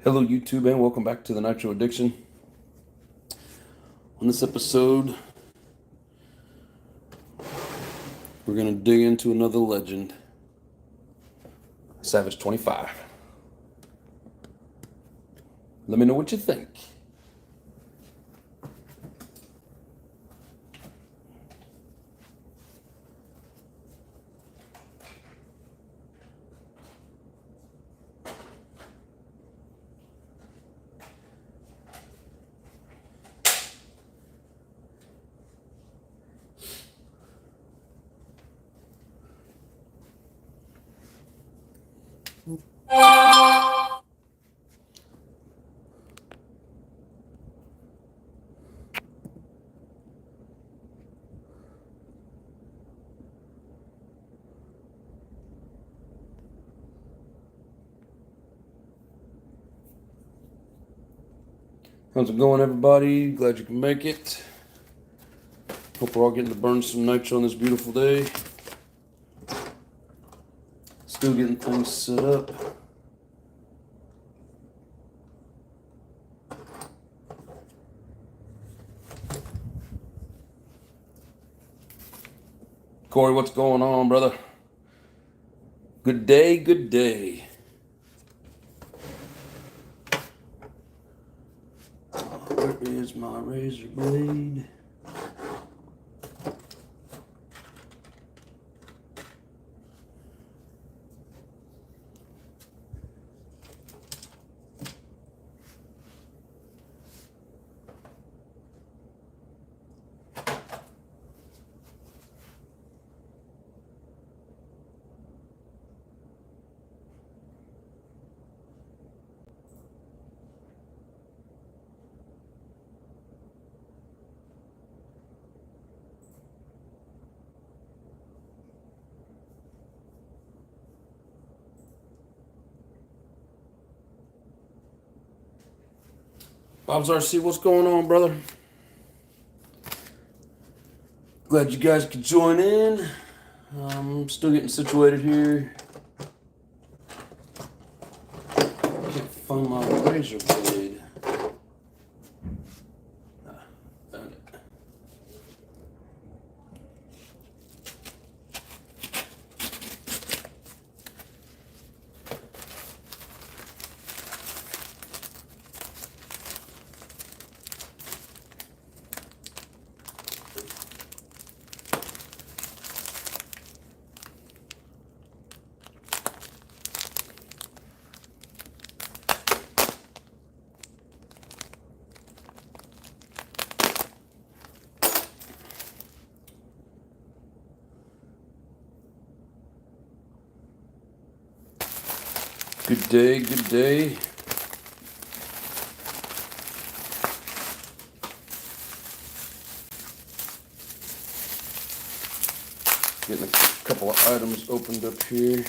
Hello YouTube and welcome back to the Nitro Addiction. On this episode, we're going to dig into another legend, Savage 25. Let me know what you think. How's it going, everybody? Glad you can make it. Hope we're all getting to burn some nitro on this beautiful day. Still getting things set up. Corey, what's going on, brother? Good day, good day. Where is my razor blade? Bob's RC, what's going on, brother? Glad you guys could join in. I'm still getting situated here. Can't find my razor blade. Found it. Good day, good day. Getting a couple of items opened up here.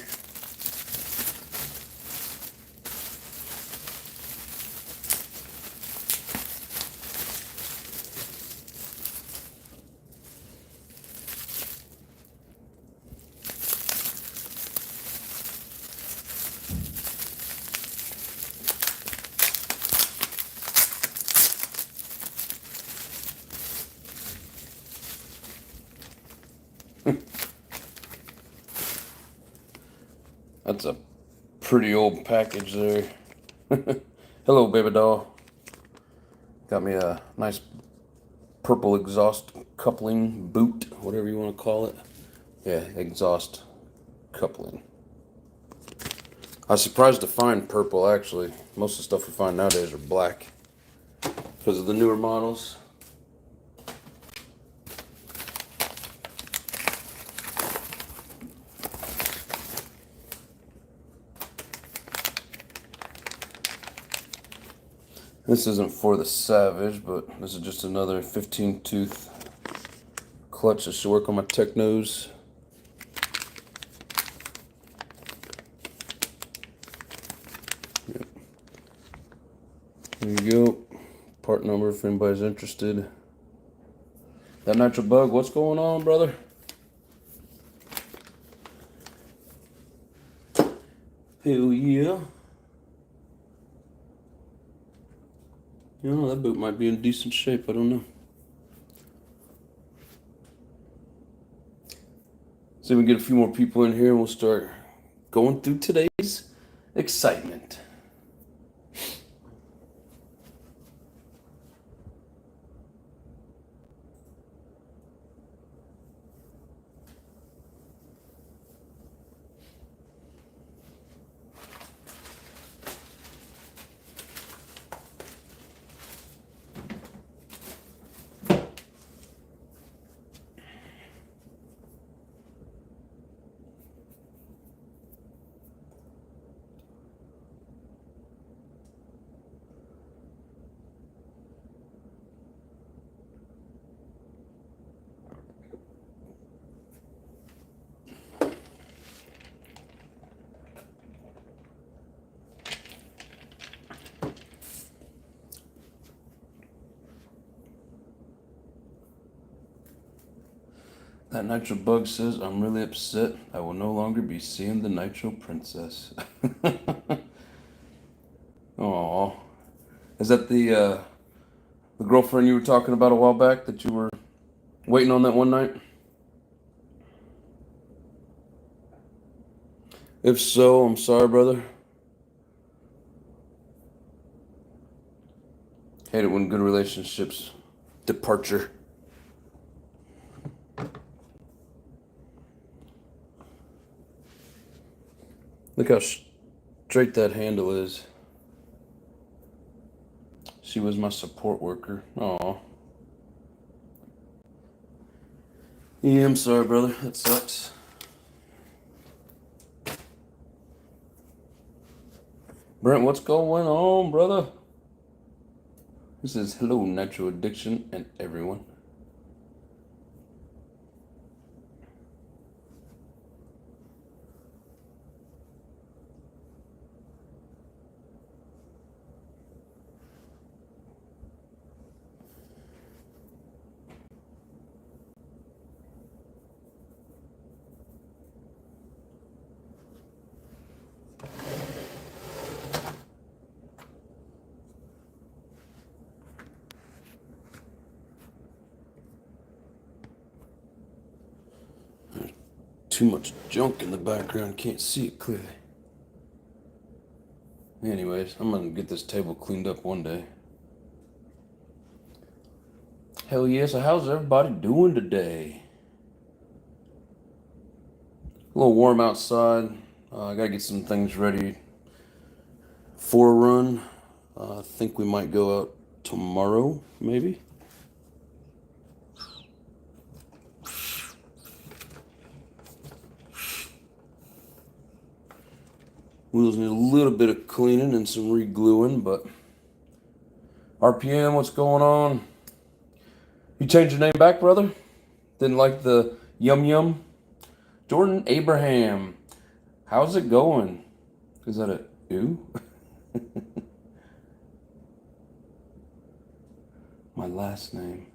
That's a pretty old package there. Hello, baby doll. Got me a nice purple exhaust coupling boot, whatever you want to call it. Yeah, exhaust coupling. I was surprised to find purple, actually. Most of the stuff we find nowadays are black because of the newer models. This isn't for the Savage, but this is just another 15-tooth clutch that should work on my Technos. Yep. There you go. Part number if anybody's interested. That Nitro Bug, what's going on, brother? Hell yeah. You know, that boot might be in decent shape. I don't know. See if we can get a few more people in here and we'll start going through today's excitement. That Nitro Bug says, I'm really upset. I will no longer be seeing the Nitro Princess. Aww. Is that the girlfriend you were talking about a while back that you were waiting on that one night? If so, I'm sorry, brother. Hate it when good relationships departure. Look how straight that handle is. She was my support worker. Aw. Yeah, I'm sorry, brother. That sucks. Brent, what's going on, brother? This is hello, Nitro Addiction, and everyone. Too much junk in the background, can't see it clearly. Anyways, I'm gonna get this table cleaned up one day. Hell yeah, so how's everybody doing today? A little warm outside. I gotta get some things ready for a run. I think we might go out tomorrow, maybe. Wheels need a little bit of cleaning and some re-gluing, but RPM, what's going on? You changed your name back, brother? Didn't like the yum yum? Jordan Abraham, how's it going? Is that a ew? My last name.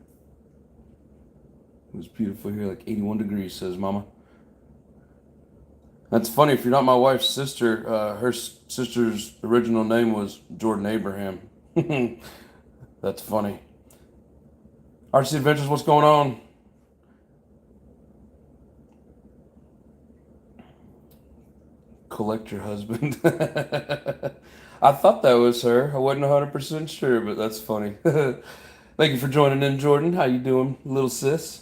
It was beautiful here, like 81 degrees, says Mama. That's funny. If you're not my wife's sister, her sister's original name was Jordan Abraham. That's funny. RC Adventures, what's going on? Collect your husband. I thought that was her. I wasn't 100% sure, but that's funny. Thank you for joining in, Jordan. How you doing, little sis?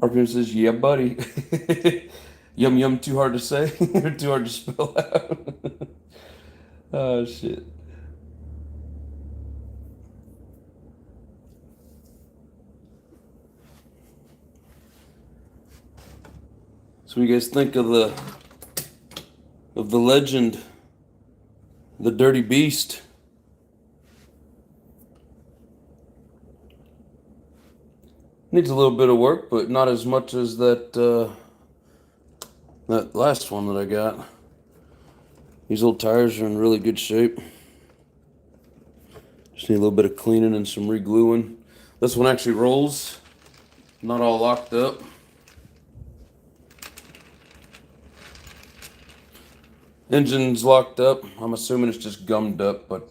RPM says, yeah, buddy. Yum yum, too hard to say or too hard to spell out. Oh shit. So what do you guys think of the legend, the Dirty Beast? Needs a little bit of work, but not as much as that that last one that I got. These old tires are in really good shape. Just need a little bit of cleaning and some re-gluing. This one actually rolls, not all locked up. Engine's locked up. I'm assuming it's just gummed up, but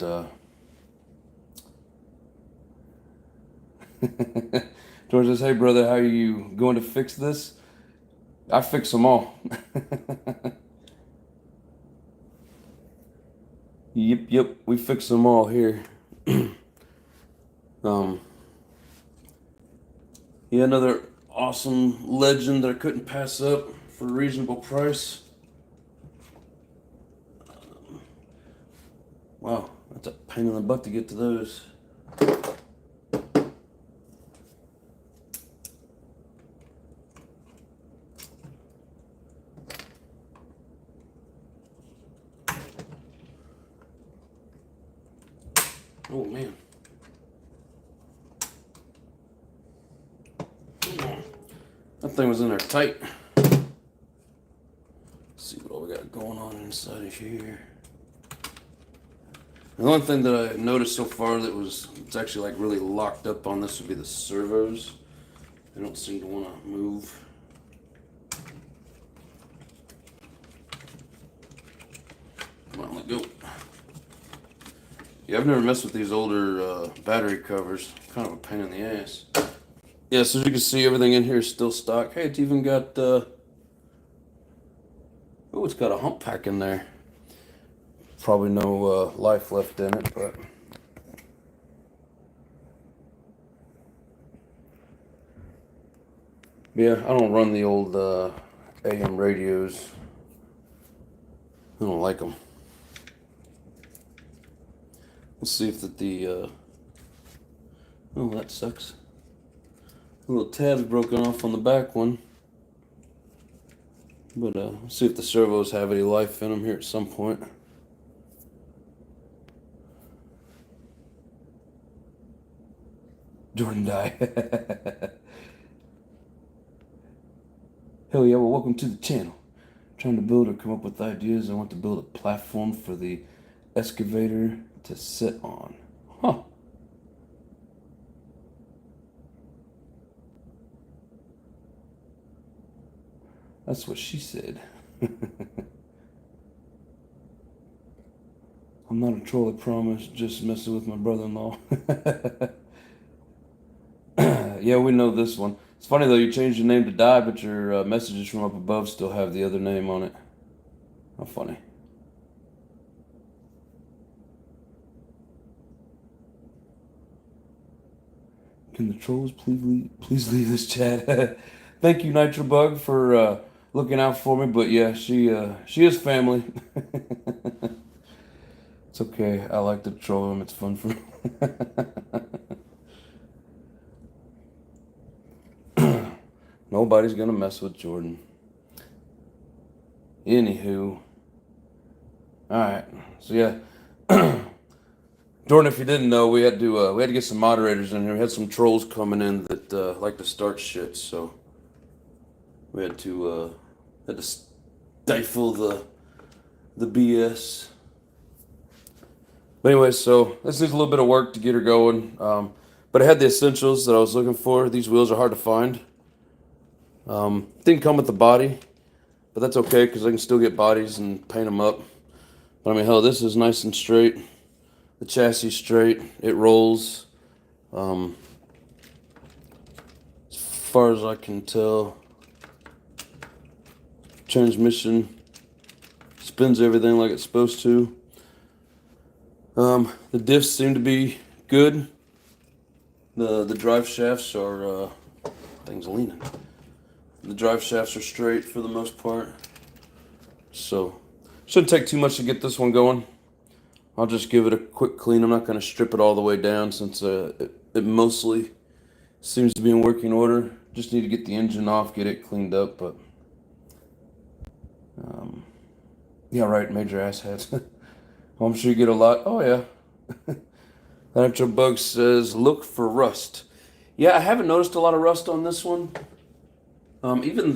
George says, hey brother, how are you going to fix this? I fix them all. Yep, we fix them all here. um, yeah, another awesome legend that I couldn't pass up for a reasonable price. Wow, that's a pain in the butt to get to those. Oh man. That thing was in there tight. Let's see what all we got going on inside of here. The only thing that I noticed so far that it's actually like really locked up on this would be the servos. They don't seem to want to move. Come on, let go. Yeah, I've never messed with these older battery covers. Kind of a pain in the ass. Yeah, so as you can see, everything in here is still stock. Hey, it's even got, oh, it's got a hump pack in there. Probably no life left in it, but. Yeah, I don't run the old AM radios. I don't like them. Let's see if the oh, that sucks. The little tab's broken off on the back one. But let's see if the servos have any life in them here at some point. Jordan die. Hell yeah, well welcome to the channel. Trying to build or come up with ideas. I want to build a platform for the excavator to sit on. Huh. That's what she said. I'm not a troll, I promise. Just messing with my brother-in-law. Yeah, we know this one. It's funny though, you changed your name to Die, but your messages from up above still have the other name on it. How funny. Can the trolls please leave this chat? Thank you, Nitro Bug, for looking out for me. But yeah, she is family. It's okay. I like to troll them. It's fun for me. Nobody's gonna mess with Jordan. Anywho, all right. So yeah, Jordan, if you didn't know, we had to get some moderators in here. We had some trolls coming in that like to start shit, so we had to stifle the BS. But anyway, so this needs a little bit of work to get her going. But I had the essentials that I was looking for. These wheels are hard to find. Didn't come with the body, but that's okay because I can still get bodies and paint them up. But I mean, hell, this is nice and straight. The chassis straight. It rolls. As far as I can tell, transmission spins everything like it's supposed to. The diffs seem to be good. The drive shafts are things leaning. The drive shafts are straight for the most part. So shouldn't take too much to get this one going. I'll just give it a quick clean. I'm not going to strip it all the way down since it mostly seems to be in working order. Just need to get the engine off, get it cleaned up, but yeah, right, major asshats. Well, I'm sure you get a lot. Oh yeah. That Nitro Bug says, look for rust. Yeah, I haven't noticed a lot of rust on this one. Even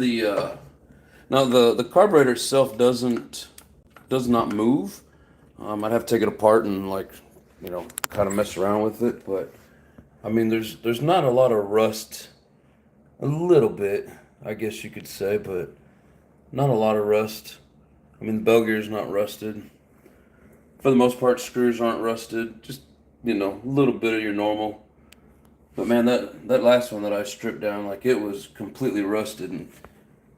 now the carburetor itself does not move. I'd have to take it apart and kind of mess around with it. But I mean, there's not a lot of rust. A little bit, I guess you could say, but not a lot of rust. I mean, the bell gear's not rusted. For the most part, screws aren't rusted. Just a little bit of your normal But man, that last one that I stripped down, like it was completely rusted, and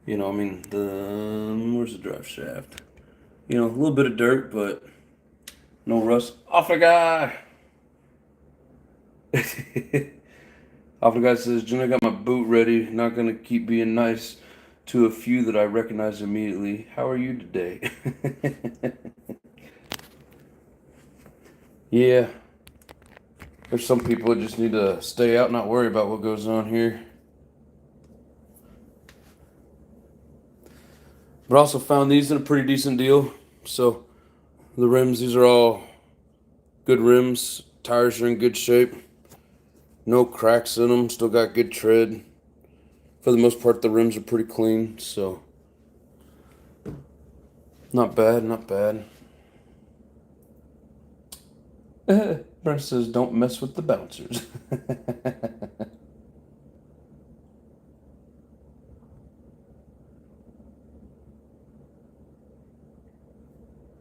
you know, I mean, where's the drive shaft? You know, a little bit of dirt, but no rust. Off the guy. Off the guy says, Jen, I got my boot ready. Not gonna keep being nice to a few that I recognize immediately. How are you today? Yeah, there's some people that just need to stay out, not worry about what goes on here. But I also found these in a pretty decent deal. So the rims, these are all good rims. Tires are in good shape. No cracks in them. Still got good tread. For the most part, the rims are pretty clean. So not bad, not bad. Brent says, don't mess with the bouncers.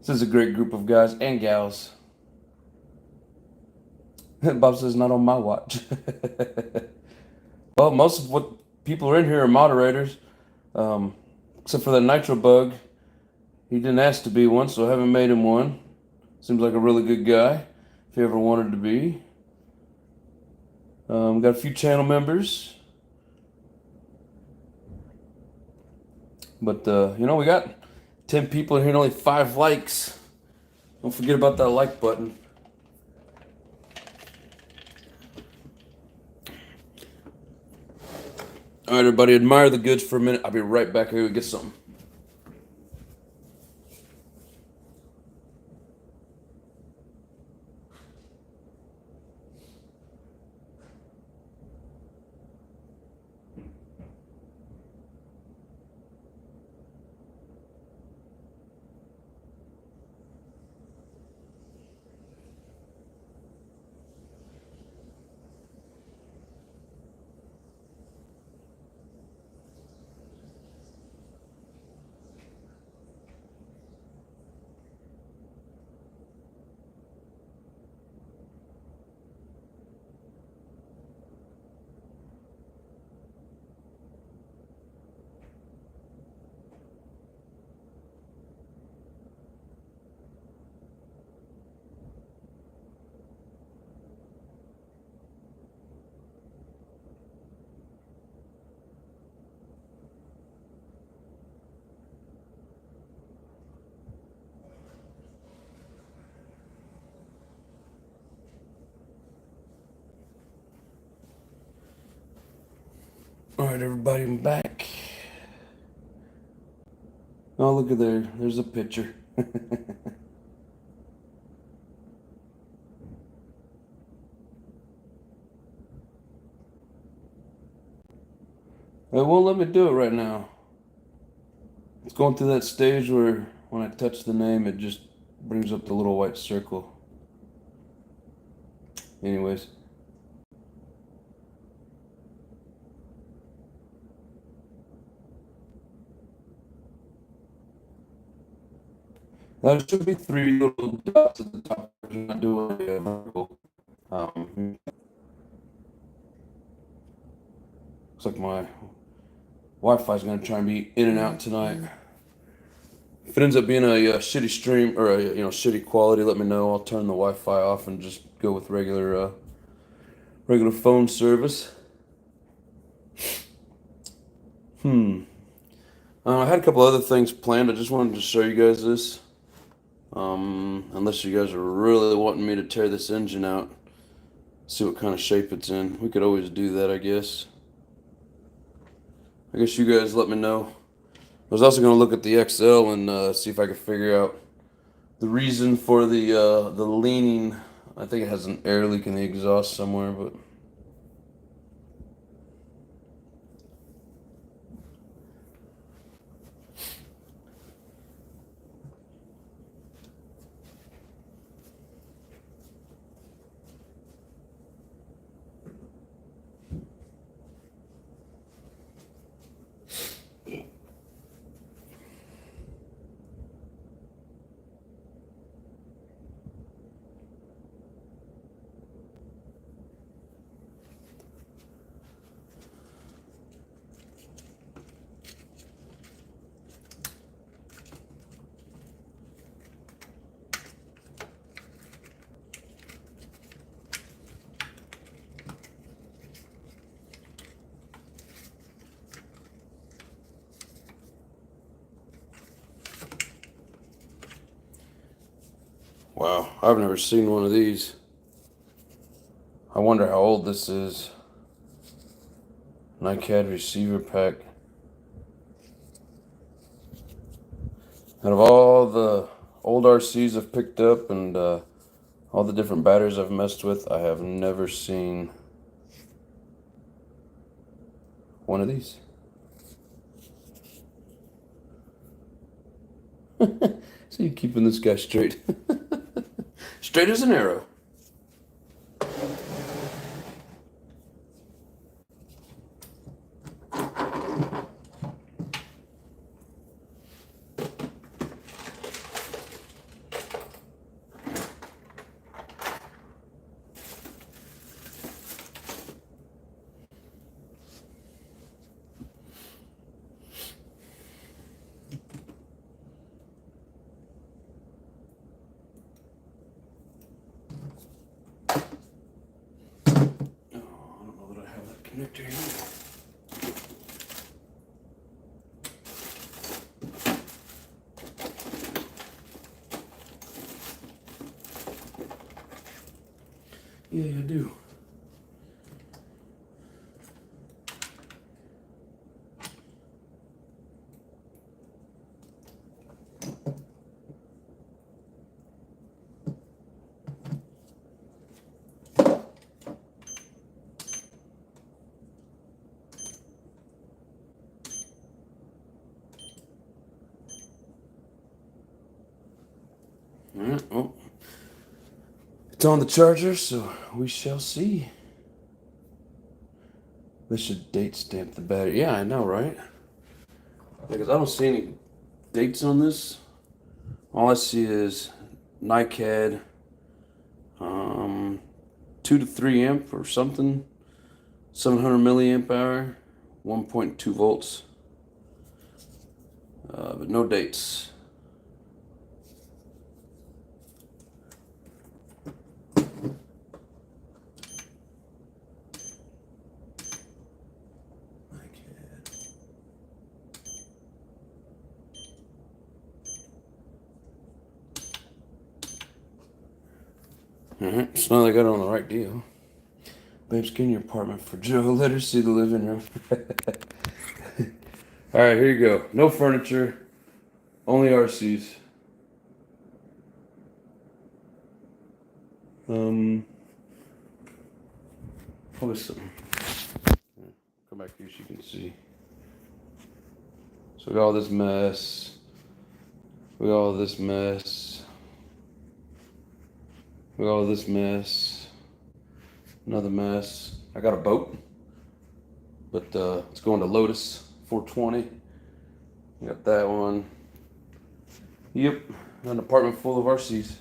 This is a great group of guys and gals. Bob says, not on my watch. Well, most of what people are in here are moderators, except for that Nitro Bug. He didn't ask to be one, so I haven't made him one. Seems like a really good guy, if he ever wanted to be. Got a few channel members. But, you know, we got 10 people in here and only 5 likes. Don't forget about that like button. All right, everybody, admire the goods for a minute. I'll be right back here to get something. All right, everybody, I'm back. Oh, look at there. There's a picture. It won't let me do it right now. It's going through that stage where when I touch the name, it just brings up the little white circle. Anyways. There should be 3 little dots at the top. I'm not doing a vertical. Looks like my Wi-Fi is going to try and be in and out tonight. If it ends up being a shitty stream or a shitty quality, let me know. I'll turn the Wi-Fi off and just go with regular phone service. I had a couple other things planned. I just wanted to show you guys this. Unless you guys are really wanting me to tear this engine out, see what kind of shape it's in. We could always do that, I guess. I guess you guys let me know. I was also going to look at the XL and see if I could figure out the reason for the leaning. I think it has an air leak in the exhaust somewhere, but Wow, I've never seen one of these. I wonder how old this is. NICAD receiver pack. Out of all the old RCs I've picked up and all the different batteries I've messed with, I have never seen one of these. So you're keeping this guy straight. Straight as an arrow. Connector here. Yeah, I do. Alright, well, it's on the charger, so we shall see. This should date stamp the battery. Yeah, I know, right? Because I don't see any dates on this. All I see is NICAD 2 to 3 amp or something, 700 milliamp hour, 1.2 volts, but no dates. Alright, so now they got it on the right deal. Babes, get in your apartment for Joe. Let her see the living room. Alright, here you go. No furniture. Only RCs. Probably something. Come back here so you can see. So we got all this mess. We got all this mess. We got all this mess. Another mess. I got a boat, but it's going to Lotus 420. Got that one. Yep, an apartment full of RCs.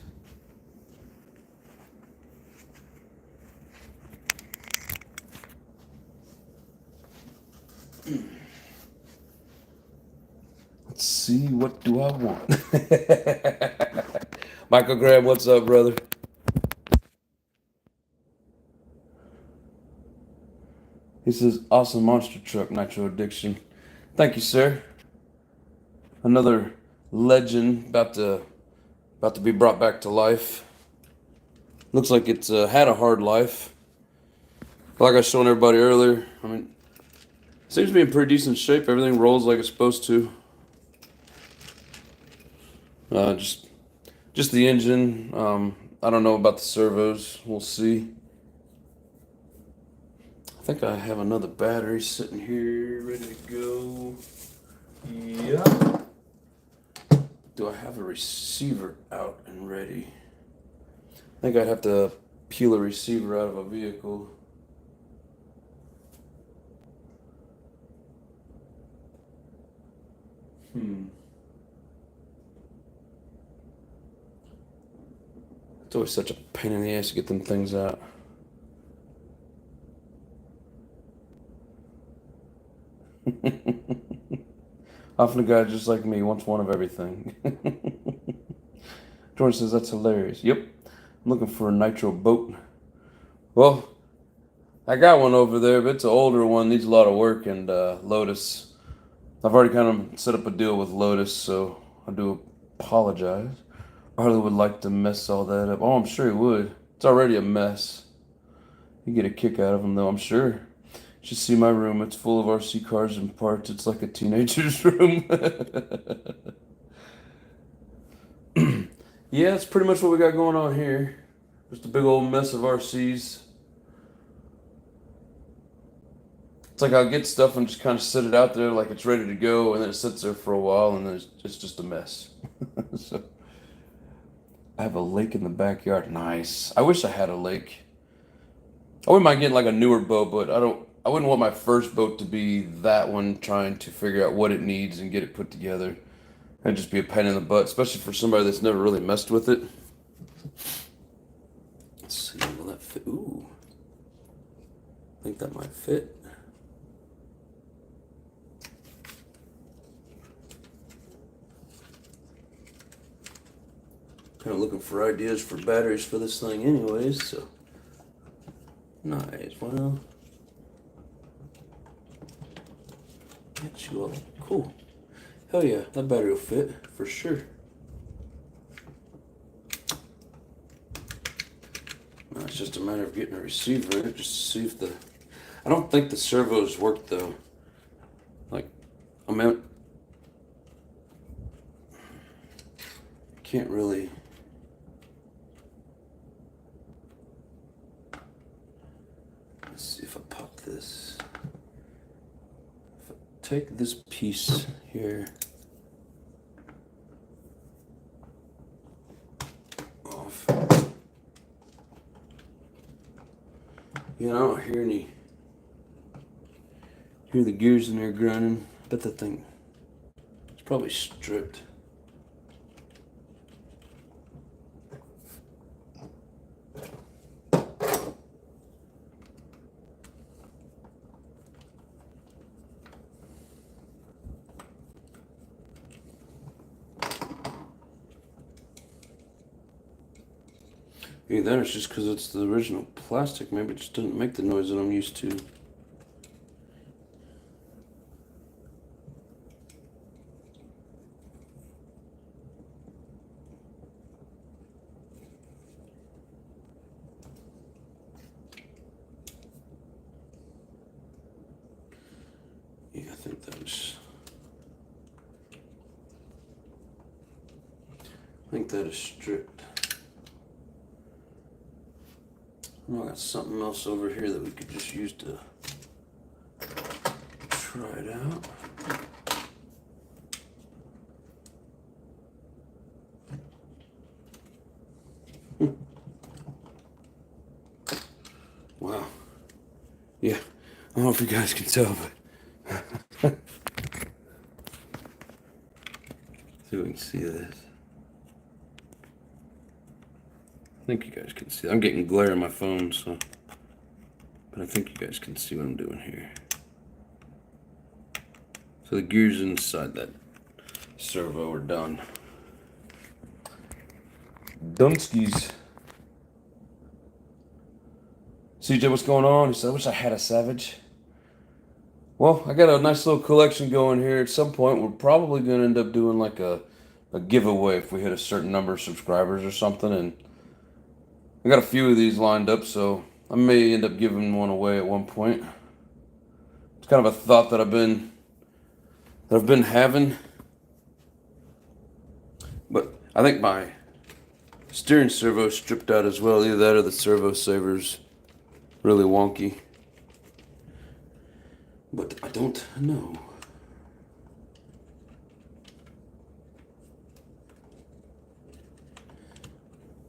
Let's see, what do I want? Michael Graham, what's up, brother? He says, awesome monster truck, Nitro Addiction. Thank you, sir. Another legend about to be brought back to life. Looks like it's had a hard life. Like I was showing everybody earlier, I mean, it seems to be in pretty decent shape. Everything rolls like it's supposed to. Just the engine. I don't know about the servos. We'll see. I think I have another battery sitting here ready to go. Yeah. Do I have a receiver out and ready? I think I'd have to peel a receiver out of a vehicle. It's always such a pain in the ass to get them things out. Often a guy just like me wants one of everything. George says that's hilarious. Yep, I'm looking for a nitro boat. Well, I got one over there, but it's an older one, needs a lot of work, and Lotus. I've already kind of set up a deal with Lotus, so I do apologize. Harley would like to mess all that up. Oh, I'm sure he would. It's already a mess. You get a kick out of him, though, I'm sure. You should see my room. It's full of RC cars and parts. It's like a teenager's room. Yeah, that's pretty much what we got going on here. Just a big old mess of RCs. It's like I'll get stuff and just kind of sit it out there like it's ready to go, and then it sits there for a while, and then it's just a mess. So I have a lake in the backyard. Nice. I wish I had a lake. I wouldn't mind getting like a newer boat, but I wouldn't want my first boat to be that one trying to figure out what it needs and get it put together. That'd just be a pain in the butt, especially for somebody that's never really messed with it. Let's see, will that fit? Ooh. I think that might fit. Kind of looking for ideas for batteries for this thing anyways, so. Nice, well. Get you all. Cool. Hell yeah, that battery will fit, for sure. Now it's just a matter of getting a receiver in it, just to see if the... I don't think the servos work, though. Like, I mean... Can't really... Let's see if I pop this. If I take this piece here off. Yeah, I don't hear any. Hear the gears in there grinding. I bet that thing is probably stripped. Either that or it's just because it's the original plastic. Maybe it just doesn't make the noise that I'm used to. Yeah, I think that is stripped. I got something else over here that we could just use to try it out. Wow. Yeah, I don't know if you guys can tell, but see if we can see this. I think you guys can see. I'm getting glare on my phone, so. But I think you guys can see what I'm doing here. So the gears inside that servo are done. Dunskies. CJ, what's going on? He said, I wish I had a Savage. Well, I got a nice little collection going here. At some point, we're probably going to end up doing like a giveaway if we hit a certain number of subscribers or something. And I got a few of these lined up, so I may end up giving one away at one point. It's kind of a thought that I've been having. But I think my steering servo stripped out as well. Either that or the servo saver's really wonky. But I don't know.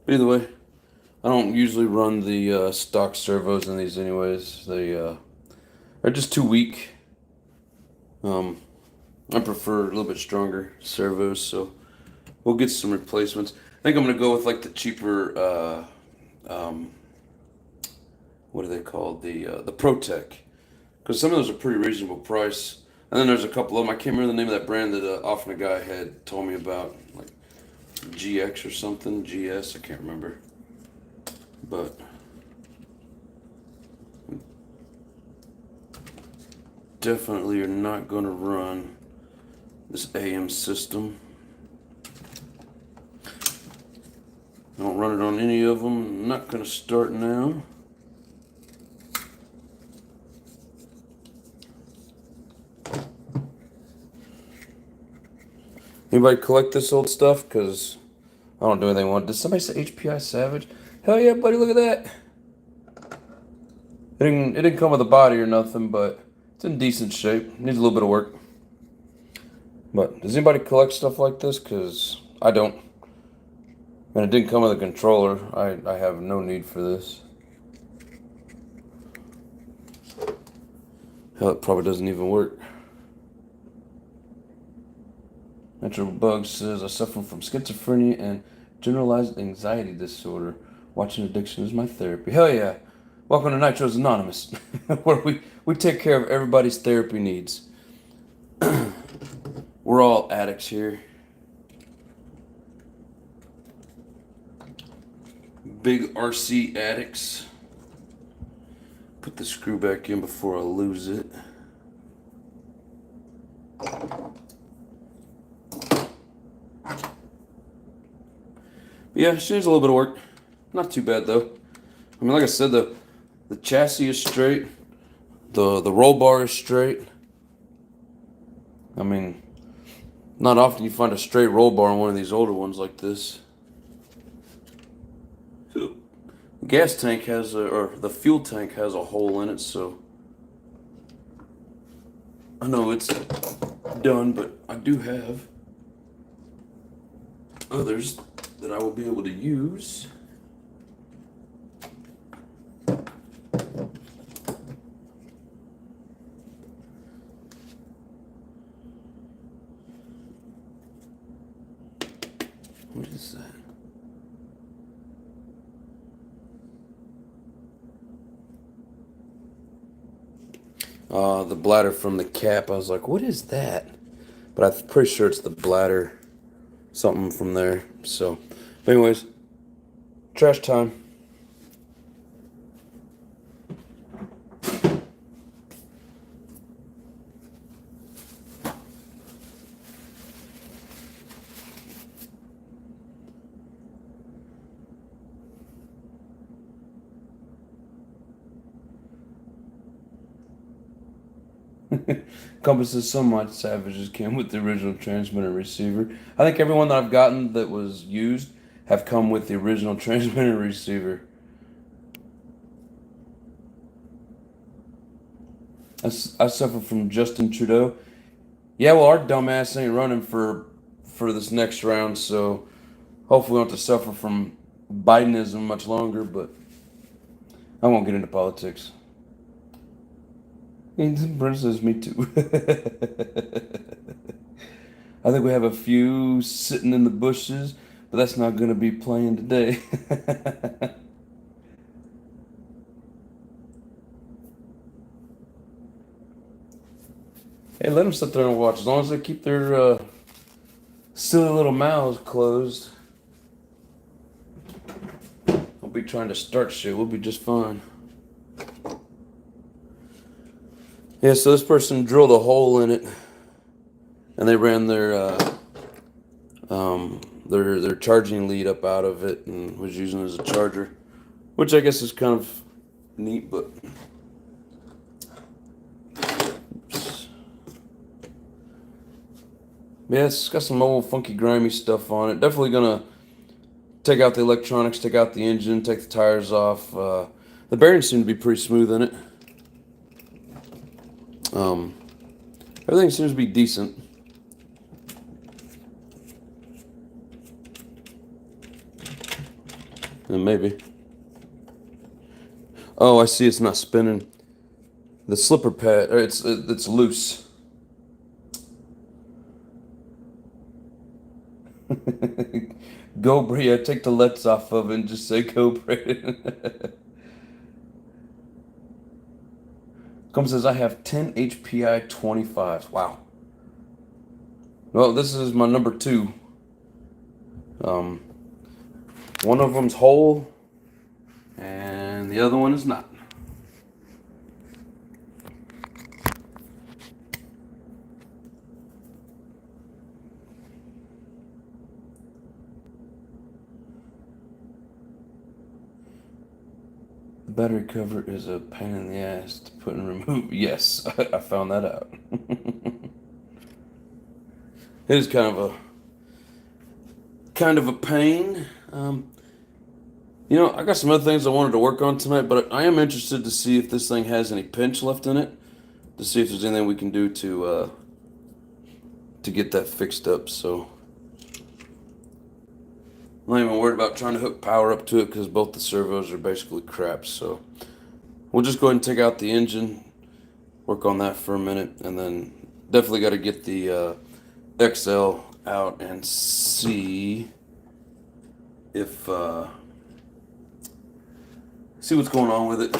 Either way, I don't usually run the stock servos in these anyways. They are just too weak. I prefer a little bit stronger servos, so we'll get some replacements. I think I'm going to go with like the cheaper, what are they called? The ProTech. Because some of those are pretty reasonable price. And then there's a couple of them. I can't remember the name of that brand that often a guy had told me about. Like GX or something. GS, I can't remember. But definitely are not going to run this AM system. I don't run it on any of them. I'm not going to start now. Anybody collect this old stuff? Because I don't do anything with it. Did somebody say HPI Savage? Hell yeah, buddy, look at that. It didn't come with a body or nothing, but it's in decent shape. Needs a little bit of work. But does anybody collect stuff like this? Because I don't. And it didn't come with a controller. I have no need for this. Hell, it probably doesn't even work. Nitro Bug says, I suffer from schizophrenia and generalized anxiety disorder. Watching addiction is my therapy. Hell yeah. Welcome to Nitro's Anonymous, where we take care of everybody's therapy needs. We're all addicts here. Big RC addicts. Put the screw back in before I lose it. Yeah, she needs a little bit of work. Not too bad though. I mean, like I said, the chassis is straight. The roll bar is straight. I mean, not often you find a straight roll bar on one of these older ones like this. The gas tank has or the fuel tank has a hole in it, so I know it's done, but I do have others that I will be able to use. What is that? The bladder from the cap. I was like, what is that? But I'm pretty sure it's the bladder. Something from there. So, anyways, trash time. Compass says some mod Savages came with the original transmitter receiver. I think everyone that I've gotten that was used have come with the original transmitter receiver. I suffer from Justin Trudeau. Yeah, well, our dumbass ain't running for this next round, so hopefully we don't have to suffer from Bidenism much longer, but I won't get into politics. Brent says me too. I think we have a few sitting in the bushes, but that's not going to be playing today. Hey, let them sit there and watch. As long as they keep their silly little mouths closed. I'll be trying to start shit. We'll be just fine. Yeah, so this person drilled a hole in it, and they ran their charging lead up out of it and was using it as a charger, which I guess is kind of neat, but oops. Yeah, it's got some old funky grimy stuff on it. Definitely gonna take out the electronics, take out the engine, take the tires off. The bearings seem to be pretty smooth in it. Everything seems to be decent. And maybe. Oh, I see. It's not spinning. The slipper pad, or it's loose. Go, Bray. Take the lets off of it and just say go, Bray. Come says I have 10 HPI 25s. Wow. Well, this is my number 2. One of them's whole, and the other one is not. battery cover is a pain in the ass to put and remove. Yes, I found that out. It is kind of a pain. You know, I got some other things I wanted to work on tonight, but I am interested to see if this thing has any pinch left in it, to see if there's anything we can do to get that fixed up. So I'm not even worried about trying to hook power up to it because both the servos are basically crap. So we'll just go ahead and take out the engine, work on that for a minute, and then definitely got to get the XL out and see if see what's going on with it.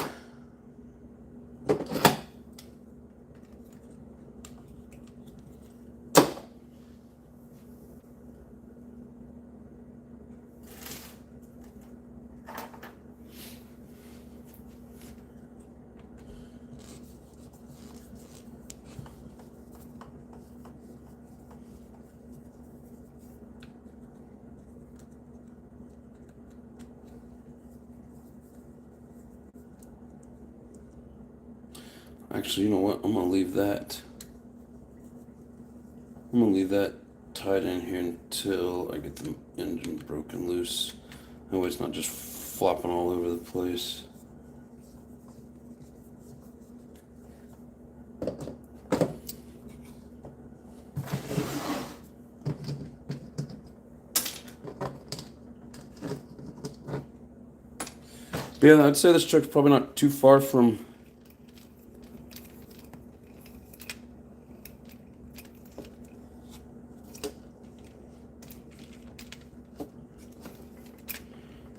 Actually, you know what? I'm gonna leave that. I'm gonna leave that tied in here until I get the engine broken loose. That way it's not just flopping all over the place. But yeah, I'd say this truck's probably not too far from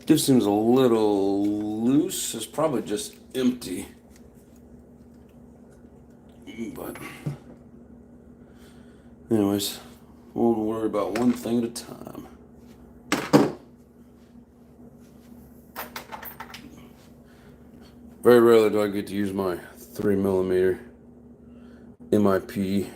diff seems a little loose. It's probably just empty. But anyways, we'll worry about one thing at a time. Very rarely do I get to use my 3mm MIP.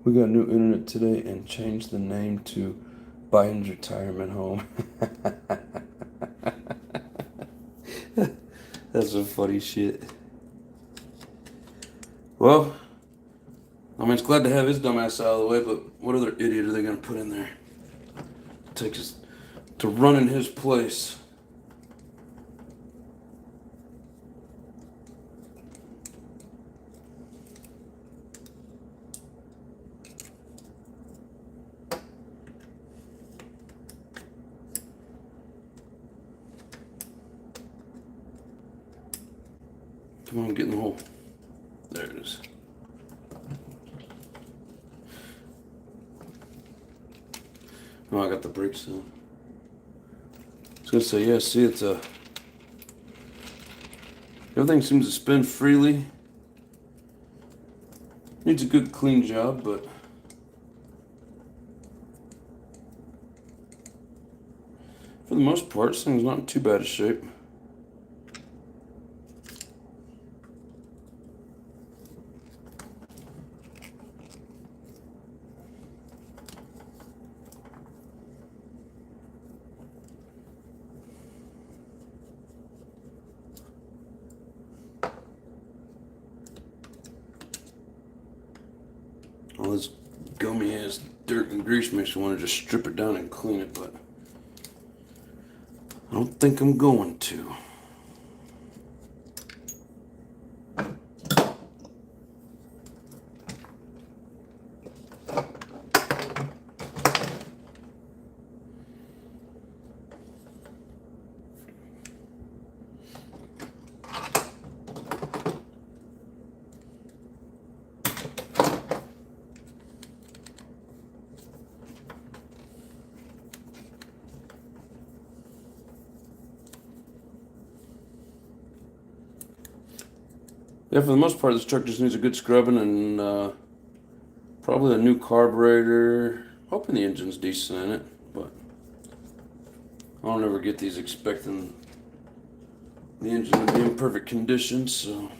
We got new internet today and changed the name to Biden's retirement home. That's some funny shit. Well, I mean, it's glad to have his dumb ass out of the way, but what other idiot are they going to put in there? Take us to run in his place. Come on, get in the hole. There it is. Oh, I got the brakes on. I was gonna say, yeah, see, it's everything seems to spin freely. Needs a good clean job, but for the most part, this thing's not in too bad a shape. All this gummy ass dirt and grease makes me want to just strip it down and clean it, but I don't think I'm going to. Yeah, for the most part, this truck just needs a good scrubbing and probably a new carburetor. Hoping the engine's decent in it, but I don't ever get these expecting the engine to be in perfect condition, so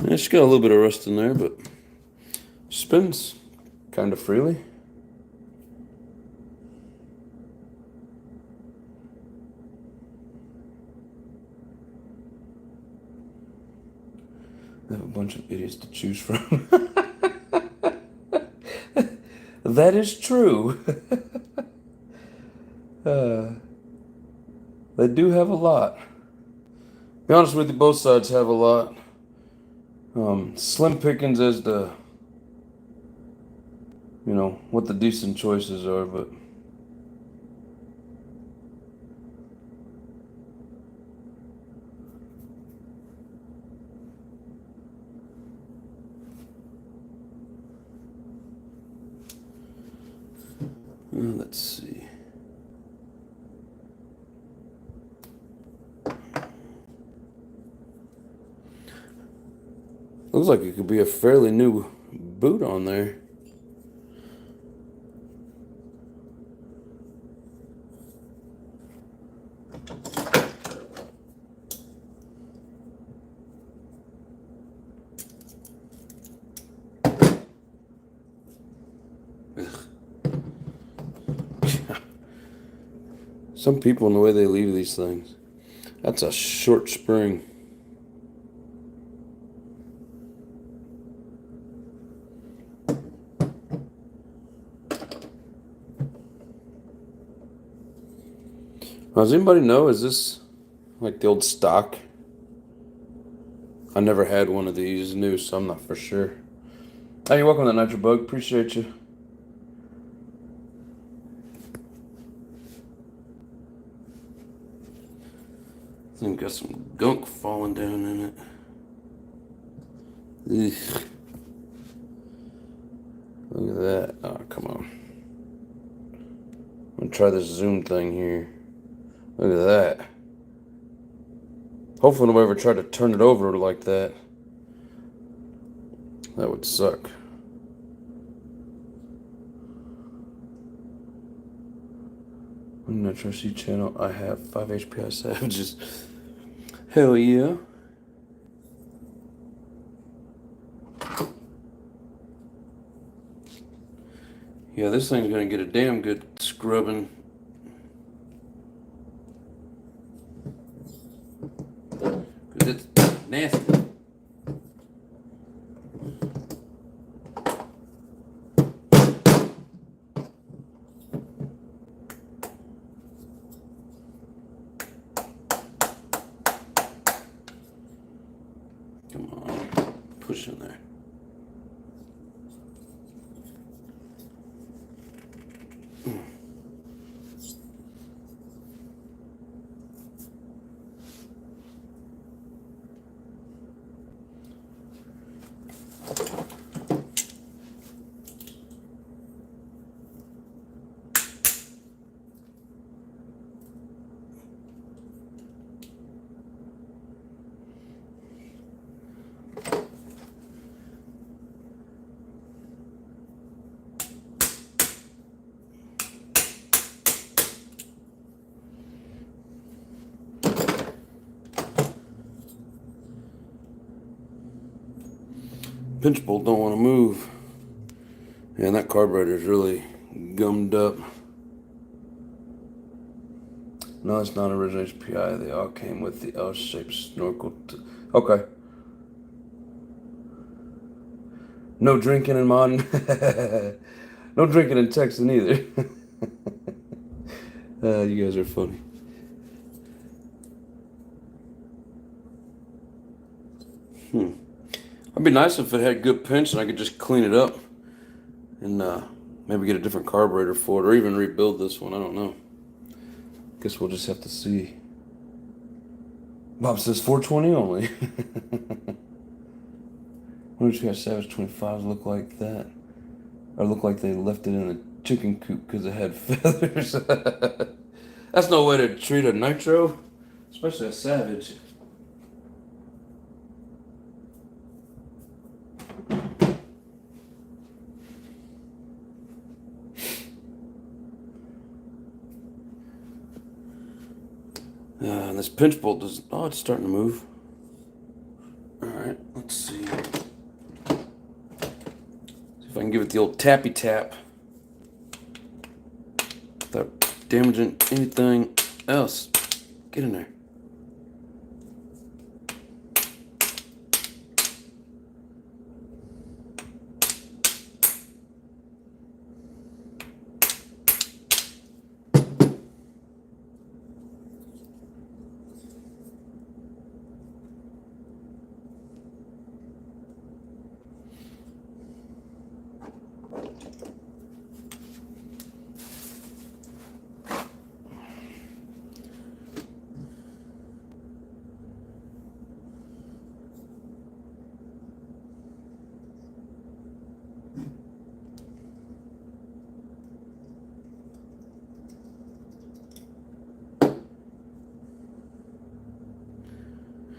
It's got a little bit of rust in there, but spins kind of freely. I have a bunch of idiots to choose from. That is true. They do have a lot. Be honest with you, both sides have a lot. Slim pickings as to, what the decent choices are, but let's see. Looks like it could be a fairly new boot on there. Some people in the way they leave these things. That's a short spring. Does anybody know, is this like the old stock? I never had one of these new, so I'm not for sure. Hey, welcome to Nitro Bug. Appreciate you. I think got some gunk falling down in it. Ugh. Look at that. Oh, come on. I'm gonna try this zoom thing here. Look at that. Hopefully nobody ever tried to turn it over like that. That would suck. On the Nitro C channel, I have 5 HPI savages. Hell yeah. Yeah, this thing's gonna get a damn good scrubbing. Cause it's nasty. Come on, push in there. Pinch bolt don't want to move. Yeah, and that carburetor is really gummed up. No, it's not original HPI. They all came with the L-shaped snorkel. Okay. No drinking in modding. No drinking and texting either. You guys are funny. It'd be nice if it had good pinch and I could just clean it up and maybe get a different carburetor for it, or even rebuild this one. I don't know. Guess we'll just have to see. Bob says 420 only. Why don't you guys Savage 25s look like that? Or look like they left it in a chicken coop because it had feathers? That's no way to treat a Nitro, especially a Savage. And this pinch bolt does. Oh, it's starting to move. All right, let's see. If I can give it the old tappy tap without damaging anything else. Get in there.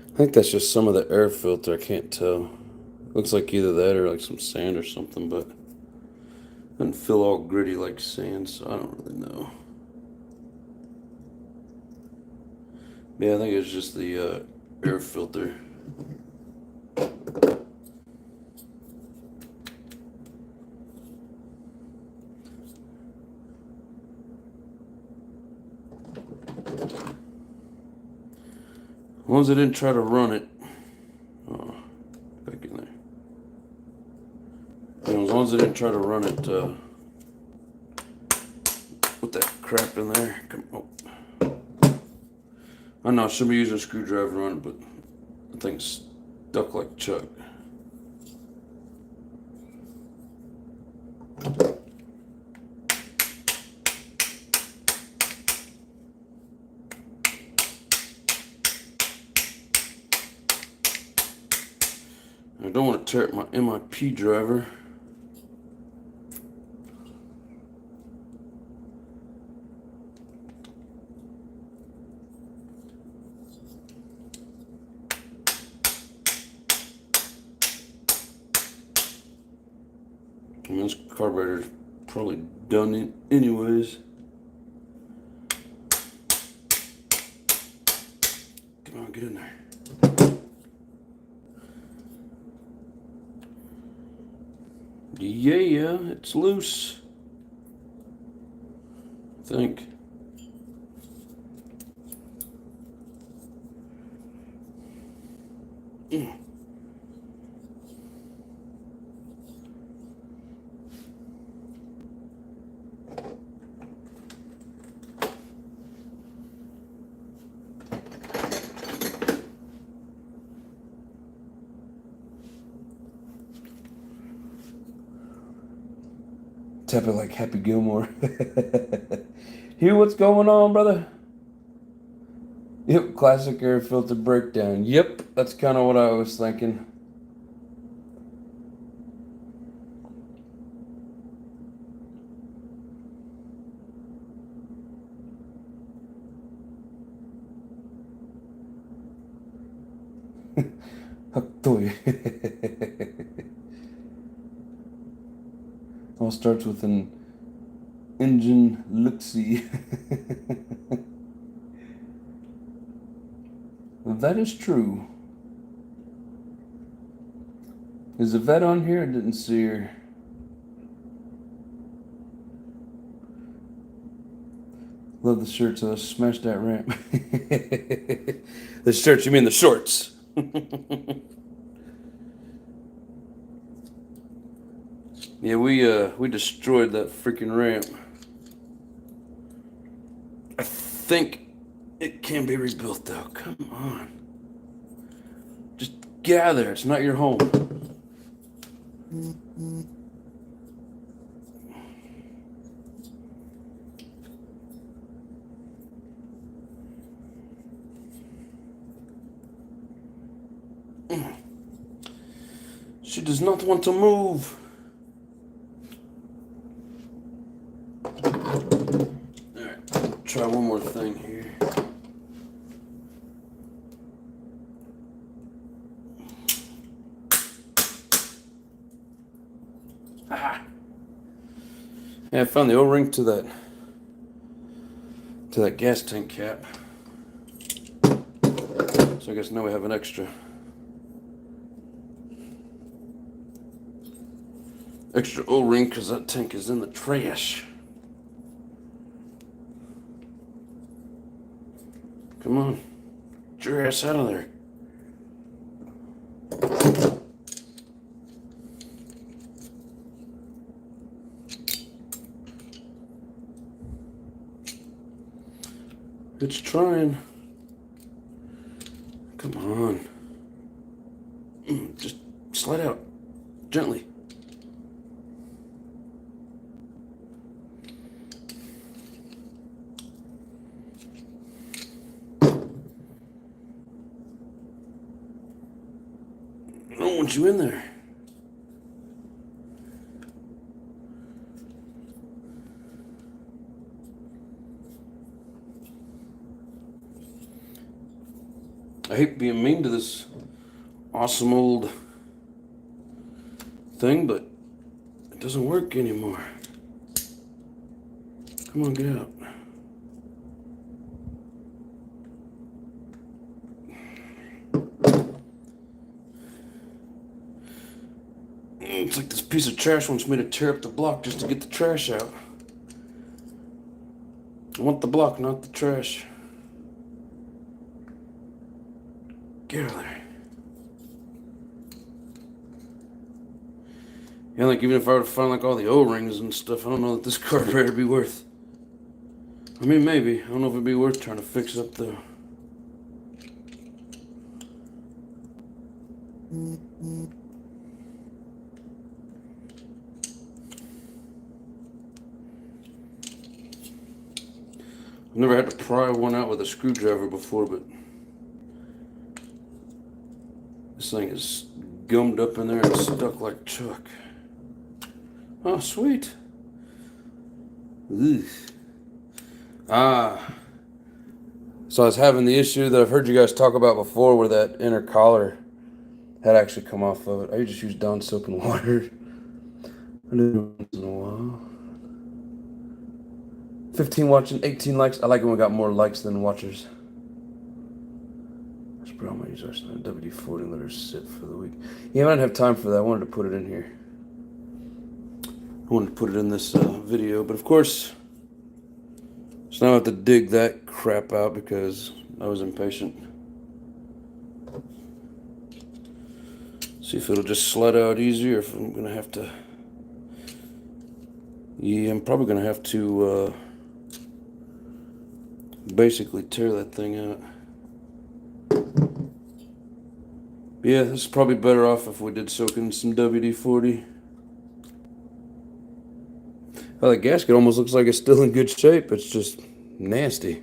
I think that's just some of the air filter. I can't tell. Looks like either that or like some sand or something, but it doesn't feel all gritty like sand, so I don't really know. Yeah, I think it's just the air filter. As long as I didn't try to run it. Oh, back in there. You know, as long as I didn't try to run it with that crap in there. Oh. I know I should be using a screwdriver on it, but the thing's stuck like Chuck. I don't want to tear up my MIP driver. I mean, this carburetor's probably done anyways. Come on, get in there. Yeah, it's loose. I think. Tap it like Happy Gilmore. Hear what's going on, brother? Yep, classic air filter breakdown. Yep, that's kind of what I was thinking. All starts with an engine look-see. That is true. Is Yvette on here? I didn't see her. Love the shirts. Let's smash that ramp. The shirts, you mean the shorts? Yeah, we destroyed that freaking ramp. I think it can be rebuilt though. Come on. Just get out of there. It's not your home. She does not want to move. Alright, try one more thing here. Aha! Yeah, I found the O-ring to that gas tank cap. So I guess now we have an extra. extra O-ring because that tank is in the trash. Come on, get your ass out of there. It's trying. Come on. Just slide out. Gently. I don't want you in there. I hate being mean to this awesome old thing, but it doesn't work anymore. Come on, get out. It's like this piece of trash wants me to tear up the block just to get the trash out. I want the block, not the trash. Get out of there. Yeah, like even if I were to find like all the O-rings and stuff, I don't know that this carburetor would be worth. I mean, maybe. I don't know if it'd be worth trying to fix up though. I've never had to pry one out with a screwdriver before, but this thing is gummed up in there and stuck like chalk. Oh, sweet. Ugh. So I was having the issue that I've heard you guys talk about before where that inner collar had actually come off of it. I just use Dawn soap and water. I do it once in a while. 15 watching, 18 likes. I like when we got more likes than watchers. I should put on my user WD-40 and let her sit for the week. Yeah, I didn't have time for that. I wanted to put it in here. I wanted to put it in this video, but of course, so now I have to dig that crap out because I was impatient. See if it'll just slide out easy or if I'm gonna have to. Yeah, I'm probably gonna have to basically tear that thing out. Yeah, this is probably better off if we did soak in some WD-40. Well, the gasket almost looks like it's still in good shape. It's just nasty.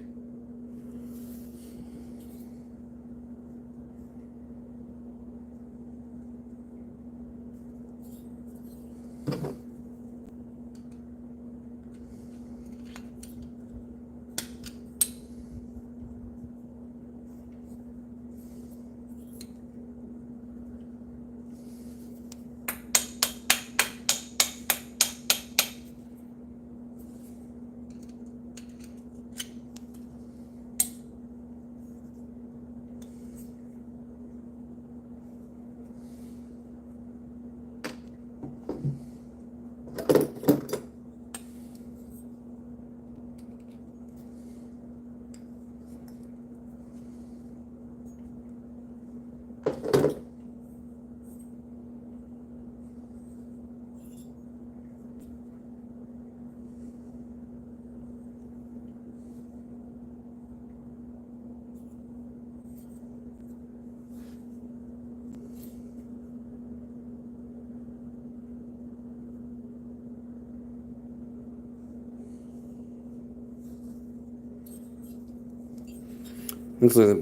Looks like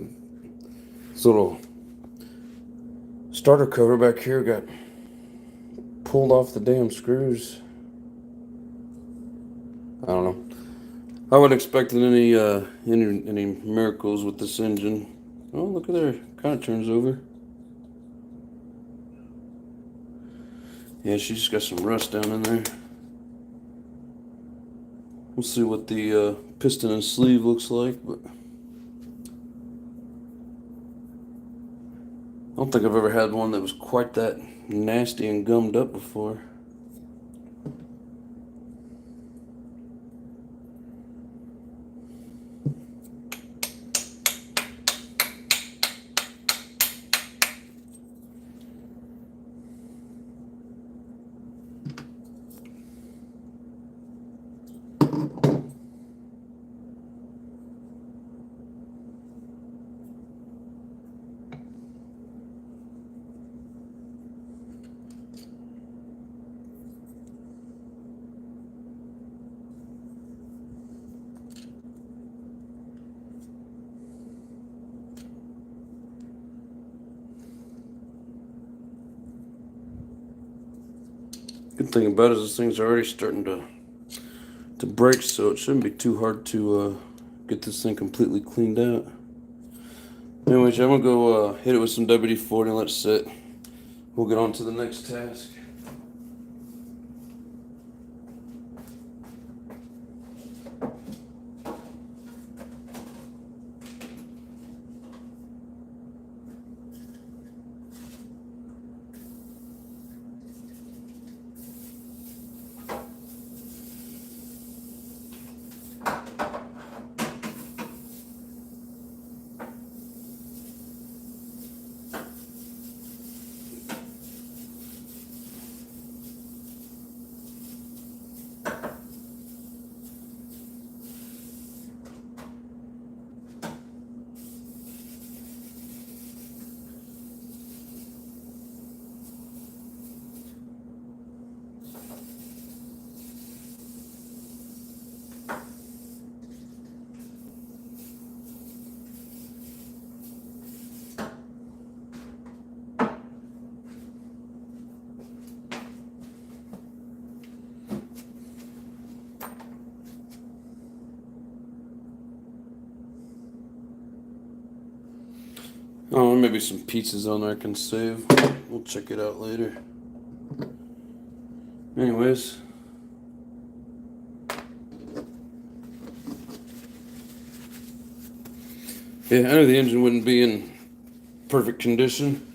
this little starter cover back here got pulled off the damn screws. I don't know. I wasn't expecting any miracles with this engine. Oh, look at there. Kind of turns over. Yeah, she's just got some rust down in there. We'll see what the piston and sleeve looks like, but I don't think I've ever had one that was quite that nasty and gummed up before. Good thing about it is this thing's already starting to break, so it shouldn't be too hard to get this thing completely cleaned out. Anyways, I'm gonna go hit it with some WD-40 and let it sit. We'll get on to the next task. Oh, maybe some pizzas on there I can save. We'll check it out later. Anyways. Yeah, I knew the engine wouldn't be in perfect condition.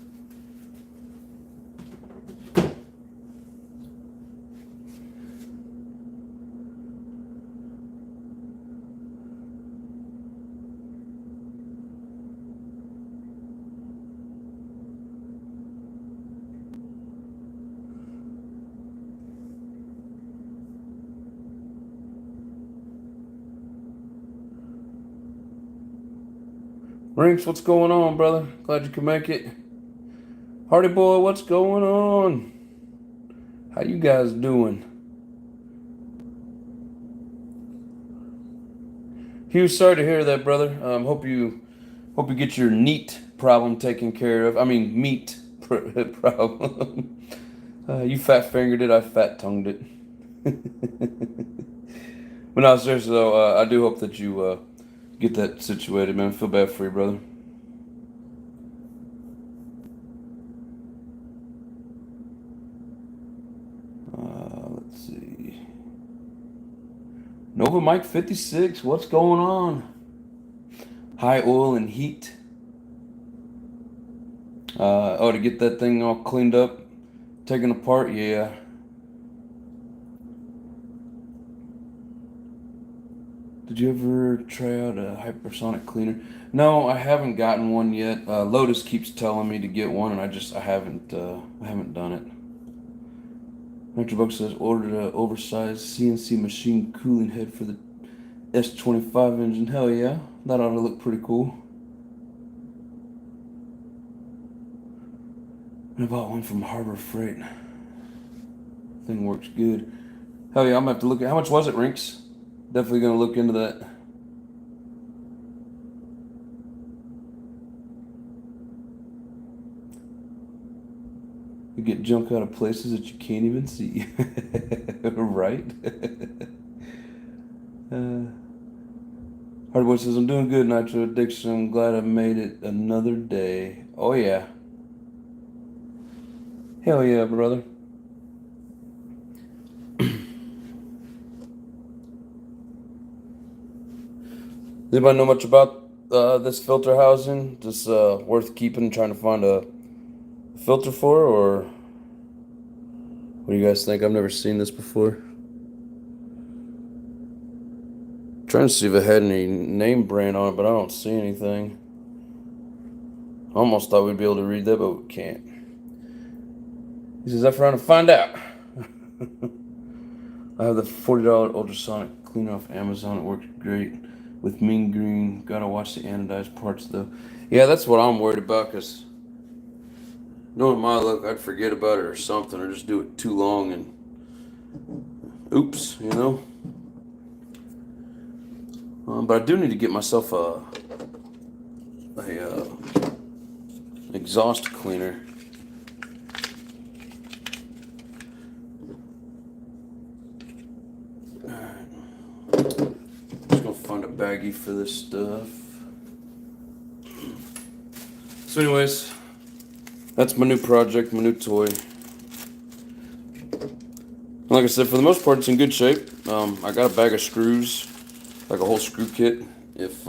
Rinks, what's going on, brother? Glad you could make it. Hardy boy, what's going on? How you guys doing? Hugh, sorry to hear that, brother. Hope you get your neat problem taken care of. I mean, meat problem. You fat fingered it, I fat tongued it. But no, seriously though, I do hope that you get that situated, man. I feel bad for you, brother. Let's see. Nova Mike 56, what's going on? High oil and heat. Oh, to get that thing all cleaned up, taken apart, yeah. Did you ever try out a hypersonic cleaner? No, I haven't gotten one yet. Lotus keeps telling me to get one, and I haven't done it. NitroBuck says ordered an oversized CNC machine cooling head for the S25 engine. Hell yeah, that ought to look pretty cool. And I bought one from Harbor Freight. Thing works good. Hell yeah, I'm gonna have to look at how much was it, Rinks? Definitely gonna look into that. You get junk out of places that you can't even see. Right? Hardboy says, I'm doing good, Nitro Addiction. I'm glad I made it another day. Oh yeah. Hell yeah, brother. Anybody know much about this filter housing? Just worth keeping, trying to find a filter for, or what do you guys think? I've never seen this before. Trying to see if it had any name brand on it, but I don't see anything. I almost thought we'd be able to read that, but we can't. He says, I'm trying to find out. I have the $40 ultrasonic cleaner off Amazon. It works great with mean green. Gotta watch the anodized parts though. Yeah, that's what I'm worried about, because knowing my luck, I'd forget about it or something, or just do it too long and oops, you know. But I do need to get myself a exhaust cleaner. baggie for this stuff. So anyways, that's my new project, my new toy. Like I said, for the most part, it's in good shape. I got a bag of screws, like a whole screw kit. If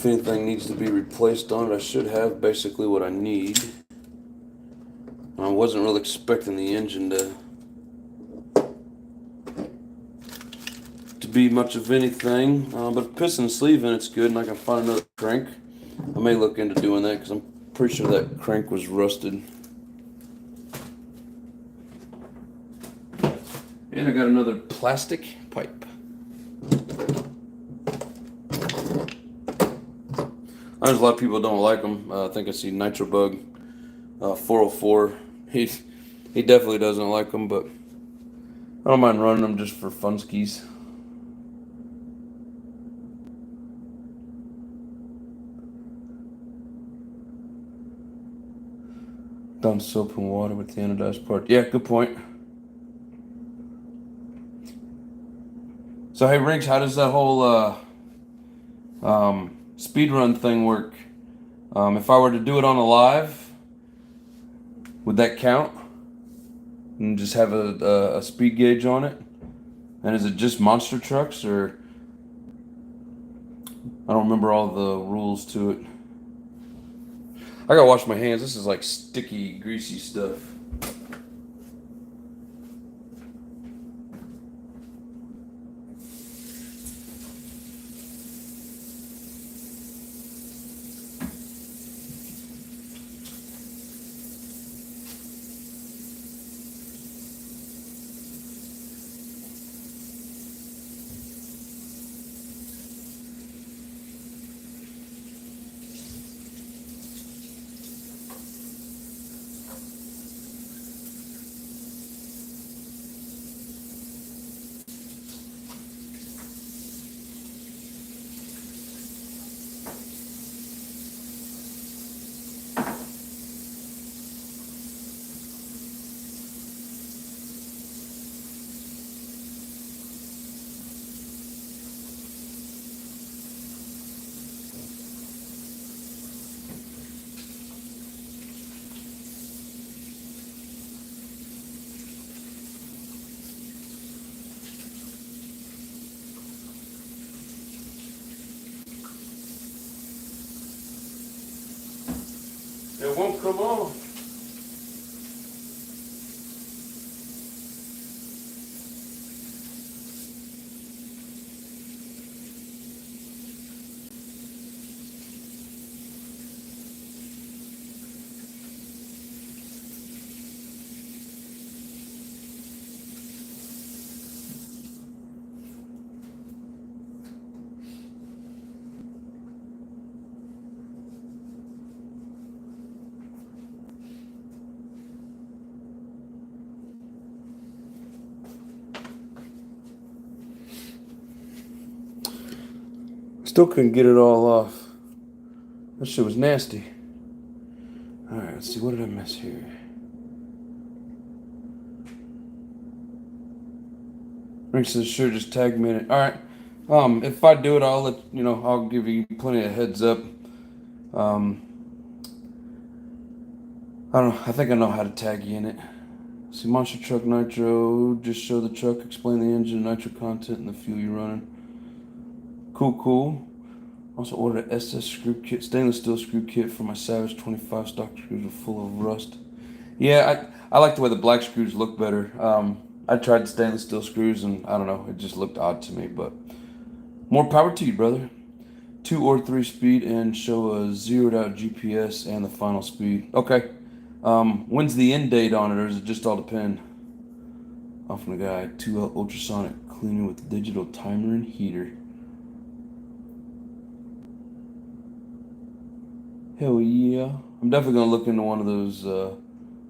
anything needs to be replaced on it, I should have basically what I need. I wasn't really expecting the engine to be much of anything, but piston sleeve in it's good, and I can find another crank. I may look into doing that because I'm pretty sure that crank was rusted. And I got another plastic pipe. There's a lot of people don't like them. I think I see Nitro Bug 404. He definitely doesn't like them, but I don't mind running them just for funskies. Done soap and water with the anodized part. Yeah, good point. So hey Riggs, how does that whole speed run thing work? If I were to do it on a live, would that count? And just have a speed gauge on it? And is it just monster trucks, or I don't remember all the rules to it. I gotta wash my hands. This is like sticky, greasy stuff. It won't come off. Still couldn't get it all off. That shit was nasty. Alright, let's see, what did I miss here? Rick says, sure, just tag me in it. Alright. If I do it, I'll let you know, I'll give you plenty of heads up. I don't know, I think I know how to tag you in it. See, Monster Truck Nitro, just show the truck, explain the engine, nitro content, and the fuel you're running. Cool. Also ordered an SS screw kit, stainless steel screw kit for my Savage 25 stock screws are full of rust. Yeah, I like the way the black screws look better. I tried the stainless steel screws and I don't know, it just looked odd to me, but more power to you, brother. 2 or 3 speed and show a zeroed out GPS and the final speed. Okay. When's the end date on it, or does it just all depend? Off from the guy, 2L ultrasonic cleaner with digital timer and heater. Hell yeah. I'm definitely going to look into one of those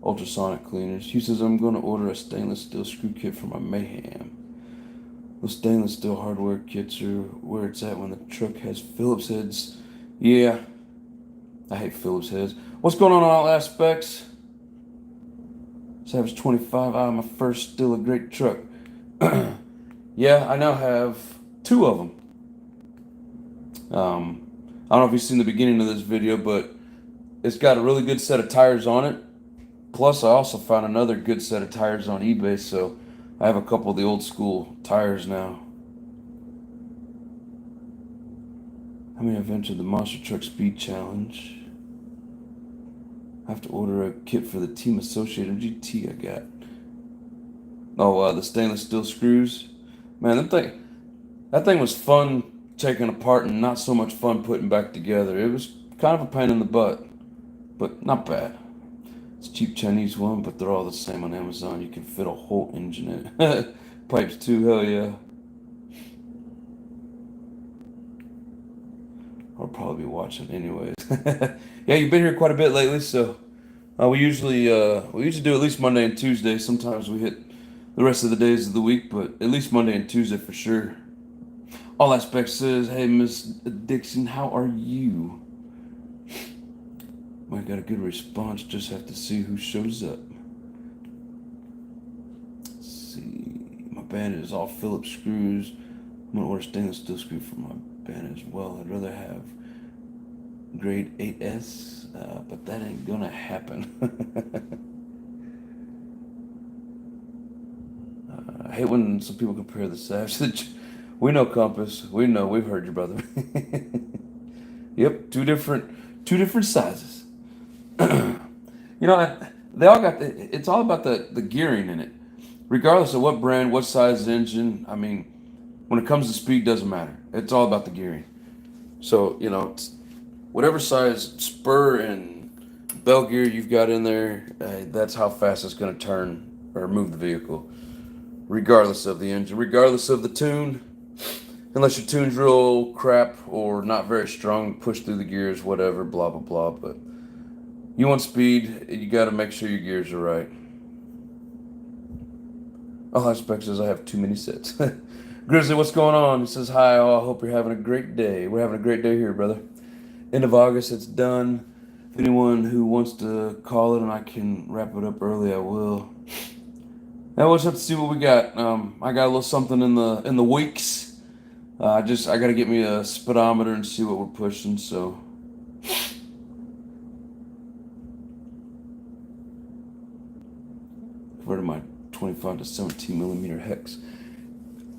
ultrasonic cleaners. He says I'm going to order a stainless steel screw kit for my Mayhem. Those stainless steel hardware kits are where it's at when the truck has Phillips heads. Yeah. I hate Phillips heads. What's going on all aspects? Savage 25, my first, still a great truck. Yeah, I now have 2 of them. I don't know if you've seen the beginning of this video, but it's got a really good set of tires on it. Plus, I also found another good set of tires on eBay, so I have a couple of the old school tires now. How many have entered the Monster Truck Speed Challenge? I have to order a kit for the Team Associated GT I got. Oh, the stainless steel screws. Man, that thing was fun taking apart and not so much fun putting back together. It was kind of a pain in the butt, but not bad. It's a cheap Chinese one, but they're all the same on Amazon. You can fit a whole engine in it. Pipes too, hell yeah. I'll probably be watching anyways. Yeah, you've been here quite a bit lately, so we usually do at least Monday and Tuesday. Sometimes we hit the rest of the days of the week, but at least Monday and Tuesday for sure. All Aspects says, hey, Miss Addiction, how are you? Might got a good response, just have to see who shows up. Let's see. My bandit is all Phillips screws. I'm going to order stainless steel screw for my bandit as well. I'd rather have grade 8S, but that ain't going to happen. I hate when some people compare the Savage. We know, Compass. We know. We've heard you, brother. Yep, two different sizes. You know, they all got. It's all about the gearing in it, regardless of what brand, what size engine. I mean, when it comes to speed, doesn't matter. It's all about the gearing. So you know, it's whatever size spur and bell gear you've got in there, that's how fast it's going to turn or move the vehicle, regardless of the engine, regardless of the tune. Unless your tune's real crap or not very strong, push through the gears, whatever, blah, blah, blah. But you want speed, you got to make sure your gears are right. All Aspects says I have too many sets. Grizzly, what's going on? He says, hi, all. I hope you're having a great day. We're having a great day here, brother. End of August, it's done. If anyone who wants to call it and I can wrap it up early, I will. Now we'll just have to see what we got. I got a little something in the weeks. I got to get me a speedometer and see what we're pushing. So, converted my 25 to 17 millimeter hex.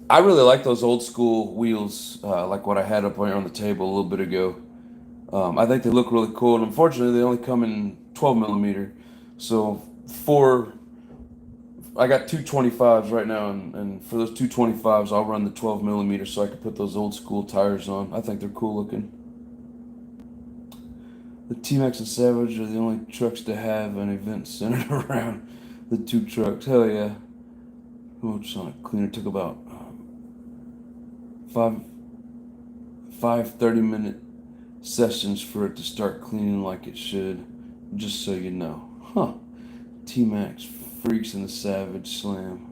I really like those old school wheels, like what I had up on the table a little bit ago. I think they look really cool, and unfortunately, they only come in 12 millimeter. So I got two 25s right now, and for those two 25s, I'll run the 12 millimeter so I can put those old school tires on. I think they're cool looking. The T-Max and Savage are the only trucks to have an event centered around the two trucks. Hell yeah. Which on a cleaner took about five 30-minute sessions for it to start cleaning like it should. Just so you know. Huh. T-Max freaks in the Savage Slam.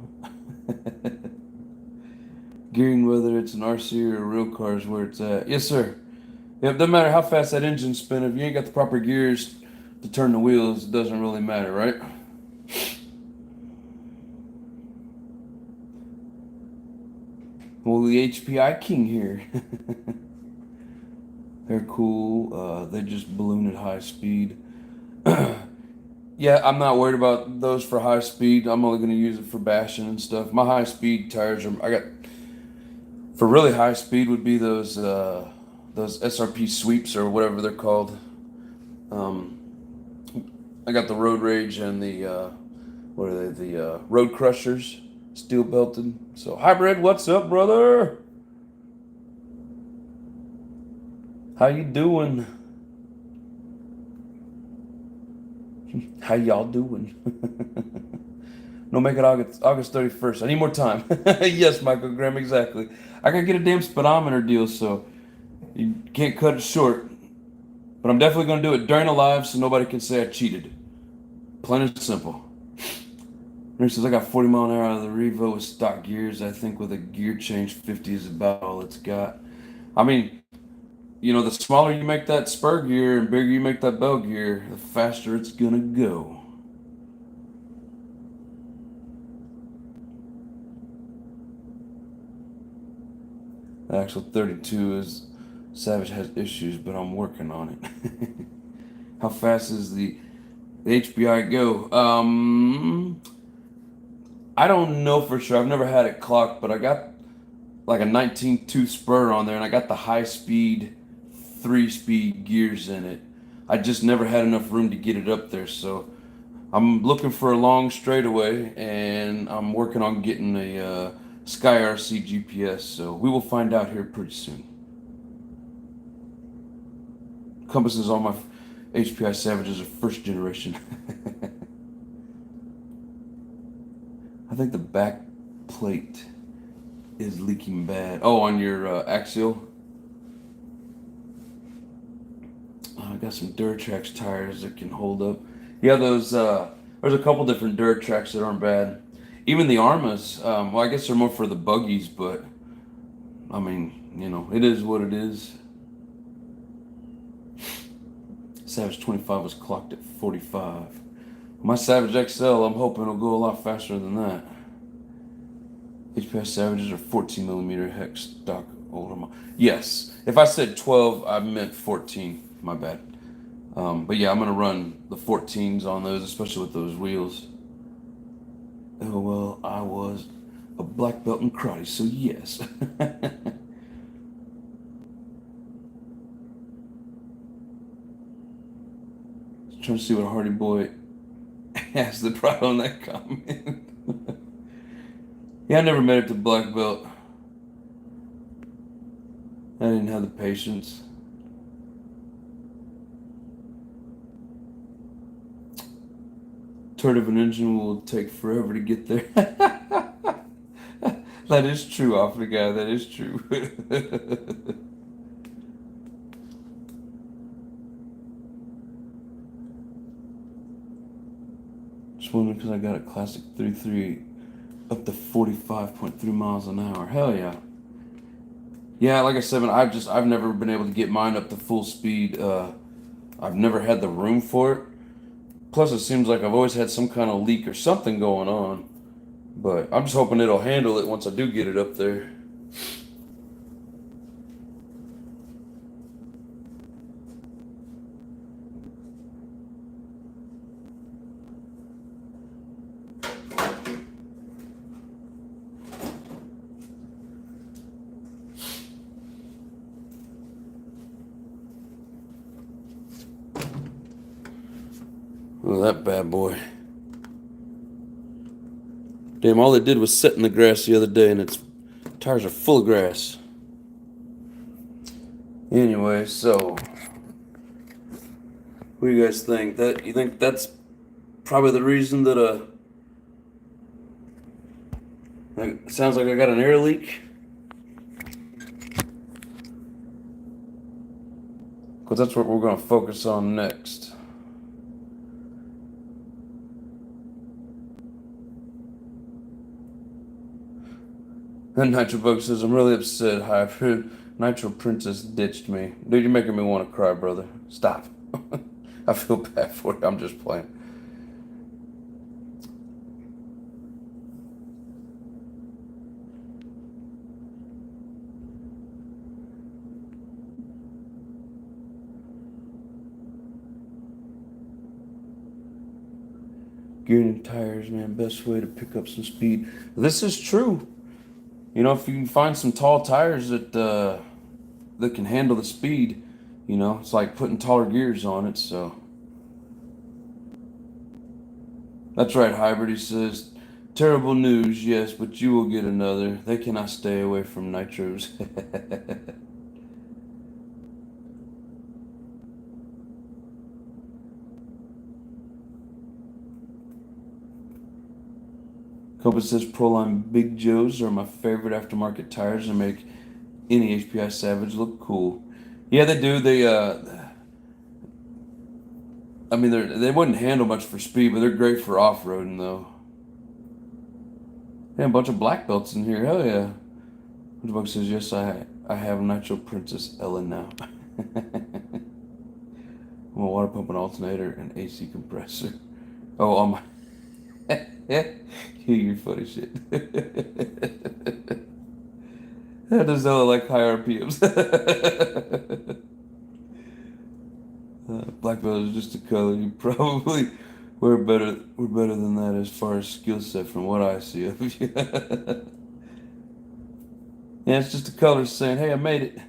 Gearing, whether it's an RC or a real car, is where it's at. Yes, sir. Yep, doesn't matter how fast that engine's spinning. If you ain't got the proper gears to turn the wheels, it doesn't really matter, right? Well, the HPI King here. They're cool. They just balloon at high speed. Yeah, I'm not worried about those for high speed. I'm only going to use it for bashing and stuff. My high speed tires for really high speed would be those SRP sweeps or whatever they're called. I got the Road Rage and the what are they? The Road Crushers, steel belted. So Hybrid, what's up, brother? How you doing? How y'all doing? No, make it August 31st. I need more time. Yes, Michael Graham, exactly. I gotta get a damn speedometer deal, so you can't cut it short. But I'm definitely gonna do it during a live so nobody can say I cheated. Plain and simple. Rick says I got 40 mile an hour out of the Revo with stock gears. I think with a gear change, 50 is about all it's got. I mean, you know, the smaller you make that spur gear and bigger you make that bell gear, the faster it's gonna go. The actual 32 is Savage has issues, but I'm working on it. How fast is the HBI go? I don't know for sure. I've never had it clocked, but I got like a 19.2 spur on there, and I got the high speed 3-speed gears in it. I just never had enough room to get it up there, so I'm looking for a long straightaway, and I'm working on getting a Sky RC GPS, so we will find out here pretty soon. Compasses on my HPI Savages are first generation. I think the back plate is leaking bad. Oh, on your axial? I got some Duratrax tires that can hold up. Yeah, those, there's a couple different Duratrax that aren't bad. Even the Armas, well, I guess they're more for the buggies, but, I mean, you know, it is what it is. Savage 25 was clocked at 45. My Savage XL, I'm hoping it'll go a lot faster than that. HPI Savages are 14mm hex stock older. Yes, if I said 12, I meant 14. My bad. But yeah, I'm gonna run the 14s on those, especially with those wheels. Oh well, I was a black belt in karate, so yes. Trying to see what Hardy Boy has the pride on that comment. Yeah, I never made it to black belt. I didn't have the patience. Turd of an engine will take forever to get there. That is true, off the guy. That is true. Just wondering because I got a classic 3.3 up to 45.3 miles an hour. Hell yeah. Yeah, like I said, man, I've never been able to get mine up to full speed. I've never had the room for it. Plus, it seems like I've always had some kind of leak or something going on. But I'm just hoping it'll handle it once I do get it up there. Oh, that bad boy. Damn, all they did was sit in the grass the other day, and its tires are full of grass. Anyway, so what do you guys think? You think that's probably the reason that it sounds like I got an air leak? Because that's what we're going to focus on next. Then Nitro Bug says, I'm really upset. Hi, Nitro Princess ditched me. Dude, you're making me want to cry, brother. Stop. I feel bad for you. I'm just playing. Gearing and tires, man, best way to pick up some speed. This is true. You know, if you can find some tall tires that can handle the speed, you know, it's like putting taller gears on it. So that's right, Hybrid. He says, terrible news, yes, but you will get another. They cannot stay away from nitros. Copa says Proline Big Joes are my favorite aftermarket tires and make any HPI Savage look cool. Yeah, they do. I mean, they wouldn't handle much for speed, but they're great for off-roading, though. Yeah, a bunch of black belts in here. Hell yeah. Bug says, yes, I have Nitro Princess Ellen now. I'm a water pump, an alternator, and AC compressor. Oh, on my... You're funny shit. That does sound like high RPMs. Black belt is just a color. You probably we're better than that as far as skill set from what I see of you. Yeah, it's just a color saying, "Hey, I made it."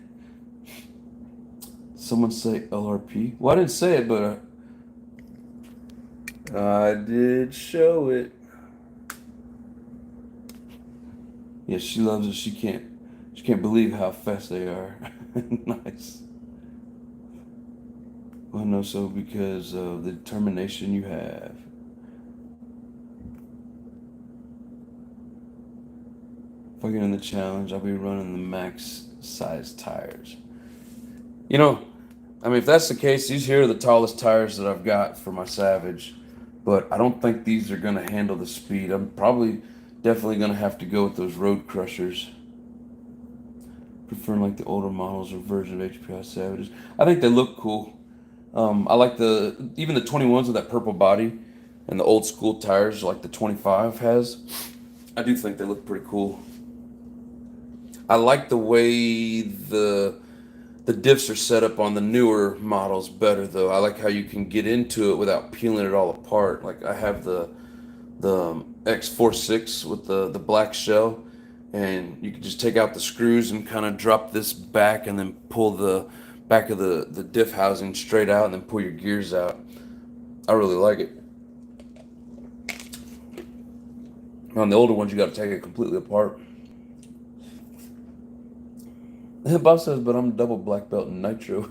Someone say LRP. Well, I didn't say it, but I did show it. Yeah, she loves it. She can't believe how fast they are. Nice. Well, no, so because of the determination you have. If I get in the challenge, I'll be running the max size tires. You know, I mean, if that's the case, these here are the tallest tires that I've got for my Savage. But I don't think these are going to handle the speed. I'm probably definitely going to have to go with those Road Crushers. Preferring like the older models or version of HPI Savages. I think they look cool. I like even the 21s with that purple body and the old school tires like the 25 has. I do think they look pretty cool. I like the way the diffs are set up on the newer models better though. I like how you can get into it without peeling it all apart. Like I have the X46 with the black shell, and you can just take out the screws and kind of drop this back and then pull the back of the diff housing straight out and then pull your gears out. I really like it. On the older ones, you got to take it completely apart. Bob says, but I'm double black belt in nitro.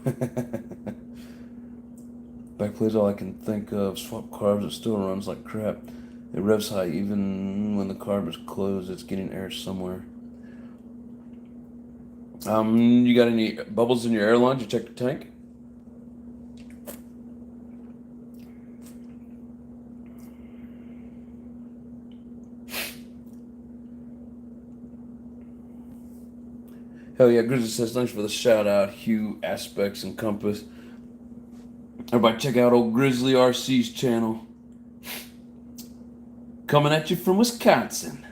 Backplate's all I can think of. Swap carbs, it still runs like crap. It revs high even when the carb is closed. It's getting air somewhere. You got any bubbles in your air line? Did you check the tank? Hell yeah, Grizzly says thanks for the shout out, Hugh, Aspects, and Compass. Everybody check out old Grizzly RC's channel. Coming at you from Wisconsin.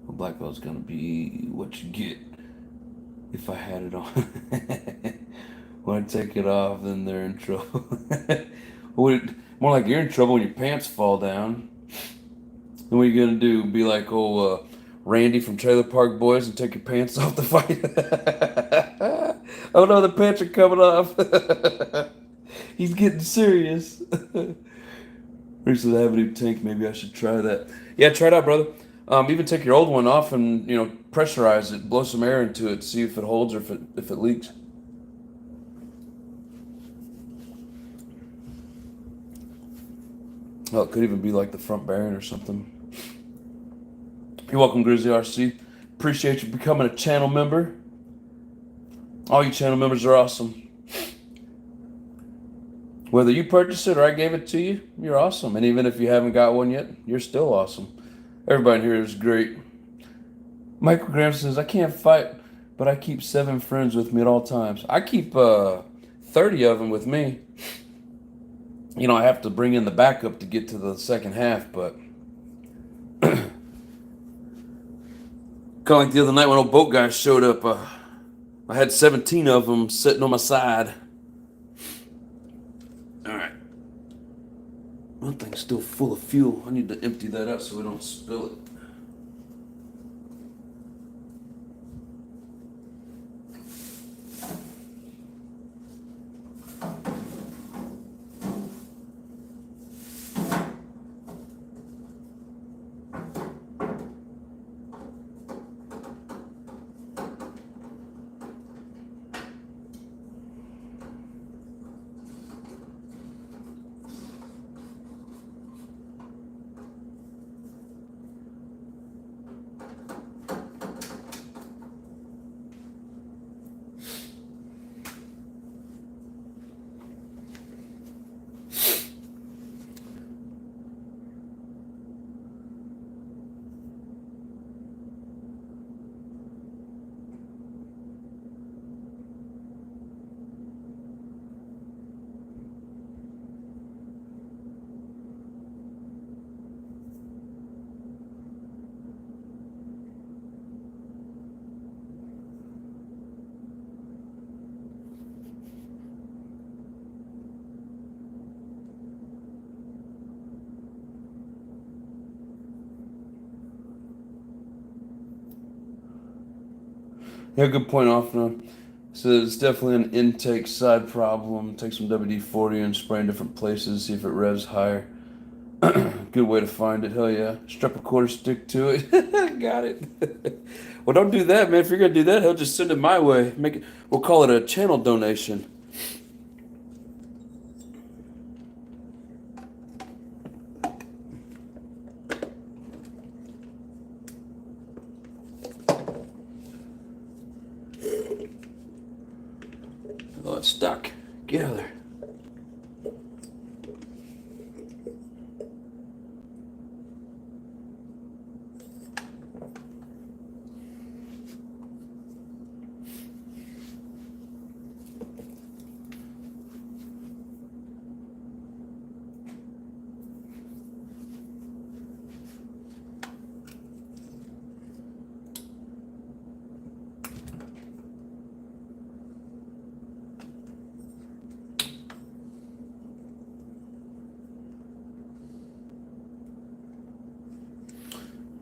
Well, black belt's gonna be what you get if I had it on. When I take it off, then they're in trouble. More like you're in trouble when your pants fall down. Then what are you gonna do? Be like, Randy from Trailer Park Boys and take your pants off to fight? Oh no, the pants are coming off. He's getting serious. Recently, I have a new tank. Maybe I should try that. Yeah, try it out, brother. Even take your old one off and pressurize it, blow some air into it, see if it holds or if it leaks. Oh, it could even be like the front bearing or something. You're welcome, Grizzly RC. Appreciate you becoming a channel member. All you channel members are awesome. Whether you purchased it or I gave it to you, you're awesome. And even if you haven't got one yet, you're still awesome. Everybody here is great. Michael Graham says, I can't fight, but I keep 7 friends with me at all times. I keep 30 of them with me. I have to bring in the backup to get to the second half, but kind of like the other night when old boat guy showed up, I had 17 of them sitting on my side. Alright. One thing's still full of fuel. I need to empty that out so we don't spill it. Yeah, good point off now. So it's definitely an intake side problem. Take some WD-40 and spray in different places, see if it revs higher. Good way to find it. Hell yeah. Strap a quarter stick to it. Got it. Well, don't do that, man. If you're gonna do that, he'll just send it my way. Make it. We'll call it a channel donation. Oh, it's stuck. Get out of there.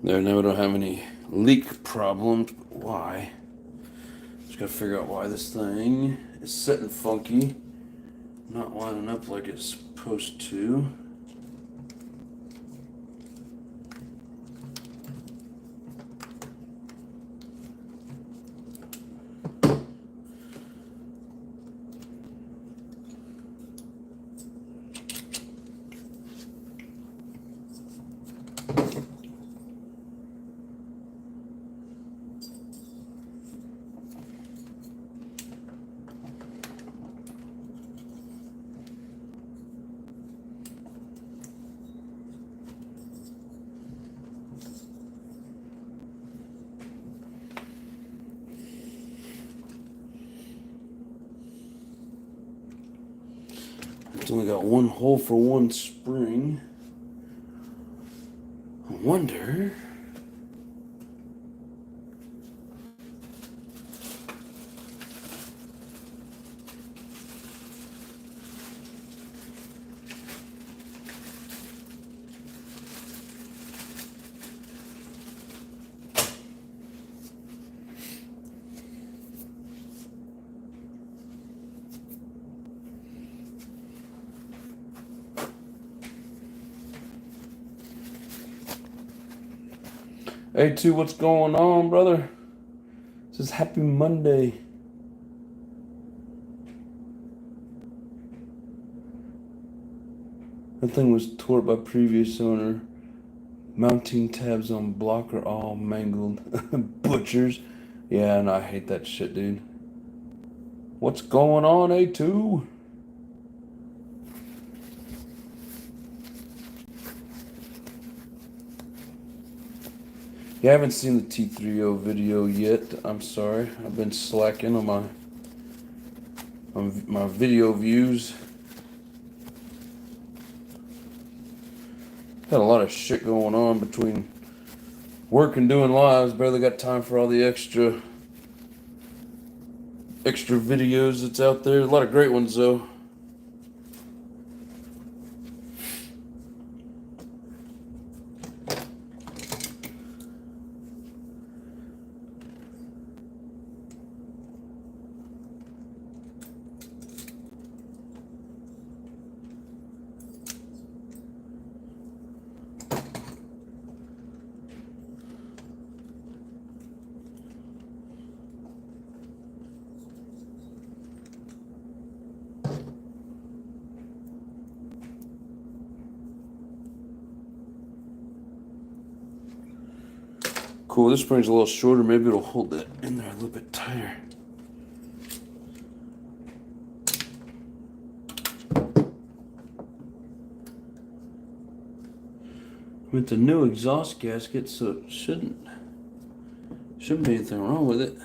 There, now we don't have any leak problems. Why? Just gotta figure out why this thing is sitting funky, not lining up like it's supposed to. It's only got one hole for one spring. I wonder. Hey, two, what's going on, brother? This is Happy Monday. That thing was tore by previous owner. Mounting tabs on block are all mangled. Butchers. Yeah, and I hate that shit, dude. What's going on, A2? Yeah, I haven't seen the T3O video yet. I'm sorry. I've been slacking on my video views. Had a lot of shit going on between work and doing lives. Barely got time for all the extra videos that's out there. A lot of great ones though. Cool, this spring's a little shorter. Maybe it'll hold that in there a little bit tighter. It's a new exhaust gasket, so it shouldn't be anything wrong with it.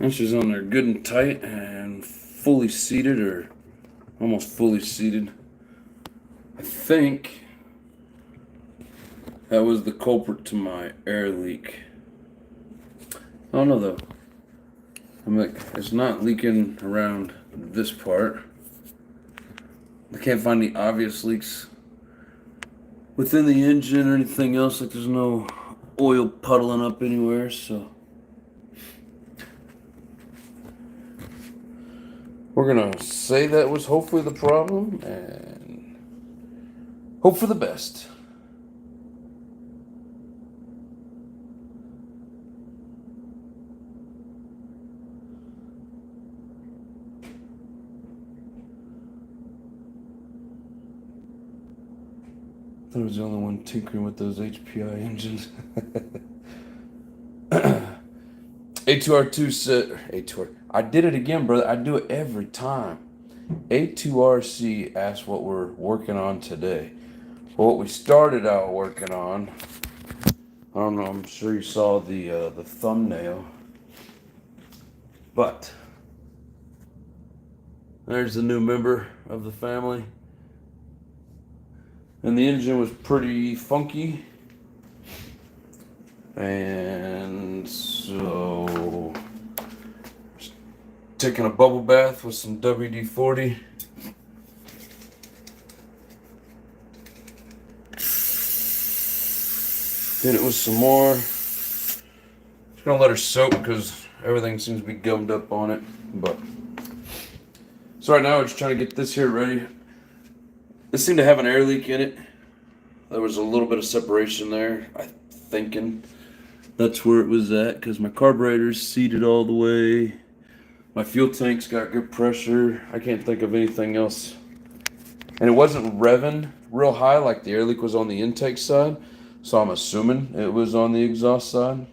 Wrenches on there good and tight and fully seated, or almost fully seated. I think that was the culprit to my air leak. I don't know though. I'm like, it's not leaking around this part. I can't find any obvious leaks within the engine or anything else. Like there's no oil puddling up anywhere, so we're gonna say that was hopefully the problem and hope for the best. I was the only one tinkering with those HPI engines. A2R2 said, A2R. I did it again, brother. I do it every time. A2RC asked what we're working on today. Well, what we started out working on, I don't know, I'm sure you saw the thumbnail, but there's the new member of the family. And the engine was pretty funky. And so, just taking a bubble bath with some WD-40. Hit it with some more. Just gonna let her soak because everything seems to be gummed up on it. But so right now we're just trying to get this here ready. This seemed to have an air leak in it. There was a little bit of separation there. I'm thinking that's where it was at because my carburetor's seated all the way. My fuel tank's got good pressure. I can't think of anything else. And it wasn't revving real high like the air leak was on the intake side. So I'm assuming it was on the exhaust side.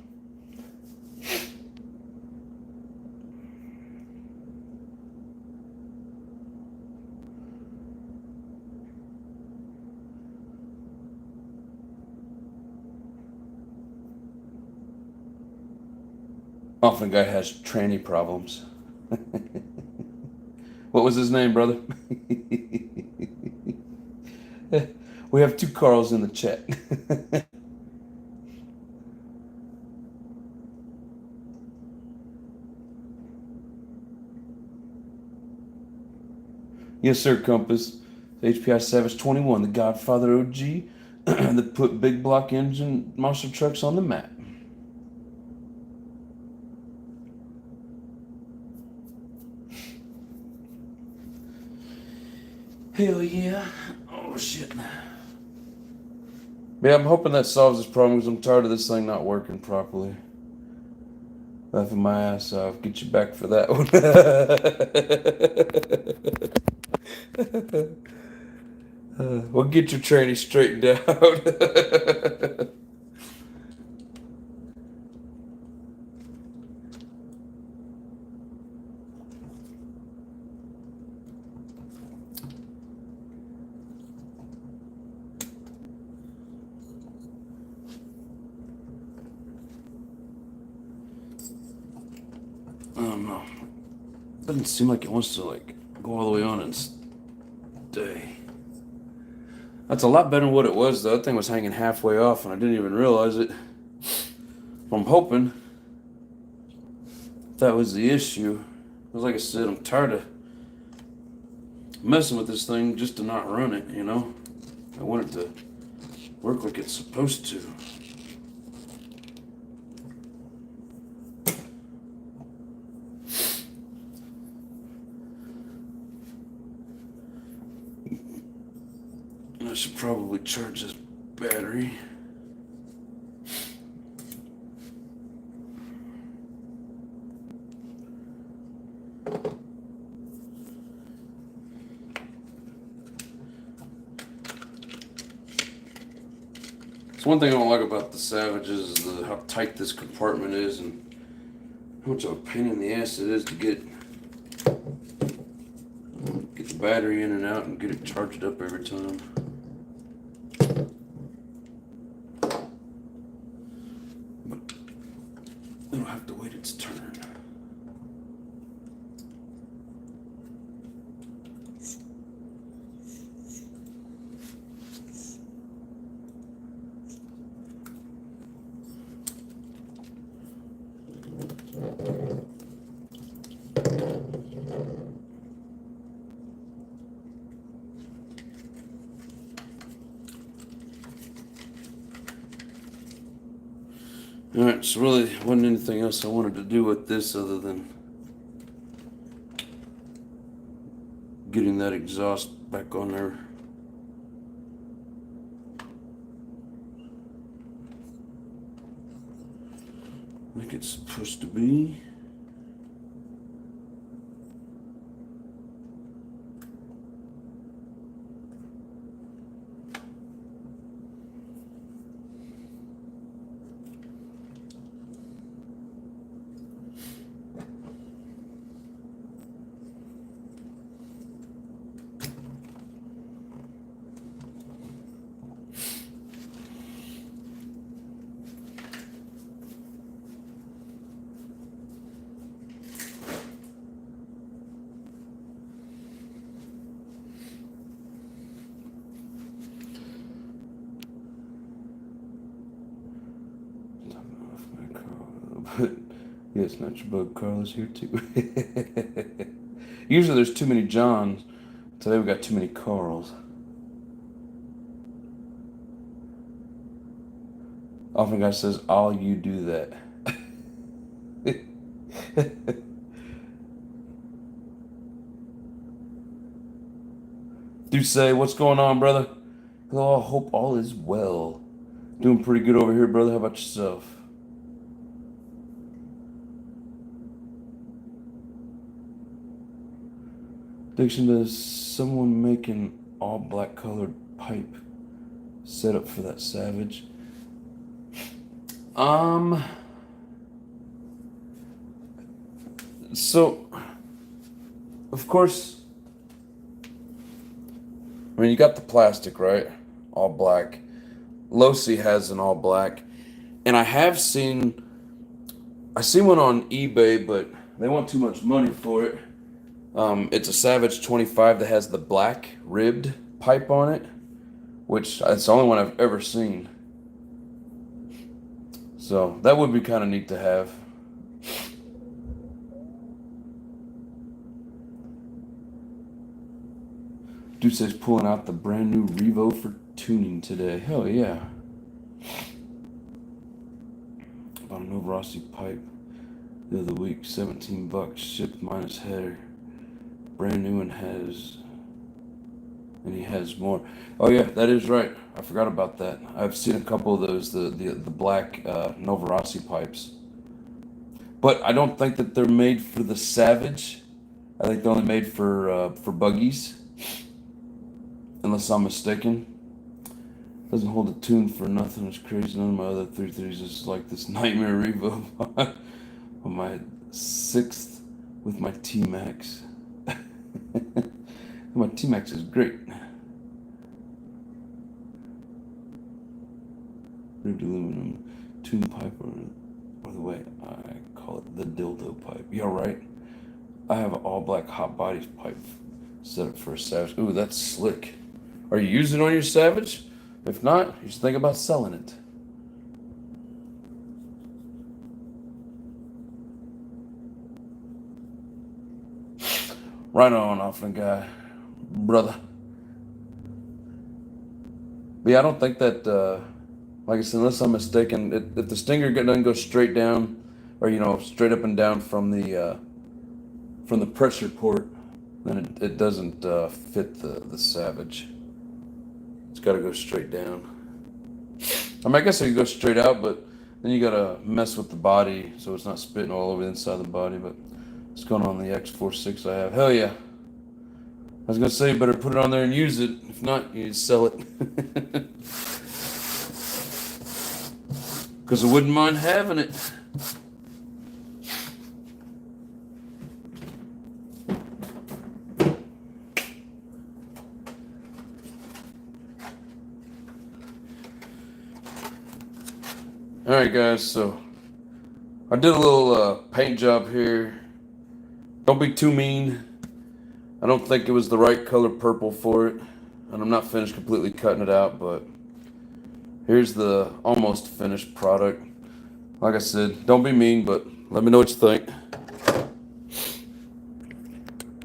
Often a guy has tranny problems. What was his name, brother? We have two Carls in the chat. Yes, sir, Compass. HPI Savage 21, the Godfather OG that put big block engine monster trucks on the map. Hell yeah. Oh, shit. Yeah, I'm hoping that solves this problem because I'm tired of this thing not working properly. Laughing my ass off. Get you back for that one. We'll get your tranny straightened out. I don't know. Doesn't seem like it wants to like go all the way on and stay. That's a lot better than what it was though. That thing was hanging halfway off and I didn't even realize it. I'm hoping that was the issue. Because like I said, I'm tired of messing with this thing just to not run it, you know? I want it to work like it's supposed to. I should probably charge this battery. So one thing I don't like about the Savage is how tight this compartment is and how much of a pain in the ass it is to get the battery in and out and get it charged up every time. But it'll have to wait its turn. Alright, so really wasn't anything else I wanted to do with this other than getting that exhaust back on there. Like it's supposed to be. But yeah, it's not your bug. Carl is here too. Usually there's too many Johns. Today we got too many Carls. Often guy says, "All you do that." Do say, "What's going on, brother?" Hello, I hope all is well. Doing pretty good over here, brother. How about yourself? Diction, does someone make an all black colored pipe set up for that Savage? So, of course, I mean, you got the plastic, right? All black. Losi has an all black. And I seen one on eBay, but they want too much money for it. It's a Savage 25 that has the black ribbed pipe on it, which it's the only one I've ever seen. So that would be kind of neat to have. Dude says pulling out the brand new Revo for tuning today. Hell yeah. About a Novorossi pipe the other week, 17 bucks, shipped minus header. Brand new and he has more. Oh yeah, that is right. I forgot about that. I've seen a couple of those, the black Novorossi pipes. But I don't think that they're made for the Savage. I think they're only made for buggies, unless I'm mistaken. Doesn't hold a tune for nothing. It's crazy. None of my other 330s is like this Nightmare Revo on my 6th with my T-Max. My T-Max is great. Ribbed aluminum tune pipe, or the way I call it, the dildo pipe. Yeah, right. I have an all black hot bodies pipe set up for a Savage. Ooh, that's slick. Are you using it on your Savage? If not, you should think about selling it. Right on, Offline guy, brother. But yeah, I don't think that, like I said, unless I'm mistaken, if the Stinger doesn't go straight down, or straight up and down from the pressure port, then it doesn't fit the Savage. It's got to go straight down. I mean, I guess it could go straight out, but then you got to mess with the body so it's not spitting all over the inside of the body. But what's going on the X46 I have? Hell yeah. I was going to say, you better put it on there and use it. If not, you just sell it. Because I wouldn't mind having it. Alright guys, so I did a little paint job here. Don't be too mean. I don't think it was the right color purple for it. And I'm not finished completely cutting it out, but here's the almost finished product. Like I said, don't be mean, but let me know what you think. I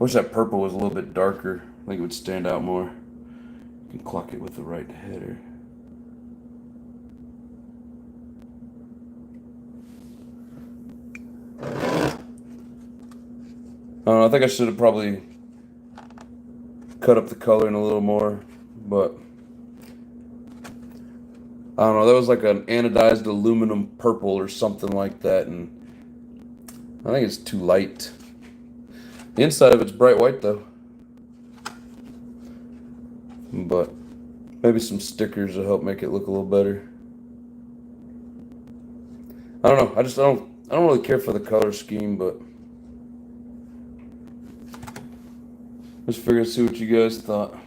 wish that purple was a little bit darker. I think it would stand out more. You can clock it with the right header. don't know, I think I should have probably cut up the coloring a little more, but I don't know, that was like an anodized aluminum purple or something like that, and I think it's too light. The inside of it's bright white though. But maybe some stickers will help make it look a little better. I don't know. I don't really care for the color scheme, but just figured to see what you guys thought.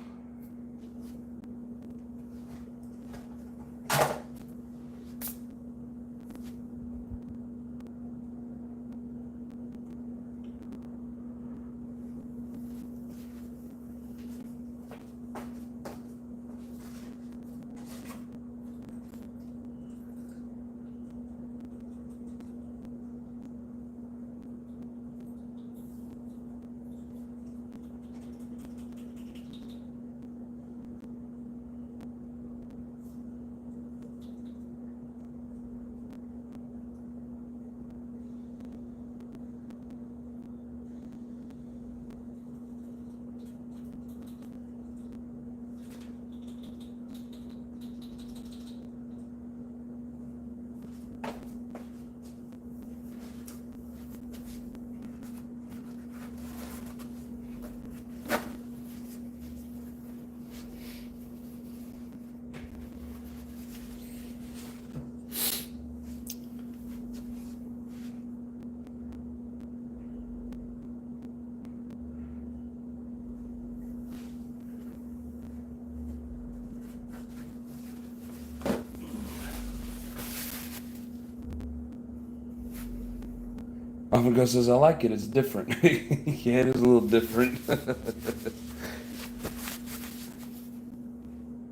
Africa says, I like it. It's different. Yeah, it is a little different. I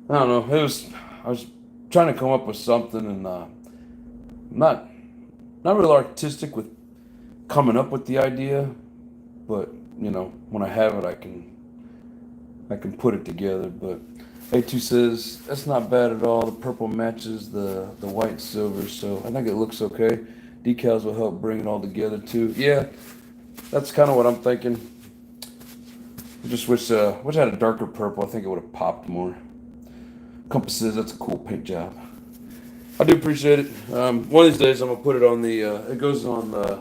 don't know. I was trying to come up with something, and not not real artistic with coming up with the idea, but you know, when I have it, I can put it together. But A2 says that's not bad at all. The purple matches the white silver, so I think it looks okay. Decals will help bring it all together too. Yeah, that's kind of what I'm thinking. I just wish I had a darker purple. I think it would have popped more. Compass says that's a cool paint job. I do appreciate it. One of these days I'm gonna put it on the. It goes on the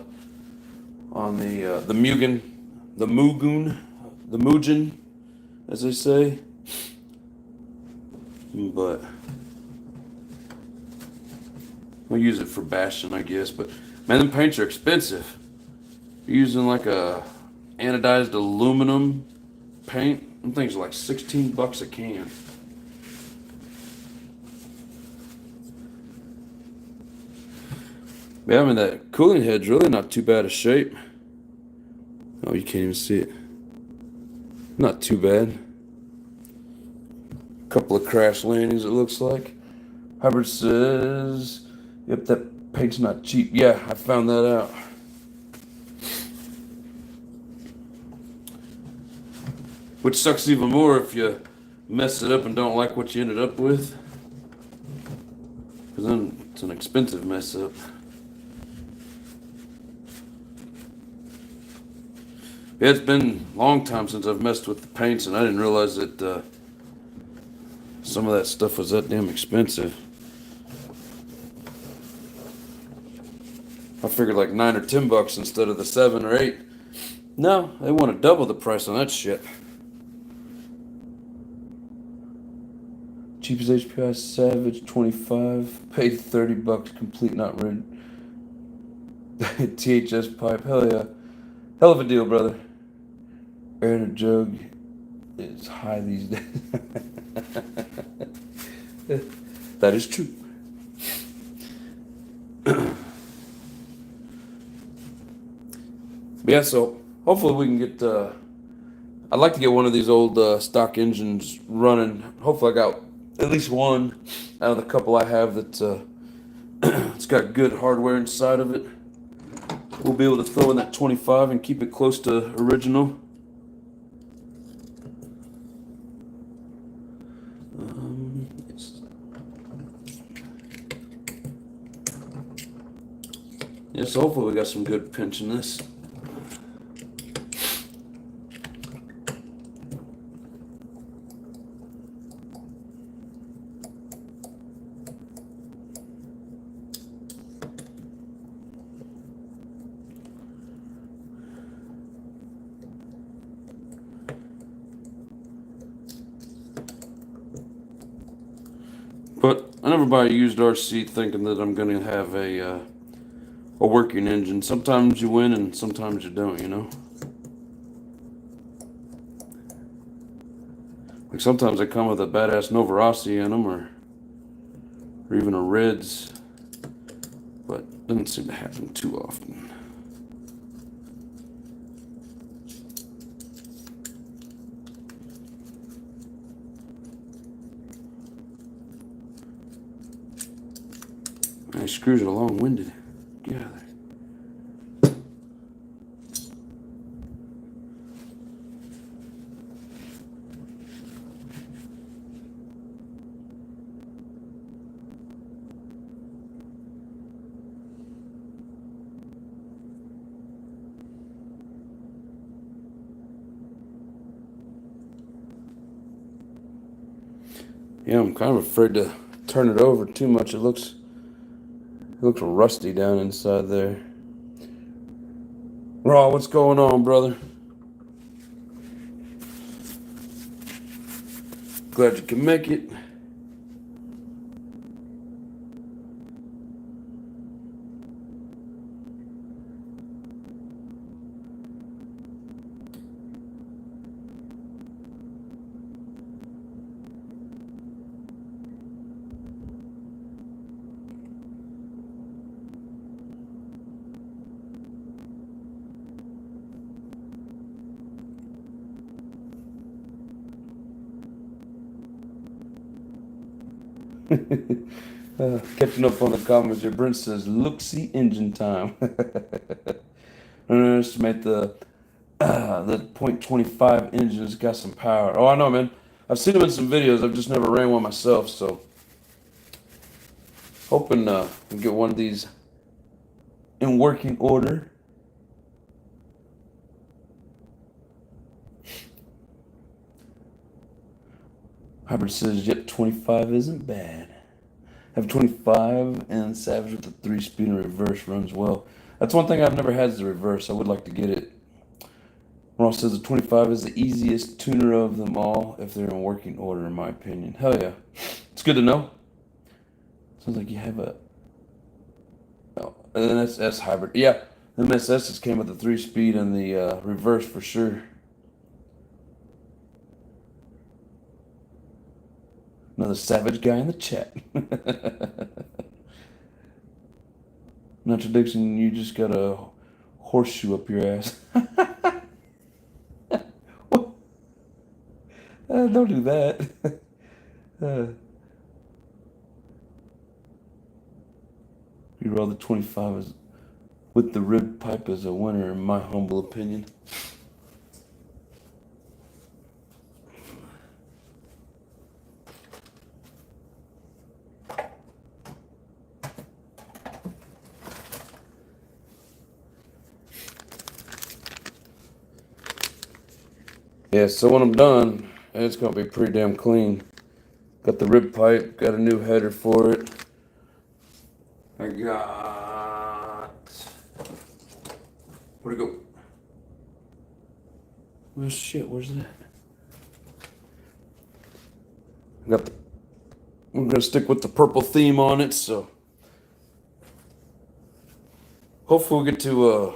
Mugen, the Mugun, the Mugen, as they say. But we'll use it for bashing, I guess. But man, them paints are expensive. You're using like a anodized aluminum paint. Them things are like $16 a can. Yeah, I mean that cooling head's really not too bad a shape. Oh, you can't even see it. Not too bad. Couple of crash landings, it looks like. Hubbard says, yep, that paint's not cheap. Yeah, I found that out. Which sucks even more if you mess it up and don't like what you ended up with. Because then it's an expensive mess up. Yeah, it's been a long time since I've messed with the paints, and I didn't realize that some of that stuff was that damn expensive. I figured like $9 or $10 instead of the $7 or $8. No, they want to double the price on that shit. Cheapest HPI Savage 25, paid $30, complete not red. THS pipe, hell yeah, hell of a deal, brother. Air in a jug is high these days. That is true. Yeah, so hopefully we can get. I'd like to get one of these old stock engines running. Hopefully, I got at least one out of the couple I have that's it's got good hardware inside of it. We'll be able to throw in that 25 and keep it close to original. Yeah, so hopefully we got some good pinch in this. I never buy a used RC thinking that I'm going to have a working engine. Sometimes you win and sometimes you don't, you know? Like sometimes they come with a badass Novarossi in them or even a Reds, but doesn't seem to happen too often. Man, screws are long-winded. Get out of there. Yeah, I'm kind of afraid to turn it over too much. It looks rusty down inside there. Raw, what's going on, brother? Glad you can make it. Catching up on the comments here. Brent says, "Look-see engine time." Don't underestimate the .25 engine has got some power. Oh, I know, man. I've seen them in some videos. I've just never ran one myself, so hoping we get one of these in working order. Hybrid says, "Yep, 25 isn't bad. Have 25 and Savage with the 3-speed and reverse runs well. That's one thing I've never had is the reverse. I would like to get it." Ross says the 25 is the easiest tuner of them all if they're in working order, in my opinion. Hell yeah. It's good to know. Sounds like you have a... Oh, an MSS hybrid. Yeah, the MSSs came with the 3-speed and the reverse for sure. Another Savage guy in the chat. Contradiction, you just got a horseshoe up your ass. Don't do that. You roll the 25 as, with the rib pipe as a winner, in my humble opinion. Yeah, so when I'm done, it's going to be pretty damn clean. Got the rib pipe, got a new header for it. I got... Where'd it go? Oh shit, where's that? I got the... I'm going to stick with the purple theme on it, so... Hopefully we'll get to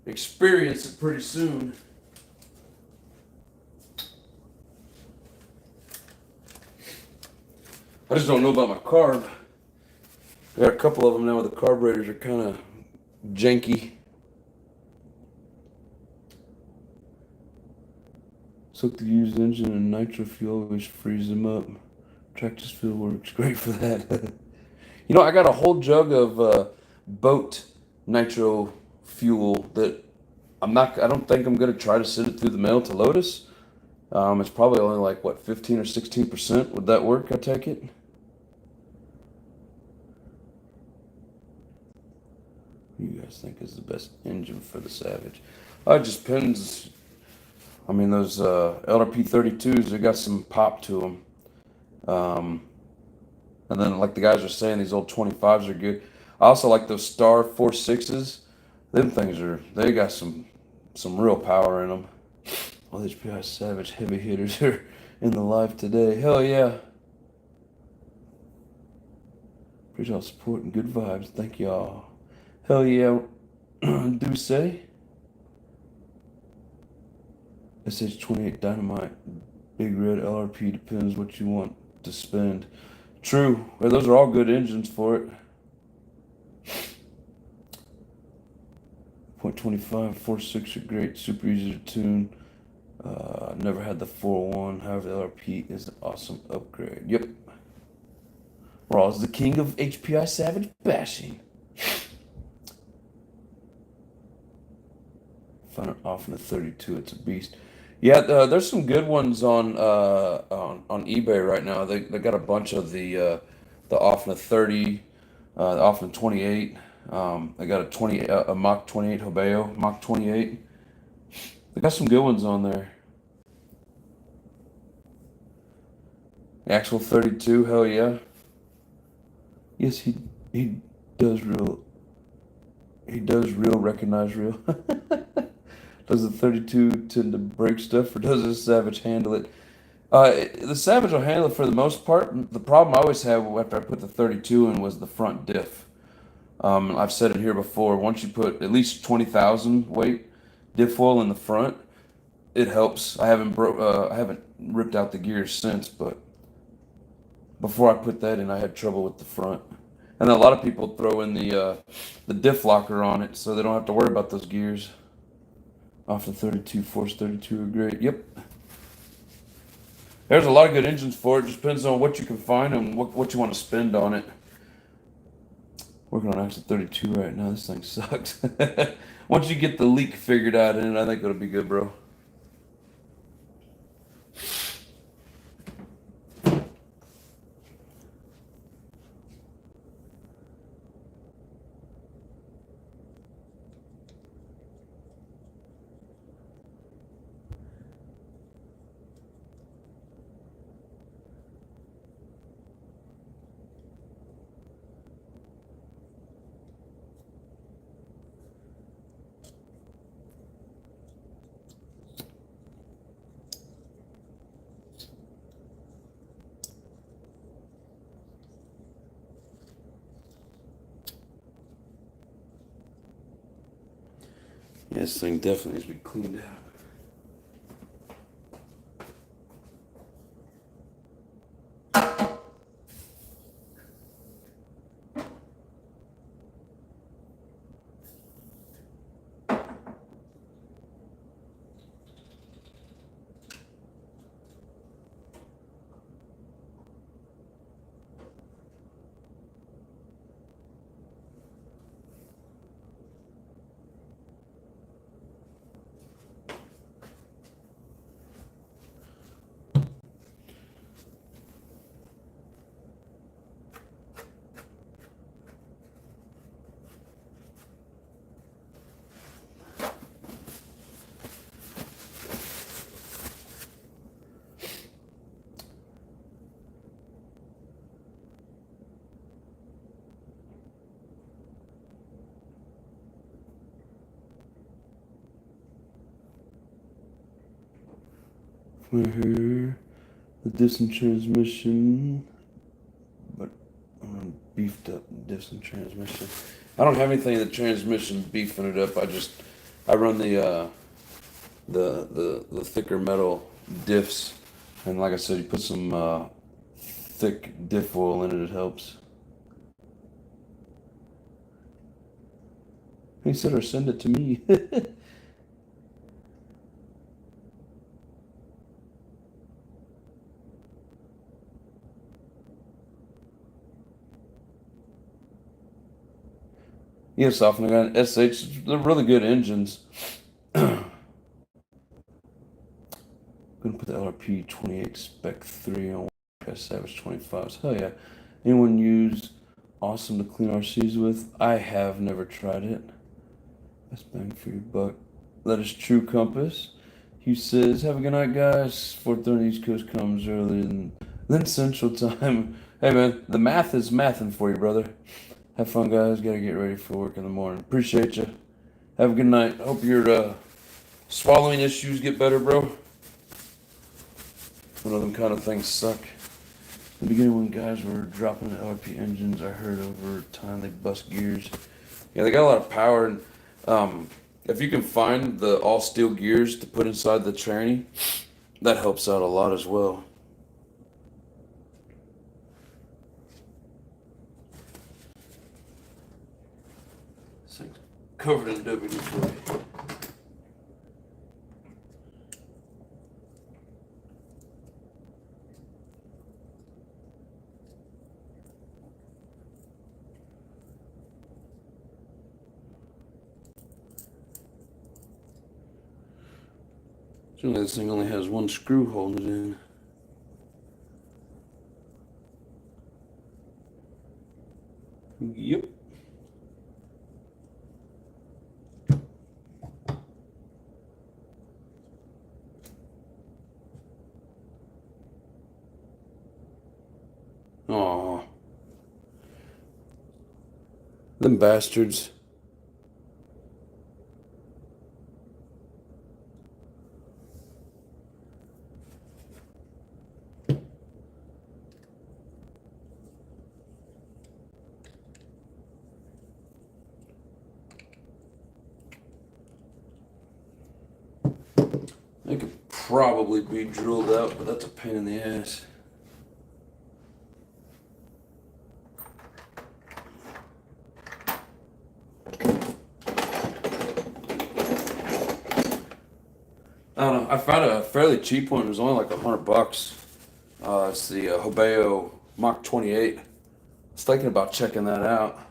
experience it pretty soon. I just don't know about my carb. I got a couple of them now where the carburetors are kind of janky. Soak the used engine in nitro fuel, always freeze them up. Tractus fuel works great for that. You know, I got a whole jug of boat nitro fuel that I don't think I'm gonna try to send it through the mail to Lotus. It's probably only like what, 15 or 16%. Would that work? I take it. Who do you guys think is the best engine for the Savage? It just depends. I mean, those LRP 32s, they got some pop to them. And then, like the guys are saying, these old 25s are good. I also like those Star 46s. Them things they got some real power in them. All these PI Savage heavy hitters are in the live today. Hell yeah. Appreciate all support and good vibes. Thank y'all. Hell yeah. Do say. SH28 Dynamite. Big Red LRP. Depends what you want to spend. True. Well, those are all good engines for it. .25, 4.6 are great. Super easy to tune. Never had the 401. However, the LRP is an awesome upgrade. Yep. Raw's the king of HPI Savage bashing. Found it off in the 32. It's a beast. Yeah, there's some good ones on eBay right now. They got a bunch of the off in the 30, off in the 28. They got a Mach 28 Hobeo, Mach 28. They got some good ones on there. The actual 32, hell yeah. Yes, he does real. He does real recognize real. Does the 32 tend to break stuff, or does the Savage handle it? The Savage will handle it for the most part. The problem I always had after I put the 32 in was the front diff. I've said it here before. Once you put at least 20,000 weight diff oil in the front, it helps. I haven't ripped out the gears since, but before I put that in, I had trouble with the front. And a lot of people throw in the diff locker on it, so they don't have to worry about those gears. Off the 32, Force 32 are great. Yep. There's a lot of good engines for it. Just depends on what you can find and what you want to spend on it. Working on Axle 32 right now. This thing sucks. Once you get the leak figured out in it, I think it'll be good, bro. Yeah, this thing definitely needs to be cleaned out. For her, the distant transmission, but beefed up distant transmission. I don't have anything in the transmission beefing it up. I run the thicker metal diffs, and like I said, you put some thick diff oil in it. It helps. He said, or send it to me. Yes, often I got SH. They're really good engines. Gonna put the LRP 28 Spec 3 on Savage 25s. Hell yeah. Anyone use awesome to clean RCs with? I have never tried it. Best bang for your buck. That is True Compass. Hugh says, have a good night, guys. 4:30 East Coast comes earlier than Central Time. Hey, man, the math is mathing for you, brother. Have fun, guys. Gotta get ready for work in the morning. Appreciate you. Have a good night. Hope your swallowing issues get better, bro. One of them kind of things suck. the beginning when guys were dropping the LRP engines, I heard over time they bust gears. Yeah, they got a lot of power, and if you can find the all steel gears to put inside the tranny, that helps out a lot as well. This thing's covered in WD-40. Surely this thing only has one screw holding it in. Yep. Aw. Them bastards. They could probably be drilled out, but that's a pain in the ass. I don't know. I found a fairly cheap one. It was only like $100. It's the Hobeo Mach 28. I was thinking about checking that out.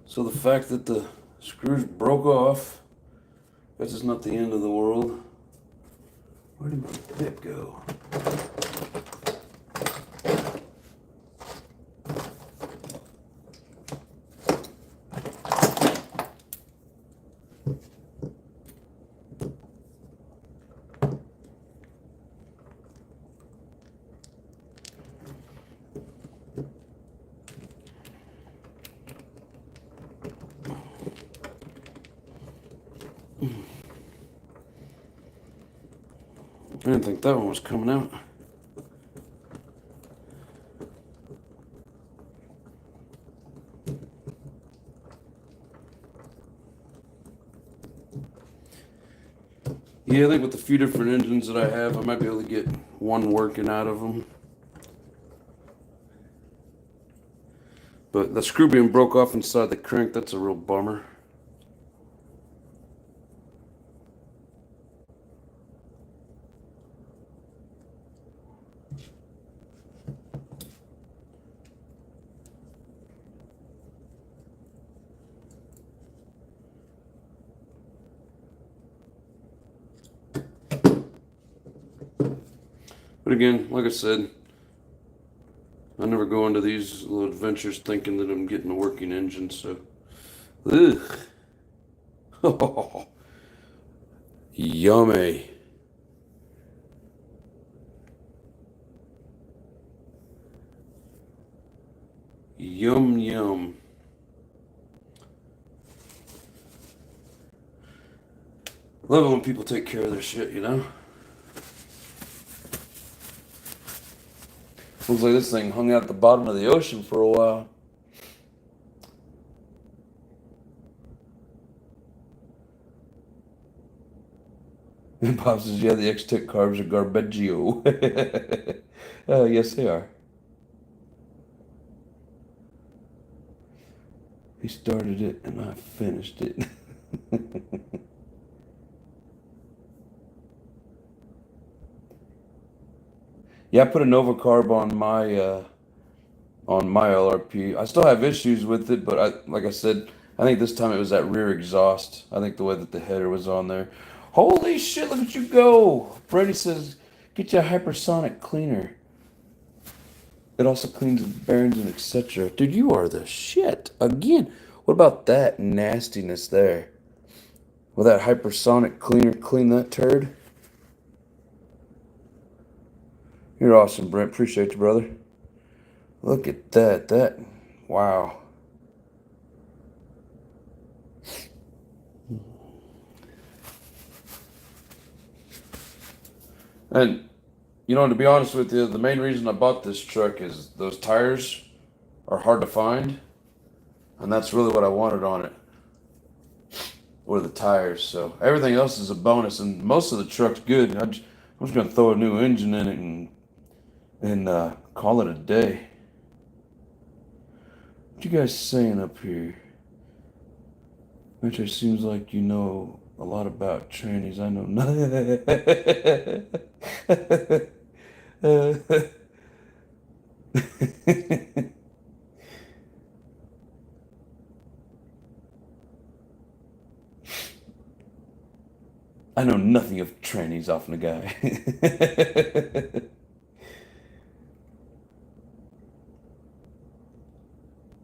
So the fact that the screws broke off, guess it's not the end of the world. Where did my bit go? I didn't think that one was coming out. Yeah, I think with the few different engines that I have, I might be able to get one working out of them. But the screw being broke off inside the crank, that's a real bummer. But again, like I said, I never go into these little adventures thinking that I'm getting a working engine, so. Ugh. Oh, yummy. Yum, yum. Love it when people take care of their shit, you know? Looks like this thing hung out at the bottom of the ocean for a while. And Bob says, yeah, the X-Tech carbs are garbaggio. Yes, they are. He started it and I finished it. Yeah, I put a Nova carb on my LRP. I still have issues with it, but like I said, I think this time it was that rear exhaust. I think the way that the header was on there. Holy shit, look at you go. Brady says, get you a hypersonic cleaner. It also cleans the bearings and etc. Dude, you are the shit. Again, what about that nastiness there? Will that hypersonic cleaner clean that turd? You're awesome, Brent. Appreciate you, brother. Look at that. Wow. And you know, to be honest with you, the main reason I bought this truck is those tires are hard to find, and that's really what I wanted on it, were the tires. So everything else is a bonus, and most of the truck's good. I'm just gonna throw a new engine in it and call it a day. What you guys saying up here? Which seems like you know a lot about trannies. I know nothing. I know nothing of trannies off the guy.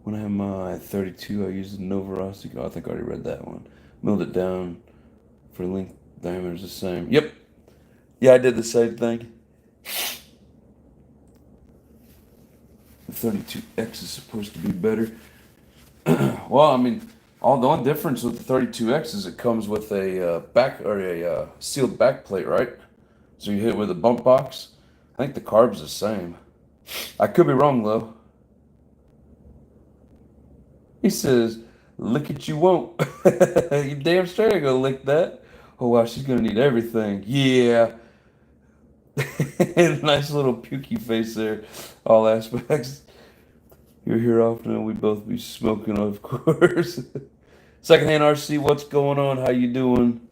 When I'm at 32, I used a Novorossi. Oh, I think I already read that one. Milled it down for length diameter is the same. Yep. Yeah, I did the same thing. The 32X is supposed to be better. Well, I mean, all the only difference with the 32X is it comes with a back or a sealed back plate, right? So you hit it with a bump box. I think the carb's the same. I could be wrong though. He says, "Lick it, you won't." You damn straight ain't gonna lick that. Oh wow, she's gonna need everything. Yeah. Nice little pukey face there. All aspects. You're here often and we both be smoking, of course. Secondhand RC, what's going on? How you doing?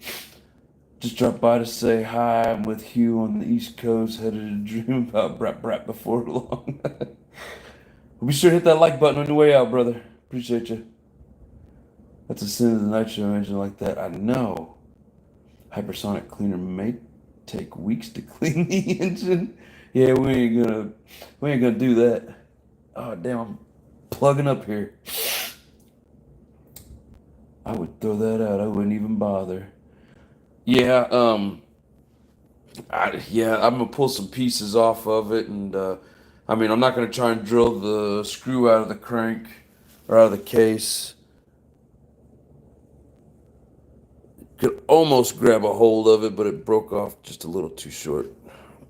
Just dropped by to say hi. I'm with Hugh on the East Coast, headed to dream about brat before long. Be sure to hit that like button on your way out, brother. Appreciate you. That's a sin of the nitro engine like that. I know. Hypersonic cleaner may take weeks to clean the engine. Yeah, we ain't gonna do that. Oh damn, I'm plugging up here. I would throw that out. I wouldn't even bother. Yeah, I'm gonna pull some pieces off of it, and I mean, I'm not gonna try and drill the screw out of the crank or out of the case. Could almost grab a hold of it, but it broke off just a little too short.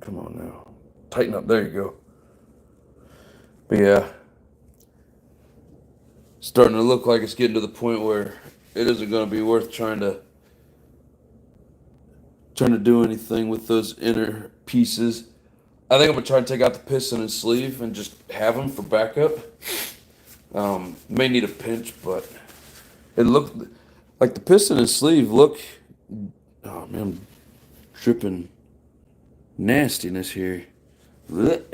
Come on now, tighten up. There you go. But yeah, starting to look like it's getting to the point where it isn't gonna be worth trying to do anything with those inner pieces. I think I'm gonna try and take out the piston and sleeve and just have them for backup. May need a pinch, but it looked like the piston and sleeve look. Oh man, I'm dripping nastiness here. Blech.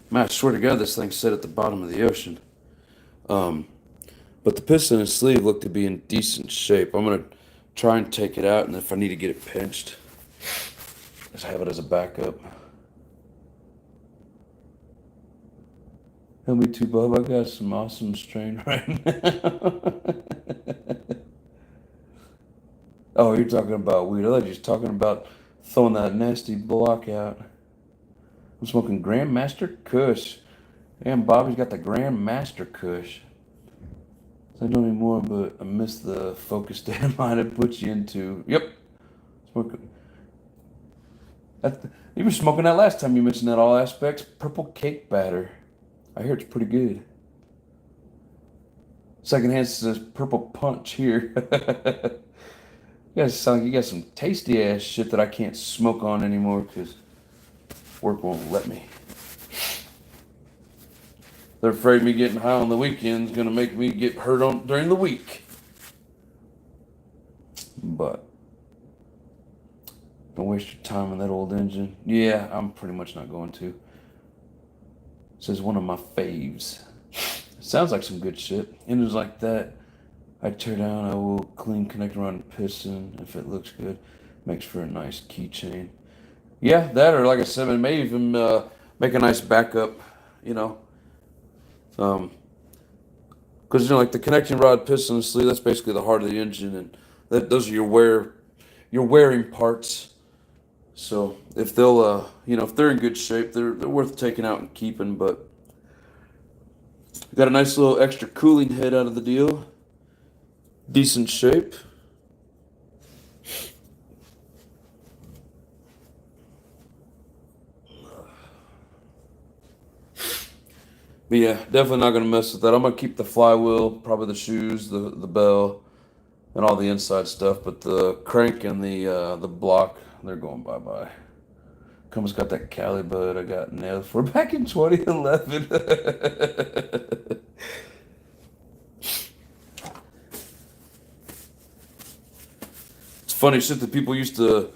Man, I swear to God, this thing's set at the bottom of the ocean. But the piston and sleeve look to be in decent shape. I'm gonna try and take it out, and if I need to get it pinched, just have it as a backup. Help me too, Bob. I got some awesome strain right now. Oh, you're talking about weed. I thought you were just talking about throwing that nasty block out. I'm smoking Grandmaster Kush. Damn, Bobby's got the Grandmaster Kush. I don't anymore, but I miss the focus state of mind it puts you into. Yep. Smoking. You were smoking that last time you mentioned that all aspects. Purple cake batter. I hear it's pretty good. Secondhand says purple punch here. You guys sound like you got some tasty ass shit that I can't smoke on anymore because work won't let me. They're afraid me getting high on the weekend is gonna make me get hurt on during the week. But don't waste your time on that old engine. Yeah, I'm pretty much not going to. Says one of my faves. Sounds like some good shit. Engines like that, I tear down. I will clean, connect around the piston if it looks good. Makes for a nice keychain. Yeah, that or like I said, it may even make a nice backup. You know, because you know, like the connecting rod, piston, and sleeve. That's basically the heart of the engine, and those are your wearing parts. So if they'll, if they're in good shape, they're worth taking out and keeping. But got a nice little extra cooling head out of the deal. Decent shape. But yeah, definitely not gonna mess with that. I'm gonna keep the flywheel, probably the shoes, the bell, and all the inside stuff. But the crank and the block, they're going bye bye. Comes got that Cali bud I got nailed for back in 2011. It's funny shit that people used to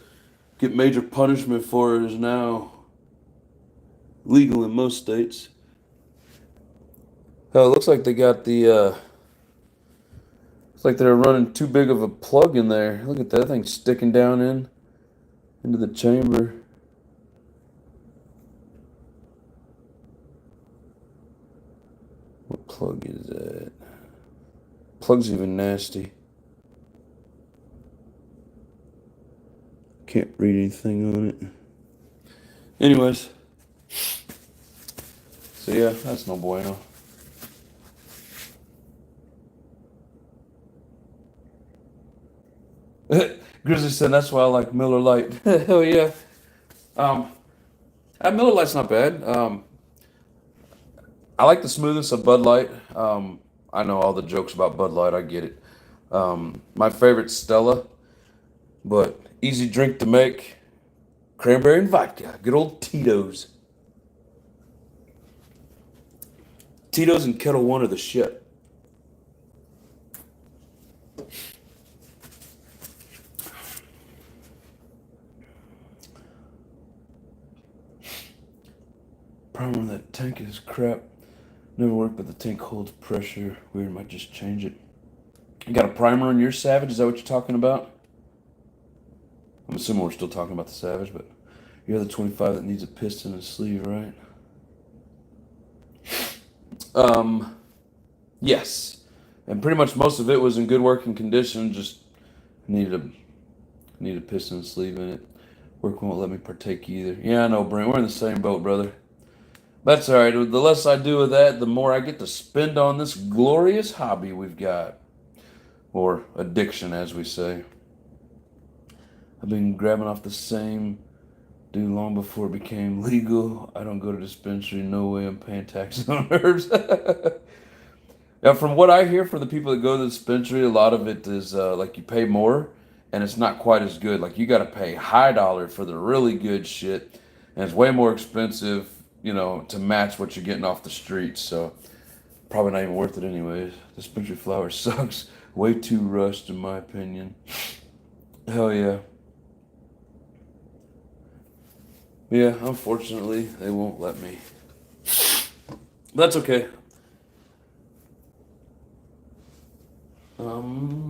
get major punishment for is now legal in most states. Oh, it looks like they got it's like they're running too big of a plug in there. Look at that thing sticking down into the chamber. What plug is that? Plug's even nasty. Can't read anything on it. Anyways, so yeah, that's no bueno. Grizzly said that's why I like Miller Lite. Hell yeah. Um, Miller Lite's not bad. I like the smoothness of Bud Light. I know all the jokes about Bud Light. I get it. My favorite's Stella, but easy drink to make. Cranberry and vodka. Good old Tito's. Tito's and Kettle One are the shit. Problem with that tank is crap. Never worked, but the tank holds pressure. Weird, might just change it. You got a primer on your Savage? Is that what you're talking about? I'm assuming we're still talking about the Savage, but you're the 25 that needs a piston and sleeve, right? Yes. And pretty much most of it was in good working condition, just needed a piston and sleeve in it. Work won't let me partake either. Yeah, I know, Brent. We're in the same boat, brother. That's all right. The less I do of that, the more I get to spend on this glorious hobby we've got. Or addiction, as we say. I've been grabbing off the same dude long before it became legal. I don't go to dispensary. No way I'm paying taxes on herbs. Now, from what I hear from the people that go to the dispensary, a lot of it is like you pay more, and it's not quite as good. Like you got to pay high dollar for the really good shit, and it's way more expensive, to match what you're getting off the streets. So probably not even worth it anyways. Dispensary flower sucks. Way too rushed, in my opinion. Hell yeah. Yeah, unfortunately, they won't let me. That's okay. Oh,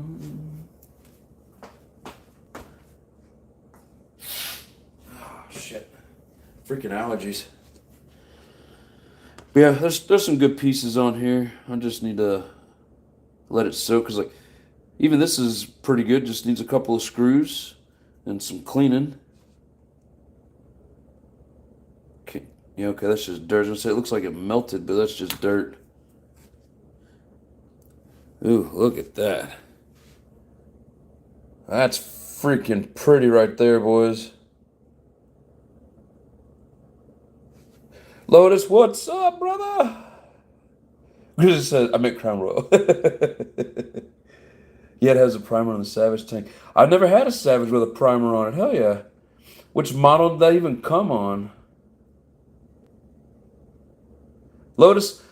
shit. Freaking allergies. But yeah, there's some good pieces on here. I just need to let it soak, because like even this is pretty good. Just needs a couple of screws and some cleaning. Okay, yeah, okay, that's just dirt. I was gonna say it looks like it melted, but that's just dirt. Ooh, look at that. That's freaking pretty right there, boys. Lotus, what's up, brother? Grizzly says, I meant Crown Royal. Yeah, it has a primer on the Savage tank. I've never had a Savage with a primer on it. Hell yeah. Which model did that even come on? Lotus,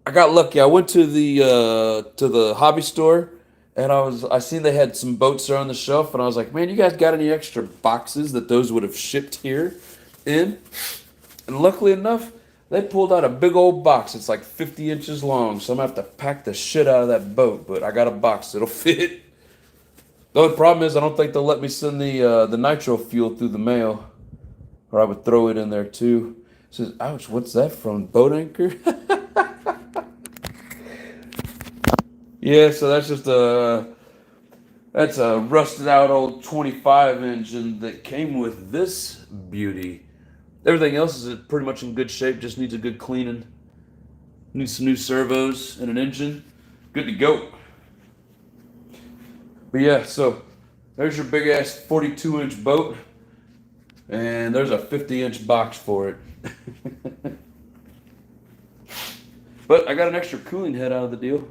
I got lucky. I went to the hobby store, and I seen they had some boats there on the shelf, and I was like, man, you guys got any extra boxes that those would have shipped here in? And luckily enough, they pulled out a big old box. It's like 50 inches long, so I'm gonna have to pack the shit out of that boat. But I got a box that'll fit. The only problem is I don't think they'll let me send the nitro fuel through the mail, or I would throw it in there too. It says, ouch, what's that from? Boat anchor? Yeah, so that's a rusted out old 25 engine that came with this beauty. Everything else is pretty much in good shape, just needs a good cleaning. Needs some new servos and an engine. Good to go. But yeah, so there's your big ass 42-inch boat, and there's a 50-inch box for it. But I got an extra cooling head out of the deal.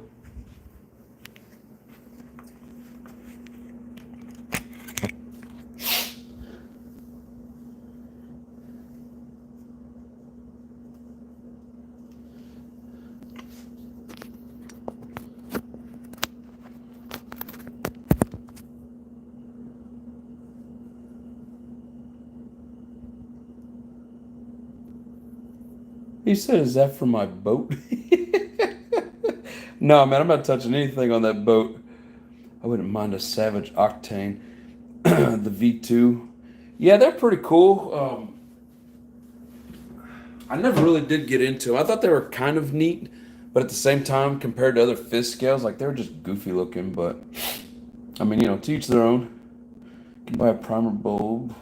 He said, "Is that for my boat?" No, man, I'm not touching anything on that boat. I wouldn't mind a Savage Octane. The V2. Yeah, they're pretty cool. I never really did get into them. I thought they were kind of neat, but at the same time, compared to other fish scales, like they were just goofy looking. But I mean, to each their own. You can buy a primer bulb,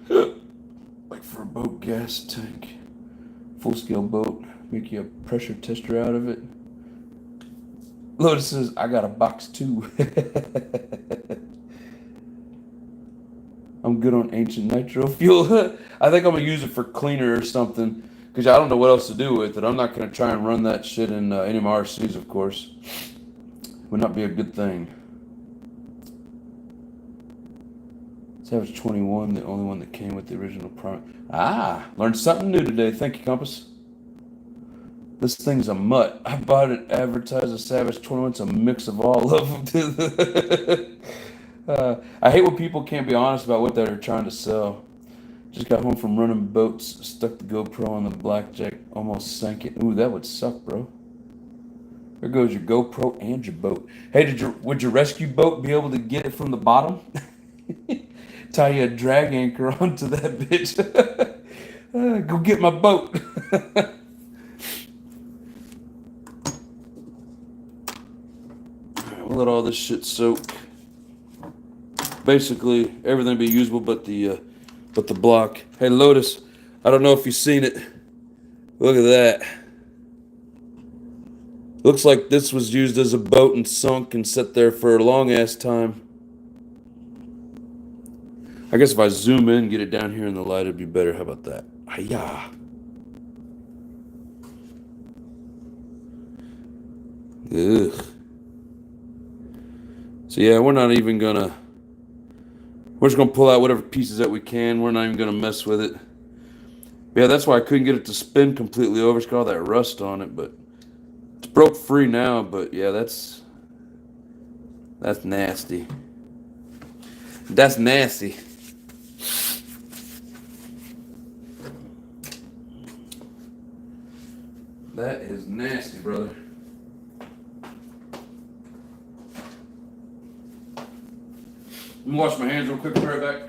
like for a boat gas tank, full scale boat. Make you a pressure tester out of it. Lotus says, "I got a box too." I'm good on ancient nitro fuel. I think I'm gonna use it for cleaner or something, because I don't know what else to do with it. I'm not gonna try and run that shit in any of my RCs, of course. Would not be a good thing. Savage 21, the only one that came with the original primer. Ah, learned something new today. Thank you, Compass. This thing's a mutt. I bought it advertised as Savage 21. It's a mix of all of them. I hate when people can't be honest about what they're trying to sell. Just got home from running boats, stuck the GoPro on the blackjack, almost sank it. Ooh, that would suck, bro. There goes your GoPro and your boat. Hey, would your rescue boat be able to get it from the bottom? Tie you a drag anchor onto that bitch. Go get my boat. We'll let all this shit soak. Basically, everything be usable but the block. Hey, Lotus, I don't know if you've seen it. Look at that. Looks like this was used as a boat and sunk and sat there for a long ass time. I guess if I zoom in, get it down here in the light, it'd be better. How about that? Hiya. Ugh. So yeah, we're just gonna pull out whatever pieces that we can. We're not even gonna mess with it. Yeah, that's why I couldn't get it to spin completely over. It's got all that rust on it, but it's broke free now. But yeah, that's nasty. That's nasty. That is nasty, brother. Let me wash my hands real quick. Be right back.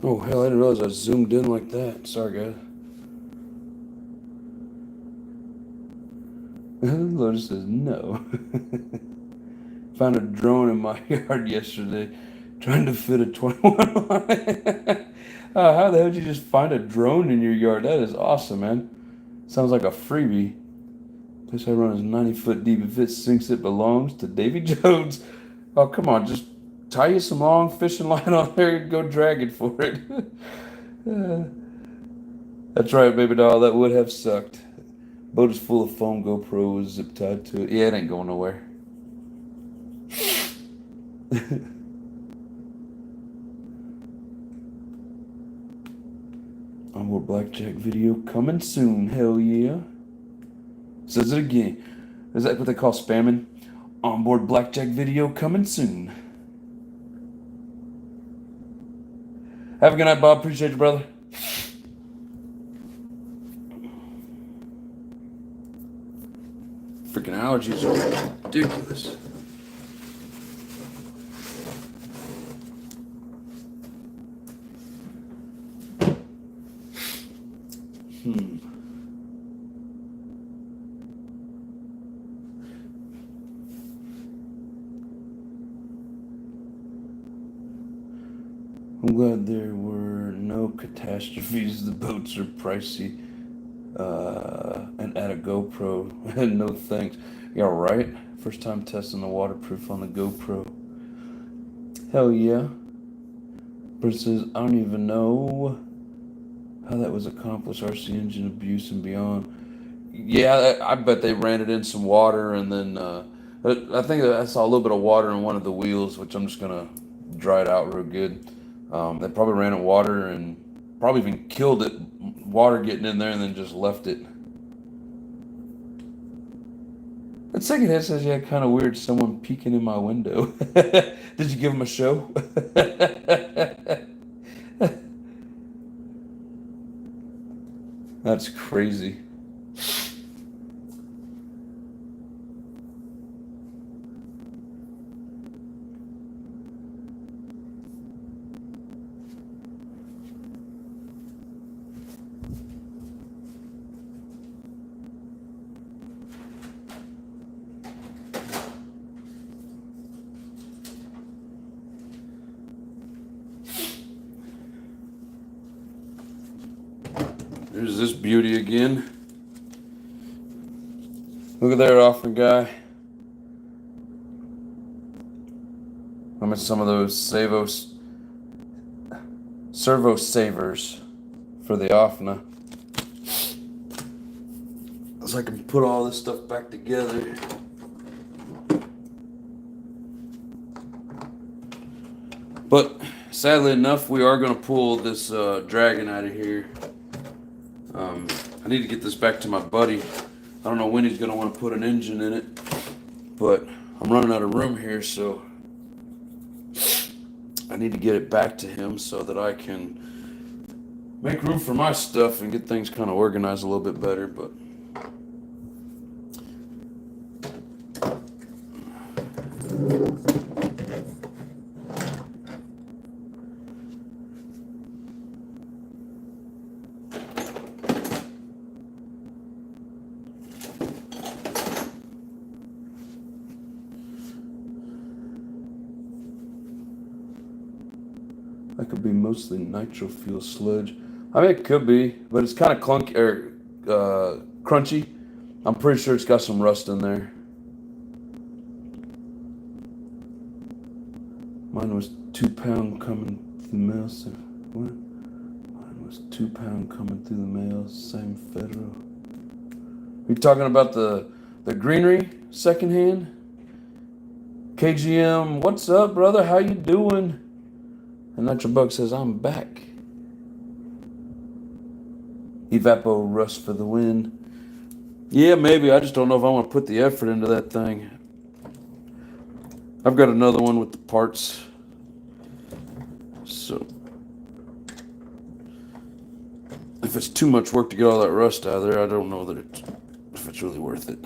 Oh, hell, I didn't realize I zoomed in like that. Sorry, guys. Lotus says no. Found a drone in my yard yesterday, trying to fit a 21 on it. How the hell did you just find a drone in your yard? That is awesome, man. Sounds like a freebie. Place I run is 90 foot deep. If it sinks, it belongs to Davy Jones. Oh, come on, just tie you some long fishing line on there and go drag it for it. That's right, baby doll. That would have sucked. Boat is full of foam. GoPro was zip tied to it. Yeah, it ain't going nowhere. Onboard blackjack video coming soon. Hell yeah. Says it again. Is that what they call spamming? Onboard blackjack video coming soon. Have a good night, Bob. Appreciate you, brother. Freaking allergies are ridiculous. I'm glad there were no catastrophes. The boats are pricey. And add a GoPro. No thanks. Yeah, right? First time testing the waterproof on the GoPro. Hell yeah. But it says, I don't even know how that was accomplished. RC engine abuse and beyond. Yeah, I bet they ran it in some water and then I think I saw a little bit of water in one of the wheels, which I'm just gonna dry it out real good. They probably ran it in water and probably even killed it, water getting in there, and then just left it. That second hit says, yeah, kind of weird. Someone peeking in my window. Did you give him a show? That's crazy. There's this beauty again. Look at that offering guy. I'm at some of those servo savers for the OFNA. So I can put all this stuff back together. But sadly enough, we are going to pull this dragon out of here. I need to get this back to my buddy. I don't know when he's going to want to put an engine in it, but I'm running out of room here, so I need to get it back to him so that I can make room for my stuff and get things kind of organized a little bit better. But that could be mostly nitro fuel sludge. I mean, it could be, but it's kind of clunky or crunchy. I'm pretty sure it's got some rust in there. Mine was £2 coming through the mail. So what? Mine was £2 coming through the mail. Same federal. You talking about the greenery secondhand? KGM, what's up, brother? How you doing? And Nitro Bug says, I'm back. Evapo rust for the win. Yeah, maybe. I just don't know if I want to put the effort into that thing. I've got another one with the parts. So, if it's too much work to get all that rust out of there, I don't know that if it's really worth it.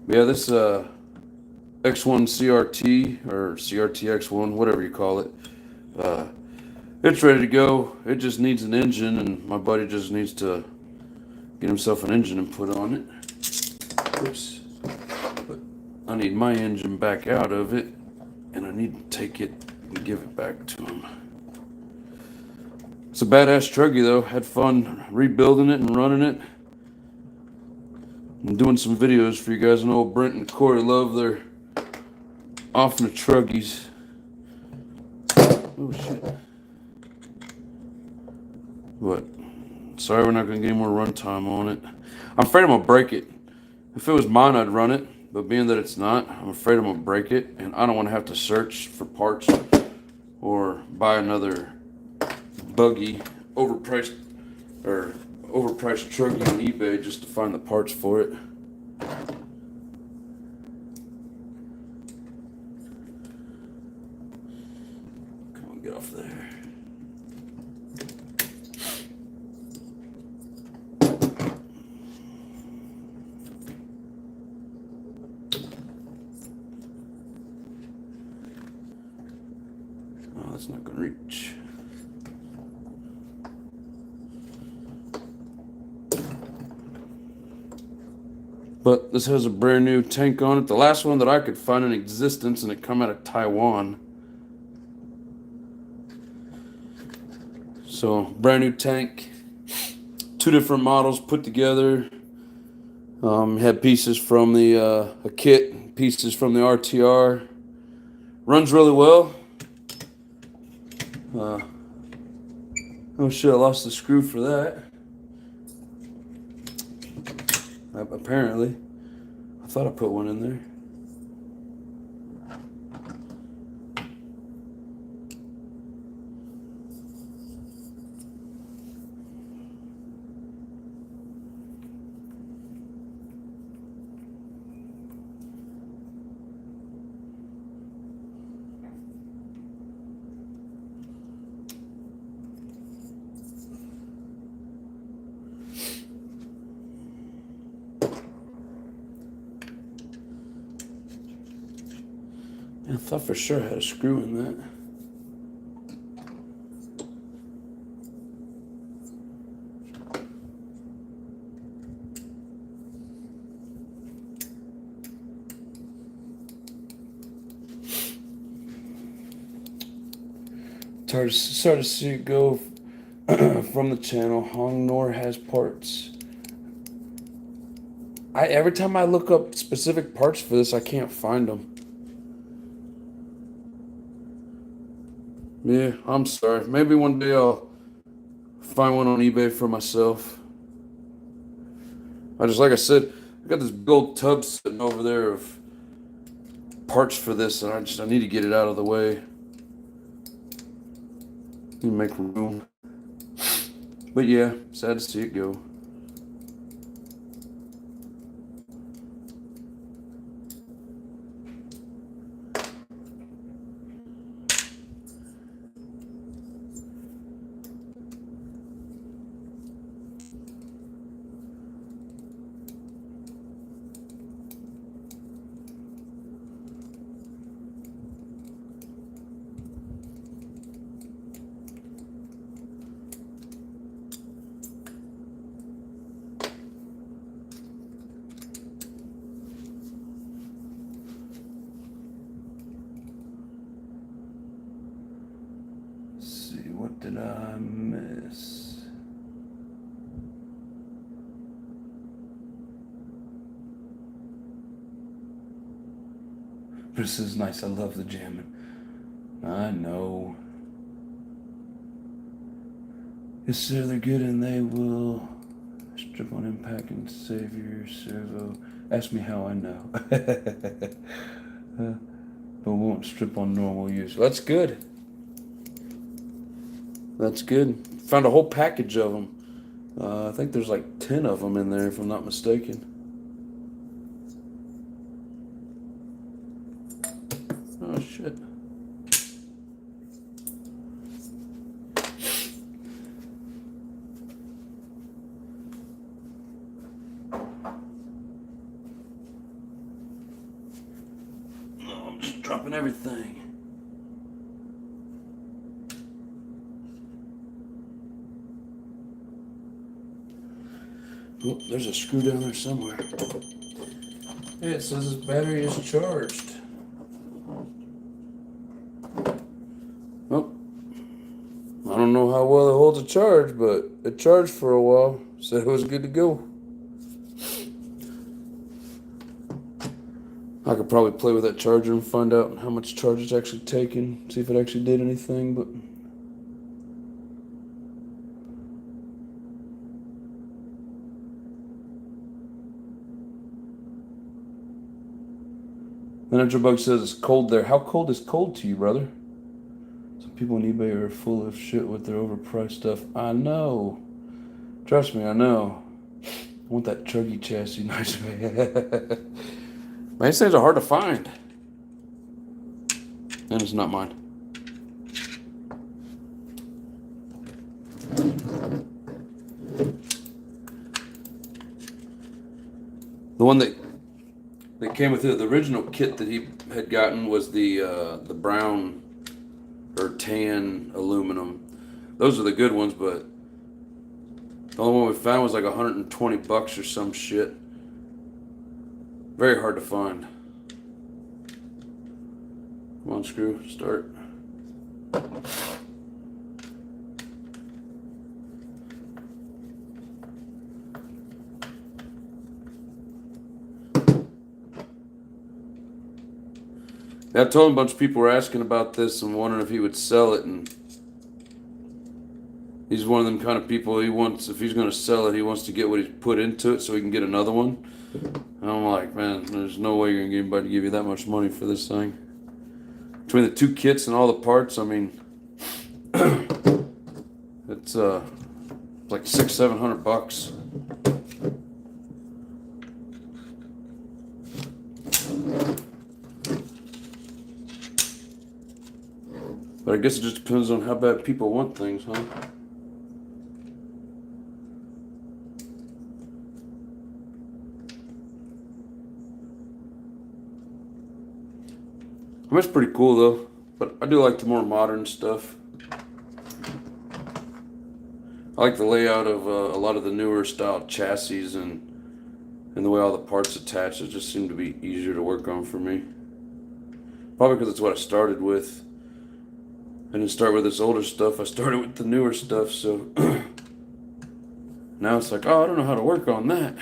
Yeah, this X1 CRT or CRT X1, whatever you call it, it's ready to go. It just needs an engine, and my buddy just needs to get himself an engine and put on it. Oops. But I need my engine back out of it, and I need to take it and give it back to him. It's a badass truggy though. Had fun rebuilding it and running it. I'm doing some videos for you guys. I know Brent and Corey love their OFNA truggies. Oh shit. What? Sorry we're not going to get any more runtime on it. I'm afraid I'm going to break it. If it was mine, I'd run it, but being that it's not, I'm afraid I'm gonna break it, and I don't want to have to search for parts or buy another buggy, overpriced or overpriced truggy on eBay just to find the parts for it. Come on, get off there. Oh, that's not gonna reach. But this has a brand new tank on it. The last one that I could find in existence, and it come out of Taiwan. So brand new tank, 2 different models put together. Had pieces from the a kit, pieces from the RTR. Runs really well. Oh shit! I lost the screw for that. Apparently, I thought I put one in there. I thought for sure I had a screw in that. Sorry to see it go from the channel. Hong Nor has parts. Every time I look up specific parts for this, I can't find them. Yeah, I'm sorry. Maybe one day I'll find one on eBay for myself. Like I said, I got this big old tub sitting over there of parts for this, and I need to get it out of the way. Need to make room. But yeah, sad to see it go. What did I miss? This is nice. I love the jamming. I know. Yes, sir, they're good and they will strip on impact and save your servo. Ask me how I know. But won't strip on normal use. Well, that's good. That's good. Found a whole package of them. I think there's like 10 of them in there, if I'm not mistaken. Oh, shit. Oh, I'm just dropping everything. Oh, there's a screw down there somewhere. Hey, it says this battery is charged. Well, I don't know how well it holds a charge, but it charged for a while. Said it was good to go. I could probably play with that charger and find out how much charge it's actually taking, see if it actually did anything, but The Nitro Bug says it's cold there. How cold is cold to you, brother? Some people on eBay are full of shit with their overpriced stuff. I know. Trust me, I know. I want that chuggy chassis, nice man. Man, these things are hard to find. And it's not mine. The one that came with the original kit that he had gotten was the brown or tan aluminum. Those are the good ones, but the only one we found was like $120 or some shit. Very hard to find. Come on, screw, start. I told him a bunch of people were asking about this and wondering if he would sell it, and he's one of them kind of people. He wants, if he's going to sell it, he wants to get what he's put into it so he can get another one. And I'm like, man, there's no way you're going to get anybody to give you that much money for this thing. Between the two kits and all the parts, I mean, it's like $600-700. But I guess it just depends on how bad people want things, huh? I mean, it's pretty cool though, but I do like the more modern stuff. I like the layout of a lot of the newer style chassis and the way all the parts attach. It just seemed to be easier to work on for me. Probably because it's what I started with. I didn't start with this older stuff. I started with the newer stuff, so now it's like, oh, I don't know how to work on that.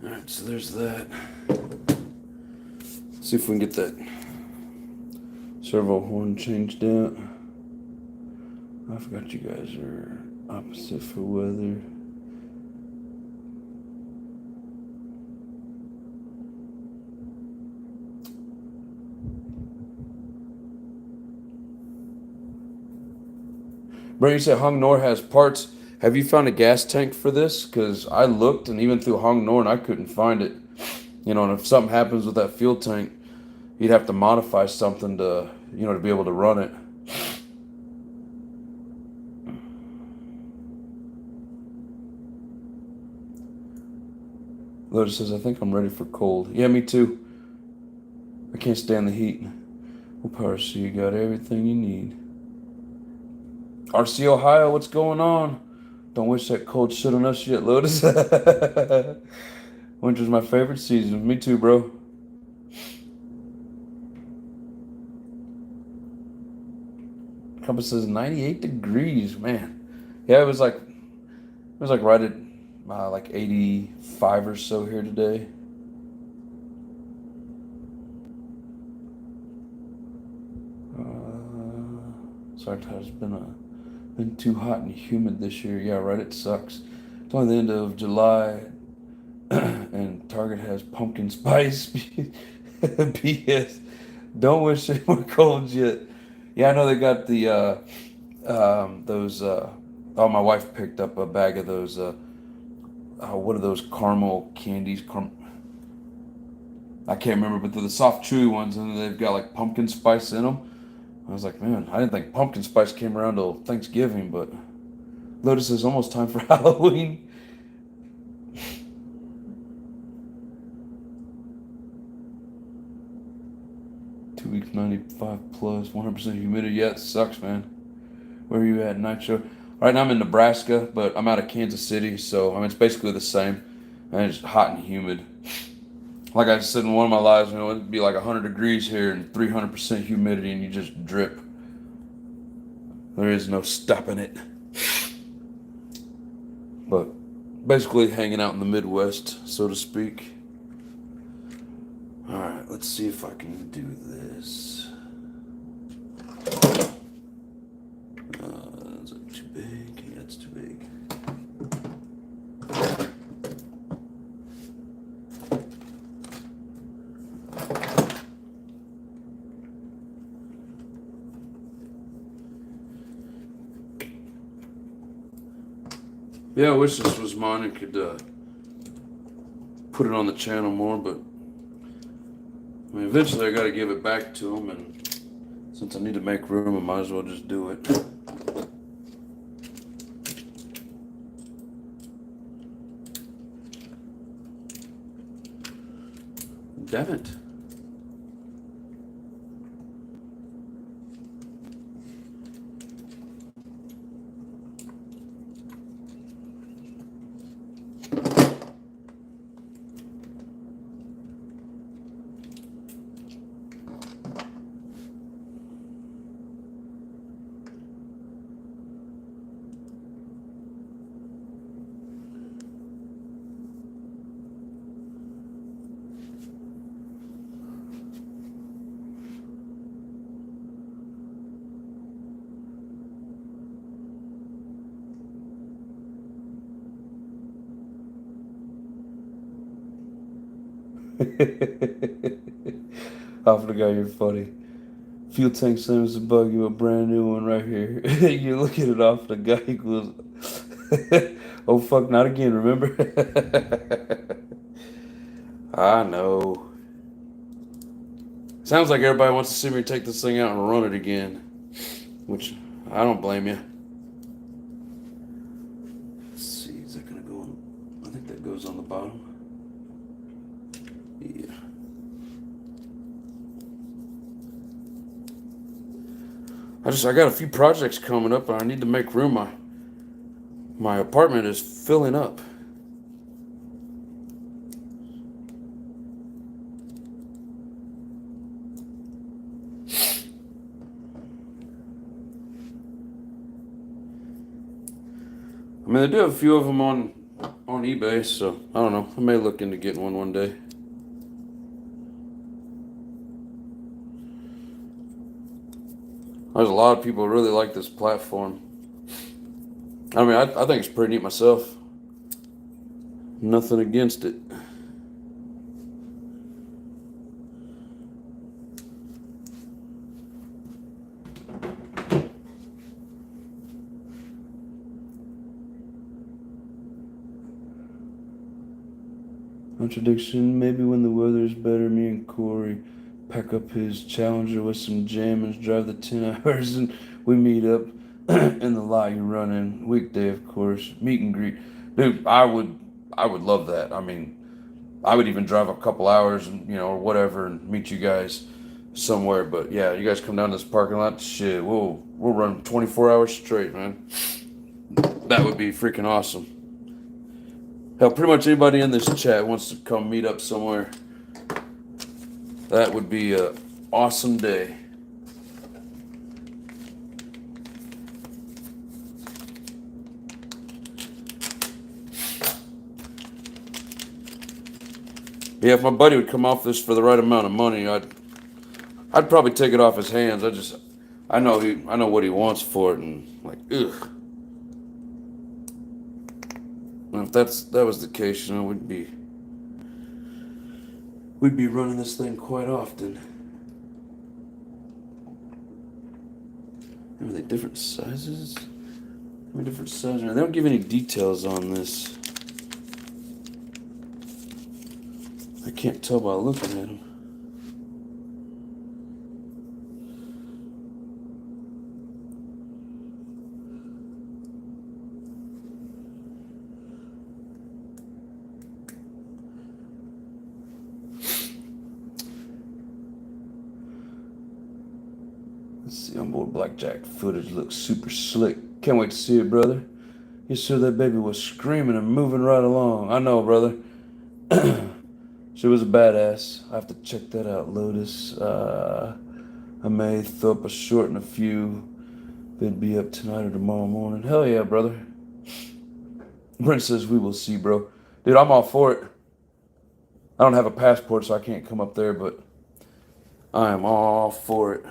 Alright, so there's that. Let's see if we can get that servo horn changed out. I forgot you guys are opposite for weather. Brent, you said Hong Nor has parts. Have you found a gas tank for this? Because I looked, and even through Hong Nor, and I couldn't find it. You know, and if something happens with that fuel tank, you'd have to modify something to, you know, to be able to run it. Lotus says, I think I'm ready for cold. Yeah, me too. I can't stand the heat. Well, Power C, you got everything you need. RC Ohio, what's going on? Don't wish that cold shit on us yet, Lotus. Winter's my favorite season. Me too, bro. Compass says 98 degrees, man. Yeah, it was like right at like 85 or so here today. Sorry, it's been too hot and humid this year. Yeah, right. It sucks. It's only the end of July, and Target has pumpkin spice. P.S. Don't wish it were cold yet. Yeah, I know they got the those. Oh, my wife picked up a bag of those. What are those caramel candies? I can't remember, but they're the soft, chewy ones, and they've got like pumpkin spice in them. I was like, man, I didn't think pumpkin spice came around till Thanksgiving, but Lotus is almost time for Halloween. Two weeks, 95 plus, 100% humidity. Yeah, it sucks, man. Where are you at, Nitro? Right now I'm in Nebraska, but I'm out of Kansas City, so I mean it's basically the same. And it's hot and humid. Like I said in one of my lives, you know, it'd be like 100 degrees here and 300% humidity, and you just drip. There is no stopping it. But basically hanging out in the Midwest, so to speak. All right, let's let's see if I can do this. Is it too big? Yeah, it's too big. Yeah, I wish this was mine and could put it on the channel more, but I mean, eventually I got to give it back to them, and since I need to make room, I might as well just do it. Damn it. I forgot you're funny. Fuel tank slims to bug you a brand new one right here. You look at it off the guy equals. Oh fuck! Not again. Remember? I know. Sounds like everybody wants to see me take this thing out and run it again, which I don't blame you. Let's see. Is that gonna go on? I think that goes on the bottom. Yeah. I got a few projects coming up, and I need to make room. My apartment is filling up. I mean, they do have a few of them on eBay, so I don't know. I may look into getting one day. There's a lot of people who really like this platform. I mean, I think it's pretty neat myself. Nothing against it. Contradiction. Maybe when the weather is better, me and Corey pack up his Challenger with some jam and drive the 10 hours, and we meet up in the lot you run in. Weekday, of course. Meet and greet. Dude, I would love that. I mean, I would even drive a couple hours and or whatever and meet you guys somewhere. But yeah, you guys come down to this parking lot, shit, we'll run 24 hours straight, man. That would be freaking awesome. Hell, pretty much anybody in this chat wants to come meet up somewhere. That would be an awesome day. Yeah, if my buddy would come off this for the right amount of money, I'd probably take it off his hands. I know what he wants for it, and like, ugh. And if that was the case, we'd be running this thing quite often. Are they different sizes? How many different sizes? They don't give any details on this. I can't tell by looking at them. Let's see, onboard blackjack footage looks super slick. Can't wait to see it, brother. You sure that baby was screaming and moving right along? I know, brother. She was a badass. I have to check that out, Lotus. I may throw up a short and a few. They'd be up tonight or tomorrow morning. Hell yeah, brother. Brent says we will see, bro. Dude, I'm all for it. I don't have a passport, so I can't come up there, but I am all for it.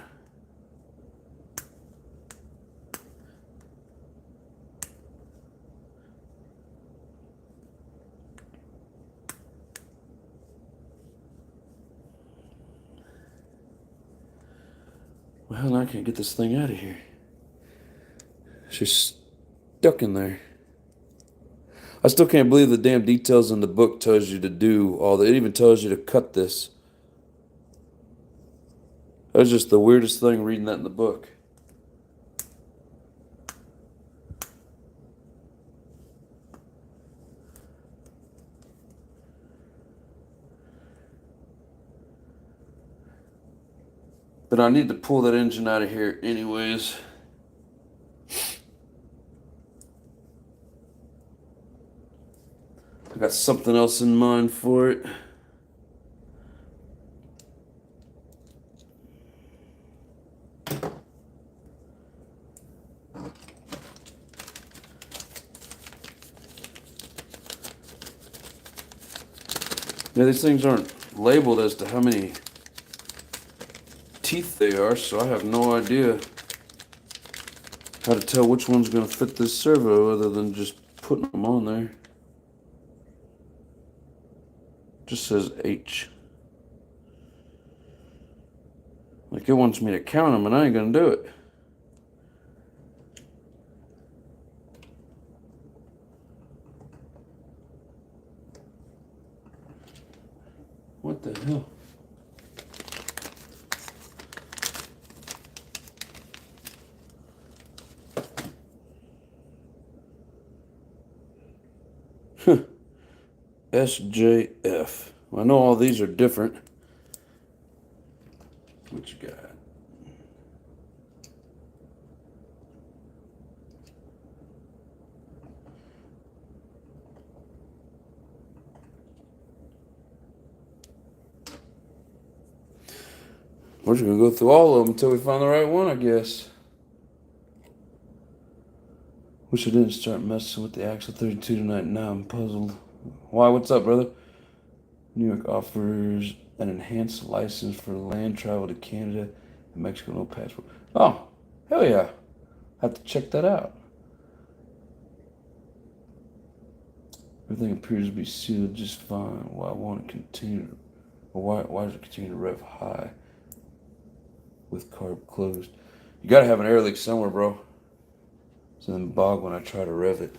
Well, now I can't get this thing out of here. She's stuck in there. I still can't believe the damn details in the book tells you to do all that. It even tells you to cut this. That was just the weirdest thing reading that in the book. But I need to pull that engine out of here anyways. I got something else in mind for it. Yeah, these things aren't labeled as to how many teeth they are, so I have no idea how to tell which one's going to fit this servo other than just putting them on there. Just says H. Like it wants me to count them and I ain't going to do it. What the hell? SJF. I know all these are different. What you got? We're just going to go through all of them until we find the right one, I guess. Wish I didn't start messing with the Axle 32 tonight. Now I'm puzzled. Why? What's up, brother? New York offers an enhanced license for land travel to Canada and Mexico, no passport. Oh, hell yeah. I have to check that out. Everything appears to be sealed just fine. Why won't it continue? Or why does it continue to rev high with carb closed? You gotta have an air leak somewhere, bro. It's in the bog when I try to rev it.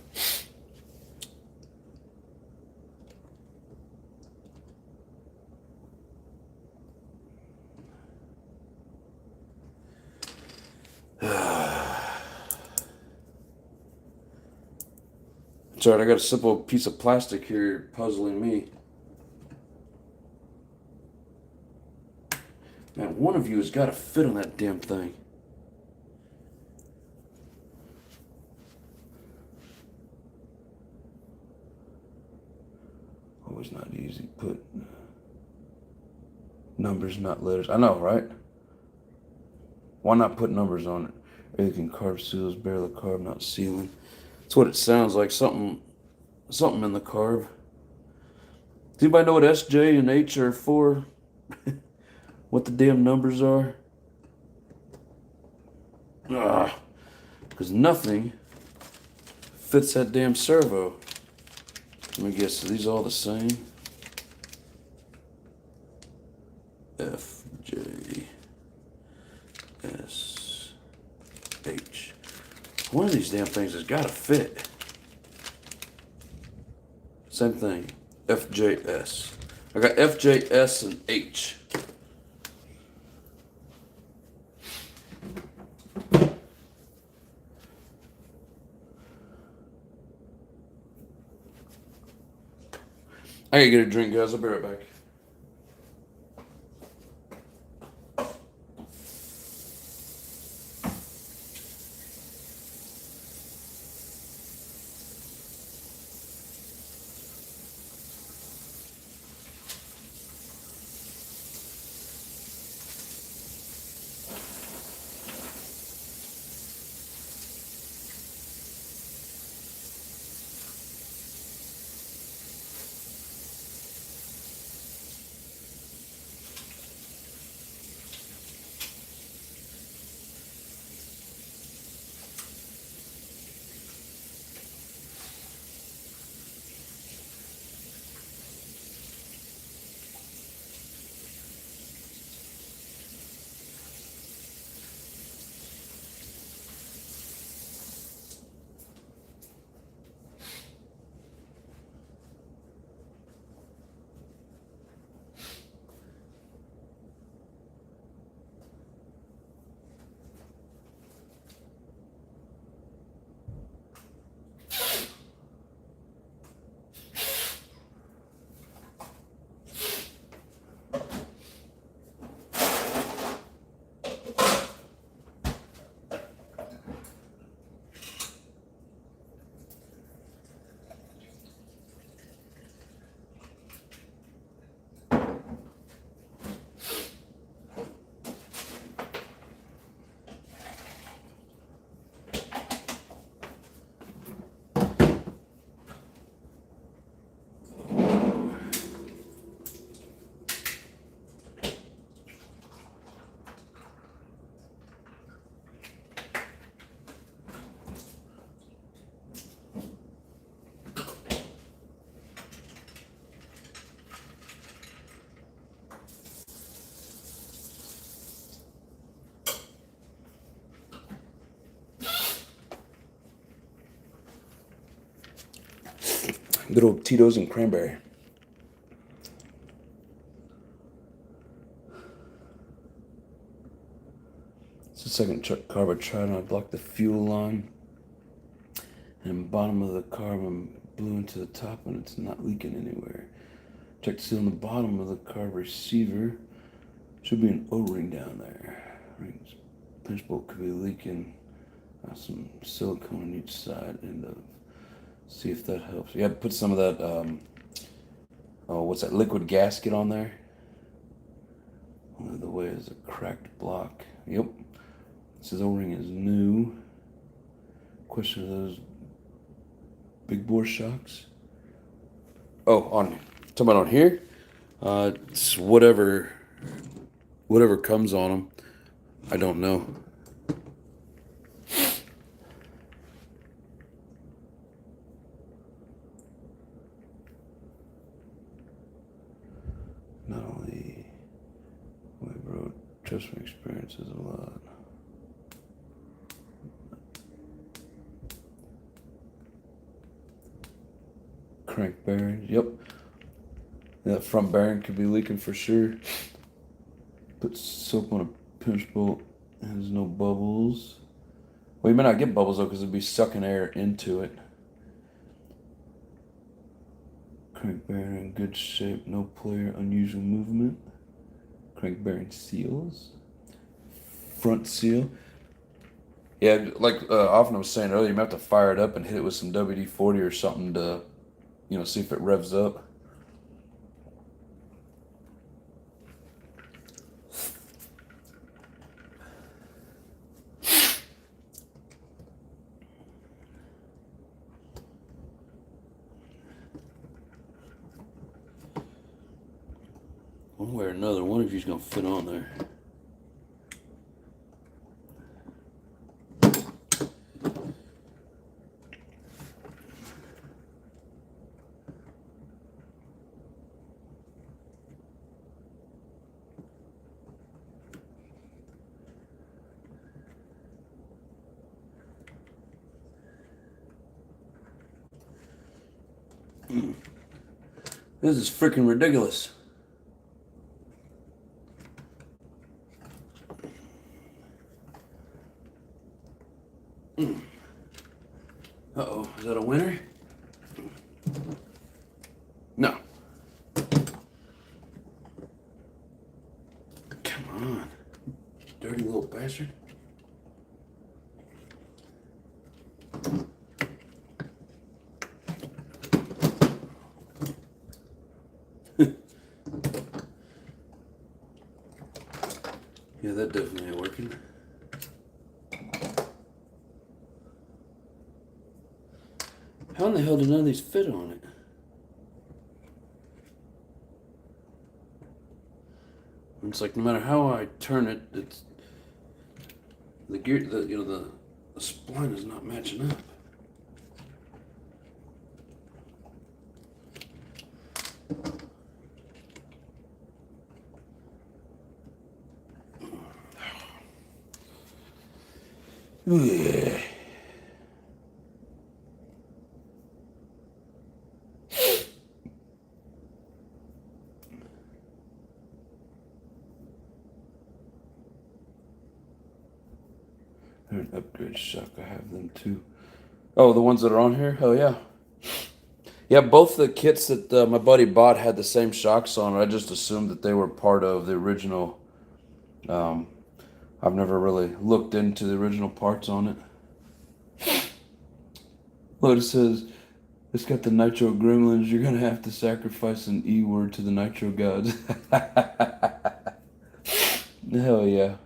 It's alright, I got a simple piece of plastic here puzzling me. Man, one of you has got to fit on that damn thing. Always not easy. Put numbers, not letters. I know, right? Why not put numbers on it? Everything carb seals, barrel of carb, not sealing. That's what it sounds like. Something in the carb. Does anybody know what SJ and H are for? What the damn numbers are? Because nothing fits that damn servo. Let me guess, are these all the same? F, J, S, H. One of these damn things has got to fit. Same thing. FJS. I got FJS and H. I gotta get a drink, guys. I'll be right back. Good old Tito's and cranberry. It's the second carb I tried, and I blocked the fuel line. And bottom of the carb, blew into the top, and it's not leaking anywhere. Check to see on the bottom of the carb receiver. Should be an O-ring down there. Rings, pinch bolt could be leaking. Some silicone on each side, and see if that helps. Yeah, put some of that. What's that? Liquid gasket on there. Only the way is a cracked block. Yep. It says O-ring is new. Question of those big bore shocks. Oh, talking about on here. It's whatever comes on them. I don't know. Not only we wrote, trust me, experiences a lot. Crank bearings, yep. That front bearing could be leaking for sure. Put soap on a pinch bolt. It has no bubbles. Well, you may not get bubbles though, because it'd be sucking air into it. Crank bearing in good shape, no player, unusual movement. Crank bearing seals. Front seal. Yeah, like often I was saying earlier, you might have to fire it up and hit it with some WD-40 or something to, see if it revs up. One way or another, one of you's gonna fit on there. This is freaking ridiculous. Uh-oh, is that a winner? No. Come on, dirty little bastard. Yeah, that definitely ain't working. How in the hell did none of these fit on it? It's like no matter how I turn it, it's the gear, the spline is not matching up. Yeah. They're an upgrade shock. I have them too. Oh, the ones that are on here? Hell yeah. Yeah, both the kits that my buddy bought had the same shocks on it. I just assumed that they were part of the original. I've never really looked into the original parts on it. Look, it says, it's got the nitro gremlins. You're going to have to sacrifice an E word to the nitro gods. Hell yeah.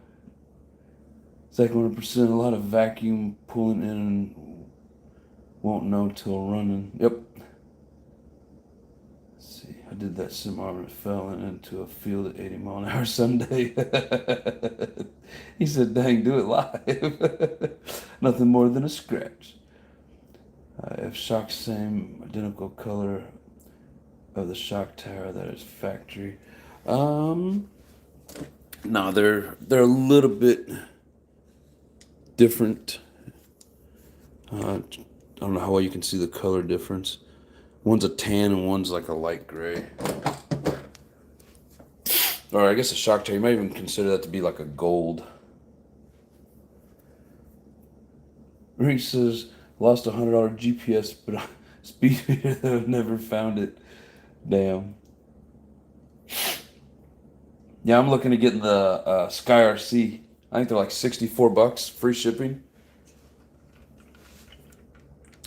It's like 100%, a lot of vacuum pulling in and won't know till running. Yep. Let's see, I did that semi-arm and fell into a field at 80 mile an hour Sunday. He said, dang, do it live. Nothing more than a scratch. If shock same identical color of the shock tower, that is factory. No, they're a little bit different. I don't know how well you can see the color difference. One's a tan and one's like a light gray. Or I guess a shock tail. You might even consider that to be like a gold. Rick says, lost a $100 GPS, but speed meter that I've never found it. Damn. Yeah, I'm looking to get in the Sky RC. I think they're like $64, free shipping.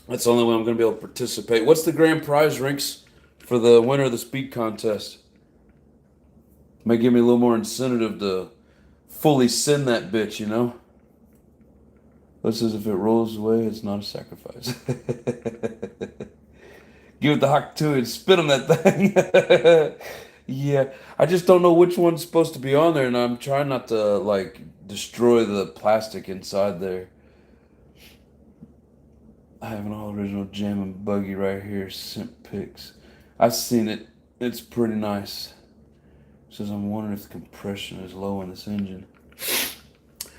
That's the only way I'm going to be able to participate. What's the grand prize, Rinks, for the winner of the speed contest? Might give me a little more incentive to fully send that bitch, you know? That says if it rolls away, it's not a sacrifice. Give it the hock to it and spit on that thing. Yeah, I just don't know which one's supposed to be on there, and I'm trying not to, like, destroy the plastic inside there. I have an all-original Jam and Buggy right here, Simp Pics. I've seen it. It's pretty nice. Says, I'm wondering if the compression is low in this engine.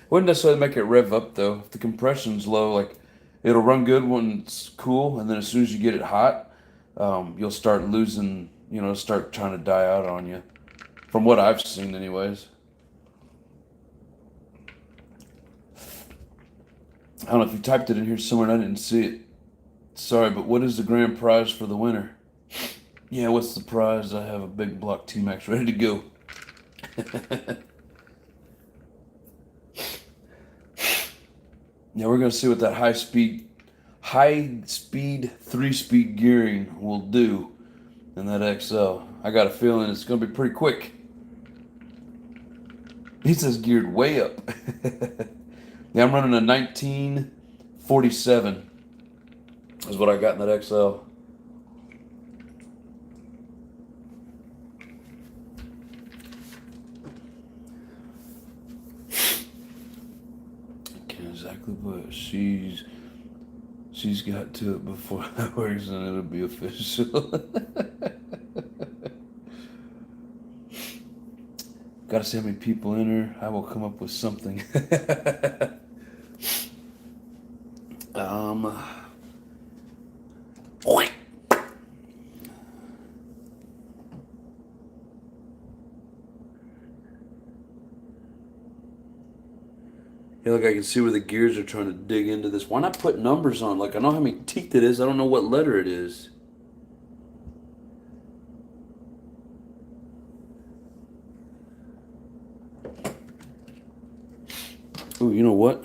Wouldn't necessarily make it rev up, though. If the compression's low, like, it'll run good when it's cool, and then as soon as you get it hot, you'll start losing, you know, start trying to die out on you. From what I've seen, anyways. I don't know if you typed it in here somewhere and I didn't see it. Sorry, but what is the grand prize for the winner? Yeah, what's the prize? I have a big block T-Max ready to go. Yeah, we're going to see what that high-speed 3-speed gearing will do in that XL. I got a feeling it's going to be pretty quick. He says geared way up. Yeah, I'm running a 1947 is what I got in that XL. I can't exactly, but she's got to it before that works and it'll be official. Gotta see how many people in her. I will come up with something. Yeah, look, I can see where the gears are trying to dig into this. Why not put numbers on? Like, I know how many teeth it is. I don't know what letter it is. Ooh, you know what?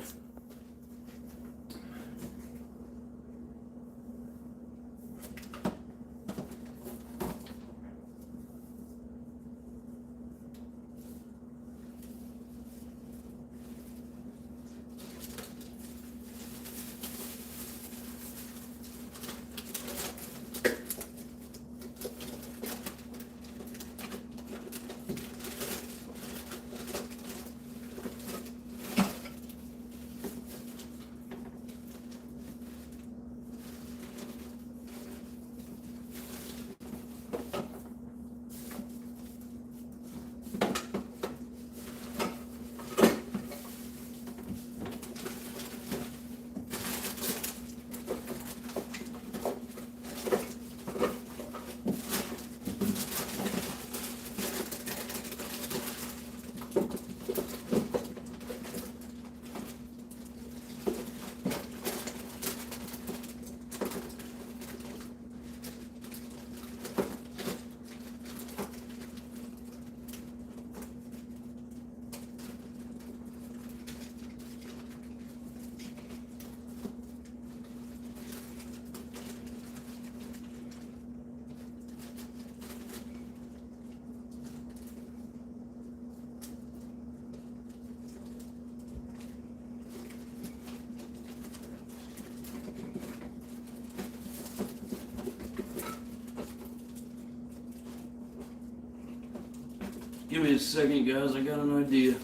Give me a second, guys. I got an idea.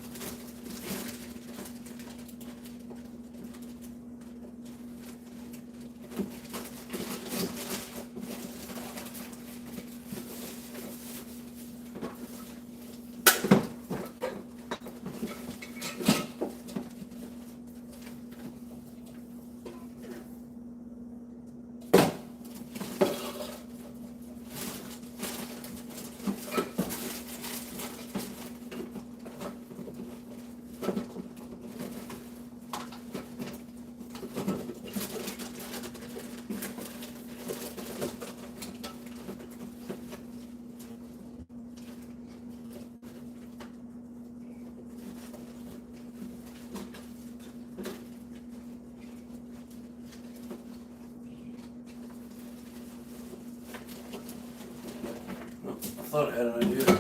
thought I had an idea.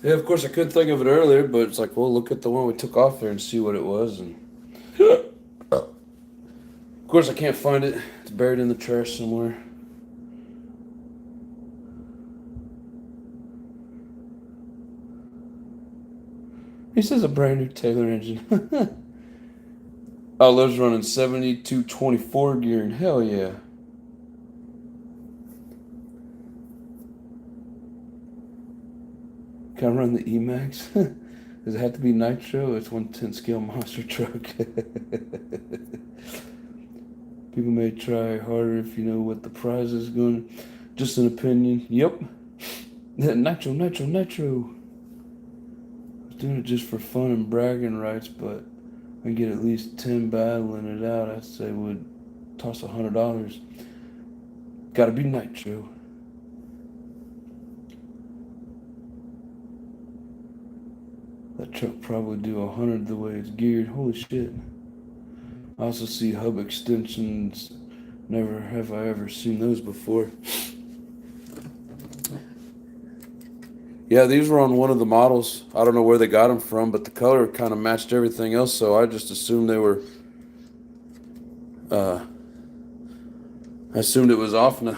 Yeah, of course I couldn't think of it earlier, but it's like, well, look at the one we took off there and see what it was. And of course I can't find it. It's buried in the trash somewhere. He says a brand new Taylor engine. Oh, Love's running 7224 gearing. Hell yeah. Can I run the E-Max? Does it have to be nitro? It's 1/10 scale monster truck. People may try harder if you know what the prize is going. Just an opinion. Yep. Nitro, nitro, nitro. I was doing it just for fun and bragging rights, but I get at least 10 battling it out. I'd say would toss $100. Gotta be nitro. That truck probably do 100 the way it's geared. Holy shit. I also see hub extensions. Never have I ever seen those before. Yeah, these were on one of the models. I don't know where they got them from, but the color kind of matched everything else, so I just assumed they were... I assumed it was off now.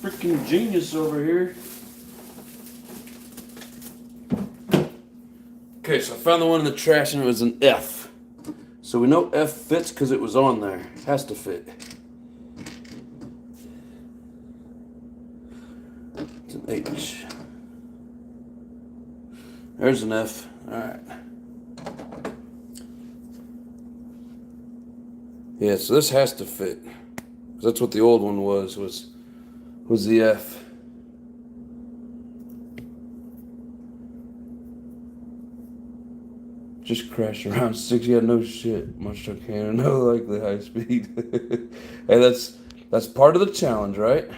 Freaking genius over here. Okay, so I found the one in the trash and it was an F. So we know F fits because it was on there. Has to fit. It's an H. There's an F. Alright. Yeah, so this has to fit. That's what the old one was the F. Just crashed around 6. Yeah, no shit. Much truck can no likely high speed. Hey, that's part of the challenge, right?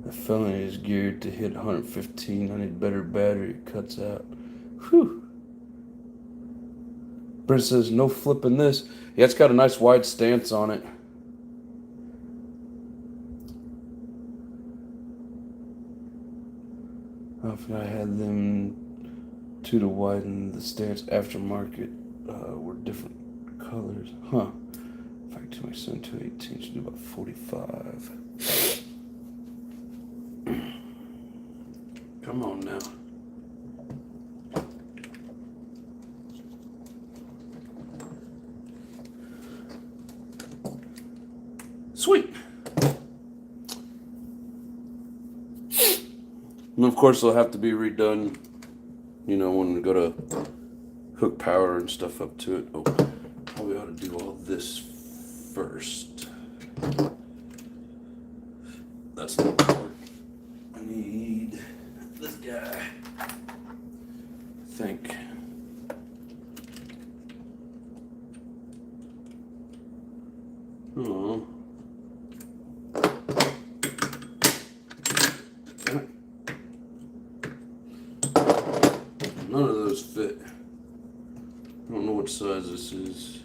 The felony is geared to hit 115. I need better battery. It cuts out. Whew. Brent says, no flipping this. Yeah, it's got a nice wide stance on it. If I had them to widen the stance aftermarket were different colors. Huh. Factory 27 to 18 should do about 45. Come on now. Sweet. And of course they'll have to be redone, you know, when we go to hook power and stuff up to it. Oh, probably ought to do all this first. That's not gonna work. I need this guy. I think. Oh. None of those fit. I don't know what size this is.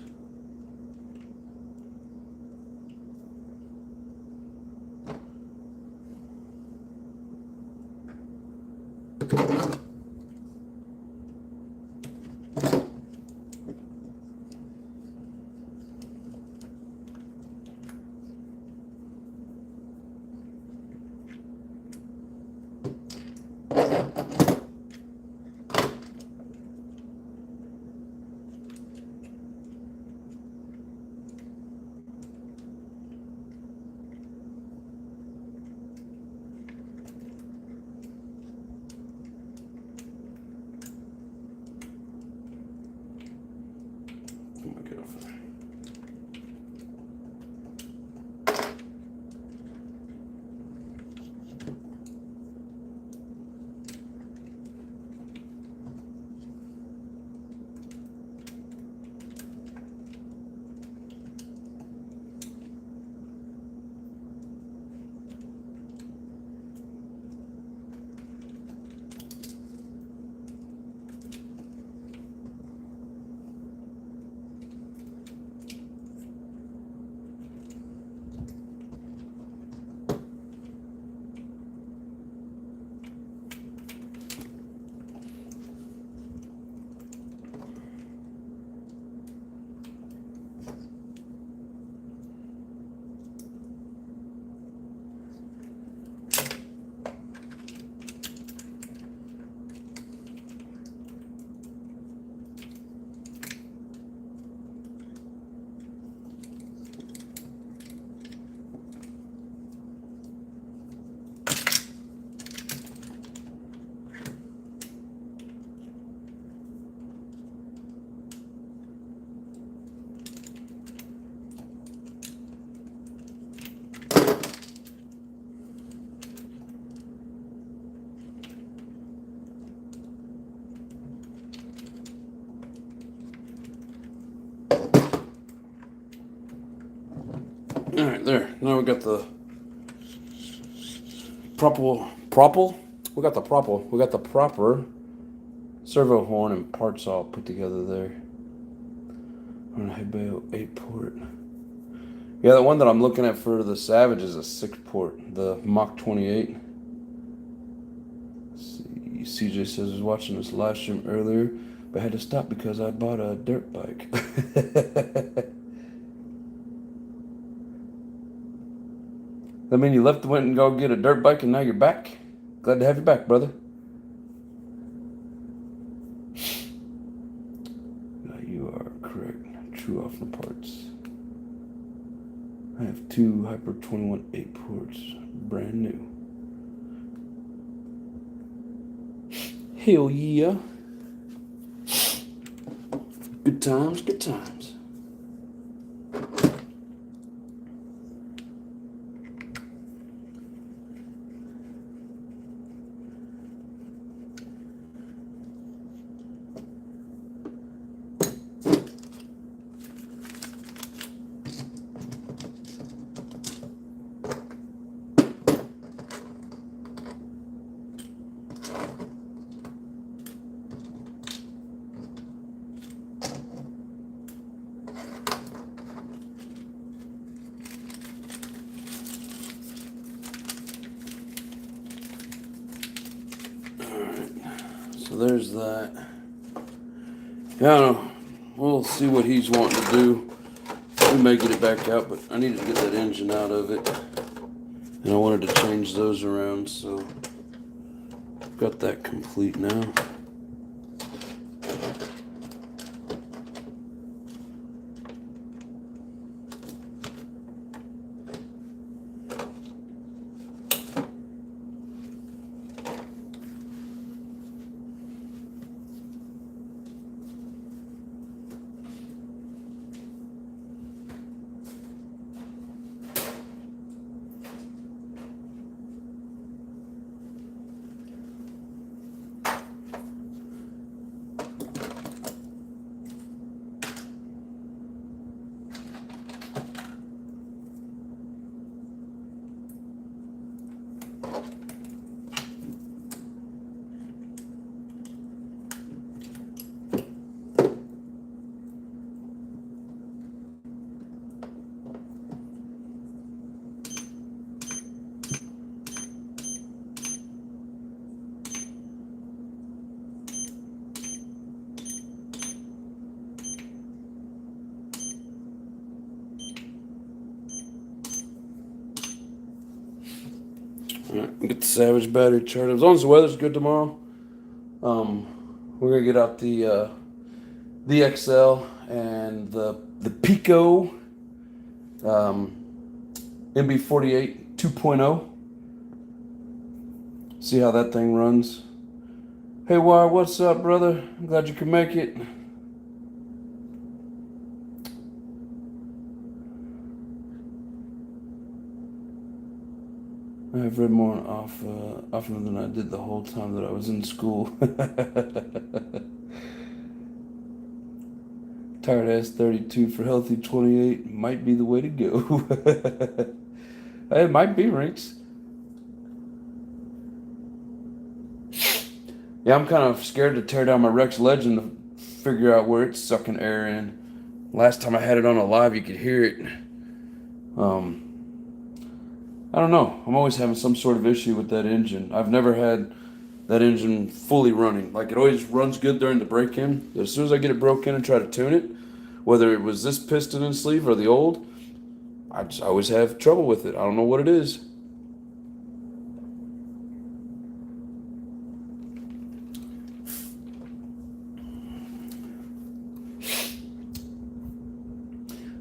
there. Now we got the proper. We got the proper servo horn and parts all put together there. On a Hebeo 8-port. Yeah, the one that I'm looking at for the Savage is a 6-port, the Mach 28. Let's see, CJ says I was watching this live stream earlier, but had to stop because I bought a dirt bike. I mean, you went and go get a dirt bike and now you're back? Glad to have you back, brother. You are correct. True off the parts. I have 2 Hyper 21 8-ports, brand new. Hell yeah. Good times, good times. So there's that. Yeah, I don't know. We'll see what he's wanting to do. We may get it back out, but I needed to get that engine out of it. And I wanted to change those around, so got that complete now. Alright, get the Savage battery charged. As long as the weather's good tomorrow, we're gonna get out the XL and the Pico MB48 2.0. See how that thing runs. Hey, Wire, what's up, brother? I'm glad you could make it. I've read more often than I did the whole time that I was in school. Tired ass 32 for healthy 28 might be the way to go. It might be, Rinks. Yeah, I'm kind of scared to tear down my Rex Legend to figure out where it's sucking air in. Last time I had it on a live, you could hear it. I don't know. I'm always having some sort of issue with that engine. I've never had that engine fully running. Like, it always runs good during the break-in. As soon as I get it broke in and try to tune it, whether it was this piston and sleeve or the old, I always have trouble with it. I don't know what it is.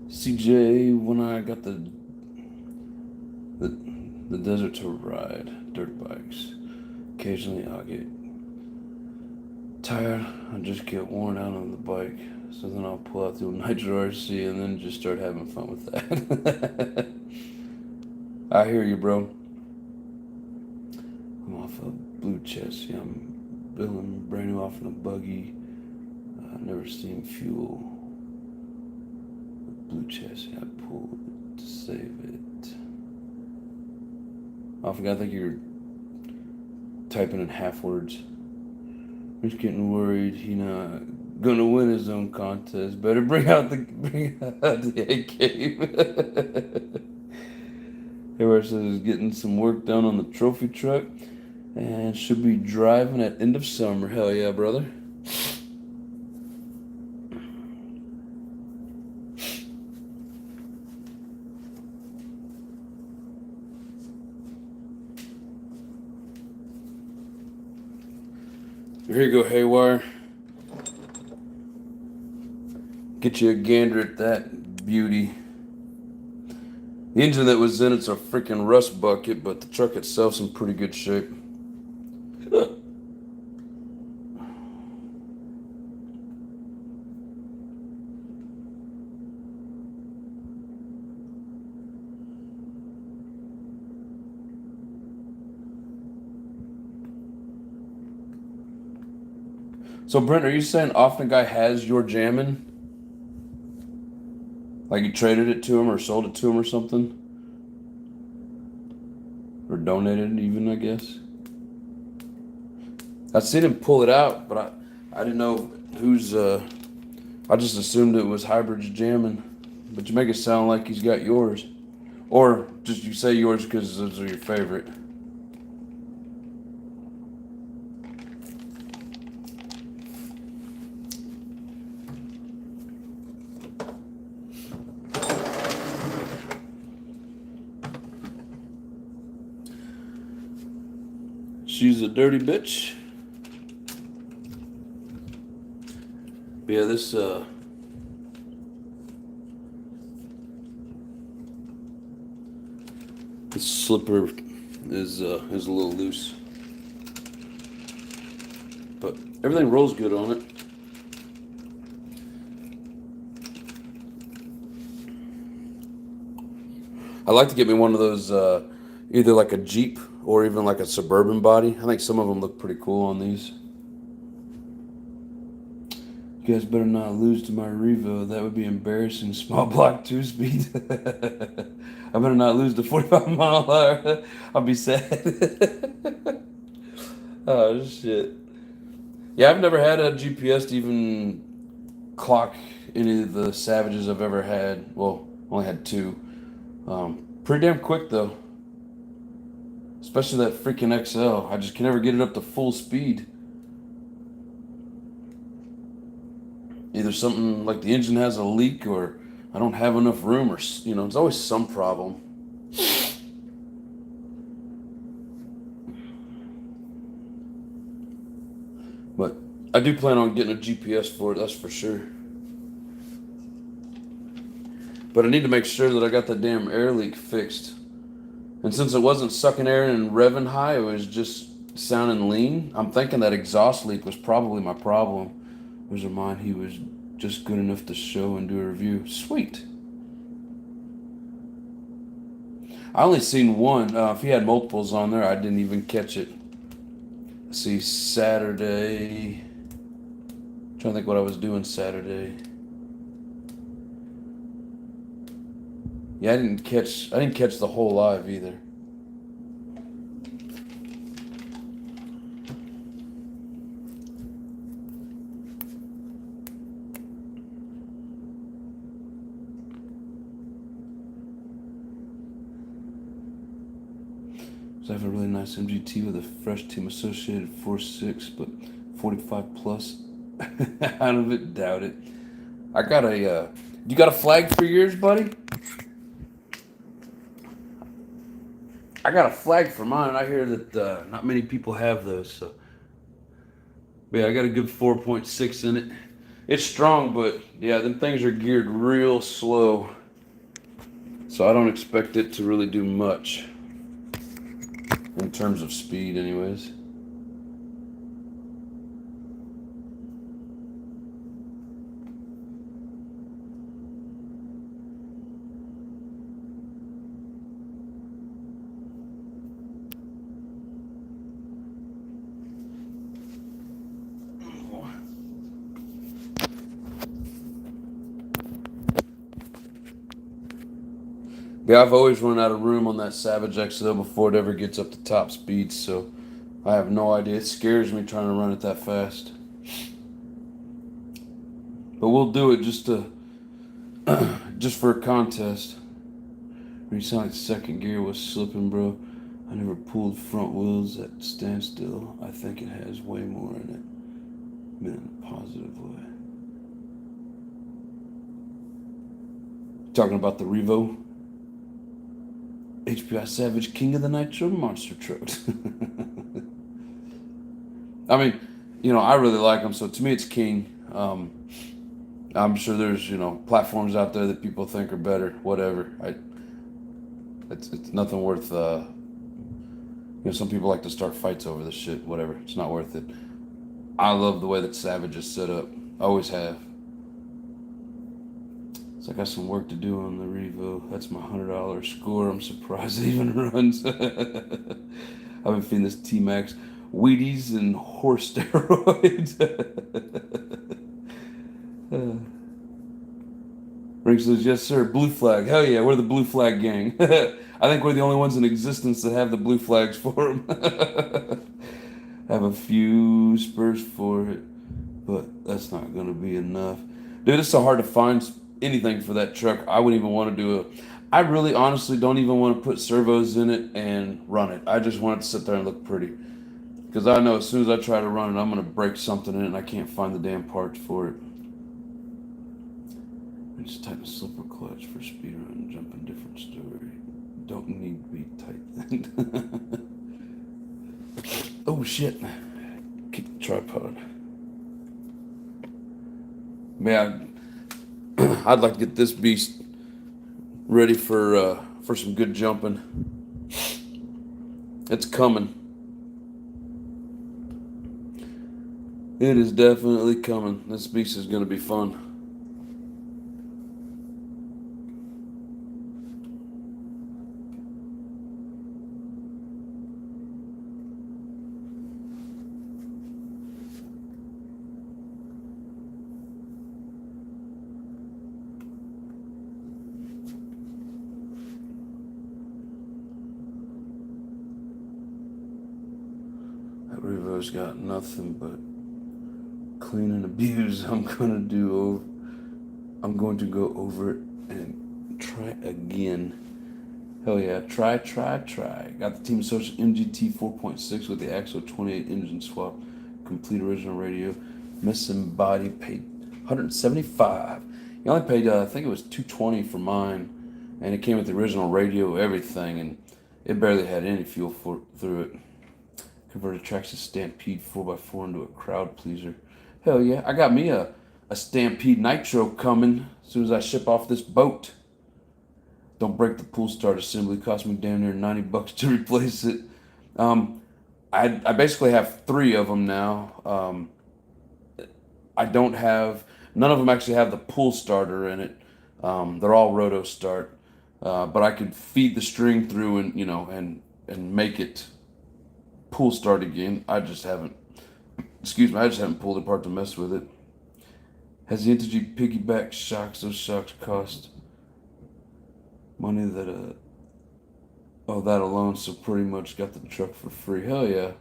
CJ, when I got the desert to ride dirt bikes, occasionally I'll get tired. I just get worn out on the bike, so then I'll pull out the old NITRO RC and then just start having fun with that. I hear you, bro. I'm off a blue chest. Yeah, I'm building brand new off in a buggy. Never seen fuel. Blue chest. Yeah, I pulled to save it. I forgot. I think you're typing in half words. He's getting worried. He not gonna win his own contest. Better bring out the A game. Everywhere says he's getting some work done on the trophy truck and should be driving at end of summer. Hell yeah, brother. Here you go, Haywire. Get you a gander at that beauty. The engine that was in it's a freaking rust bucket, but the truck itself's in pretty good shape. So Brent, are you saying often a guy has your jamming? Like you traded it to him or sold it to him or something? Or donated it even, I guess? I seen him pull it out, but I didn't know who's, I just assumed it was Hybrid's jamming. But you make it sound like he's got yours. Or just you say yours because those are your favorite. She's a dirty bitch. But yeah, this slipper is a little loose, but everything rolls good on it. I'd like to get me one of those, either like a Jeep or even like a Suburban body. I think some of them look pretty cool on these. You guys better not lose to my Revo. That would be embarrassing. Small block 2-speed. I better not lose to 45-mile-an-hour. I'll be sad. Oh, shit. Yeah, I've never had a GPS to even clock any of the Savages I've ever had. Well, only had 2. Pretty damn quick, though. Especially that freaking XL. I just can never get it up to full speed. Either something like the engine has a leak or I don't have enough room or, there's always some problem. But I do plan on getting a GPS for it, that's for sure. But I need to make sure that I got that damn air leak fixed. And since it wasn't sucking air and revving high, it was just sounding lean. I'm thinking that exhaust leak was probably my problem. Those are mine. He was just good enough to show and do a review. Sweet. I only seen one. If he had multiples on there, I didn't even catch it. Let's see, Saturday. I'm trying to think what I was doing Saturday. Yeah, I didn't catch the whole live either. So I have a really nice MGT with a fresh team associated 4.6, but 45 plus out of it, doubt it. I got a, you got a flag for yours, buddy? I got a flag for mine. I hear that not many people have those, so. But yeah, I got a good 4.6 in it. It's strong, but yeah, them things are geared real slow. So I don't expect it to really do much. In terms of speed, anyways. Yeah, I've always run out of room on that Savage XL before it ever gets up to top speed, so I have no idea. It scares me trying to run it that fast. But we'll do it just for a contest. When you sound like second gear was slipping, bro. I never pulled front wheels at standstill. I think it has way more in it. In a positive way. Talking about the Revo. HPI Savage, king of the Nitro monster trucks. I mean, I really like them, so to me it's king. I'm sure there's, platforms out there that people think are better, whatever. It's nothing worth, some people like to start fights over this shit, whatever. It's not worth it. I love the way that Savage is set up. Always have. So I got some work to do on the Revo. That's my $100 score. I'm surprised it even runs. I've been feeding this T-Max Wheaties and horse steroids. Ring says, yes, sir. Blue flag. Hell yeah, we're the blue flag gang. I think we're the only ones in existence that have the blue flags for them. I have a few spurs for it, but that's not going to be enough. Dude, it's so hard to find anything for that truck. I wouldn't even want to do it. I really honestly don't even want to put servos in it and run it. I just want it to sit there and look pretty. Because I know as soon as I try to run it, I'm going to break something in it and I can't find the damn parts for it. I just tighten the slipper clutch for speed run, jumping different story. Don't need to be tight then. Oh shit. Kick the tripod. Man, I'd like to get this beast ready for some good jumping. It's coming. It is definitely coming. This beast is going to be fun. That Revo's got nothing but clean and abuse. I'm going to go over it and try again. Hell yeah, try. Got the Team Social MGT 4.6 with the Axo 28 engine swap, complete original radio, missing body, paid $175. You only paid, I think it was $220 for mine, and it came with the original radio, everything, and it barely had any fuel through it. Converted Traxxas Stampede 4x4 into a crowd pleaser. Hell yeah, I got me a Stampede Nitro coming as soon as I ship off this boat. Don't break the pull start assembly. Cost me damn near $90 to replace it. I basically have 3 of them now. None of them actually have the pull starter in it. They're all roto start. But I could feed the string through and make it pull start again. I just haven't pulled it apart to mess with it. Has the Integy piggyback shocks? Those shocks cost money that that alone, so pretty much got the truck for free. Hell yeah.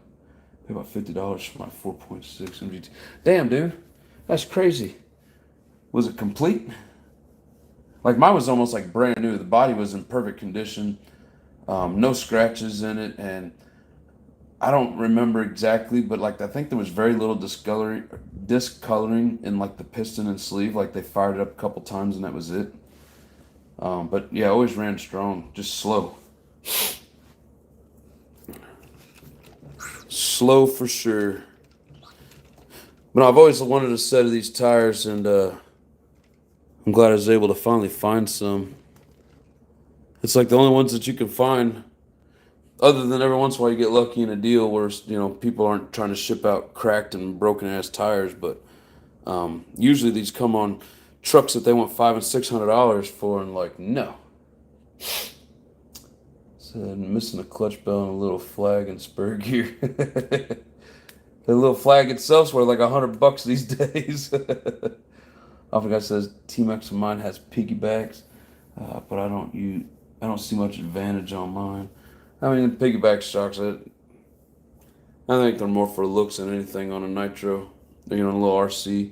Pay about $50 for my 4.6 MGT. Damn, dude. That's crazy. Was it complete? Like mine was almost like brand new. The body was in perfect condition. No scratches in it, and I don't remember exactly, but like I think there was very little discoloring in like the piston and sleeve. Like they fired it up a couple times and that was it. But yeah, always ran strong, just slow. Slow for sure. But I've always wanted a set of these tires, and I'm glad I was able to finally find some. It's like the only ones that you can find. Other than every once in a while you get lucky in a deal where people aren't trying to ship out cracked and broken ass tires, but usually these come on trucks that they want $500 and $600 for, and like no. Said missing a clutch bell and a little flag and spur gear. The little flag itself's worth like $100 these days. I forgot it says T-Max of mine has piggybacks, but I don't I don't see much advantage on mine. I mean, piggyback shocks, I think they're more for looks than anything on a nitro. They're, a little RC.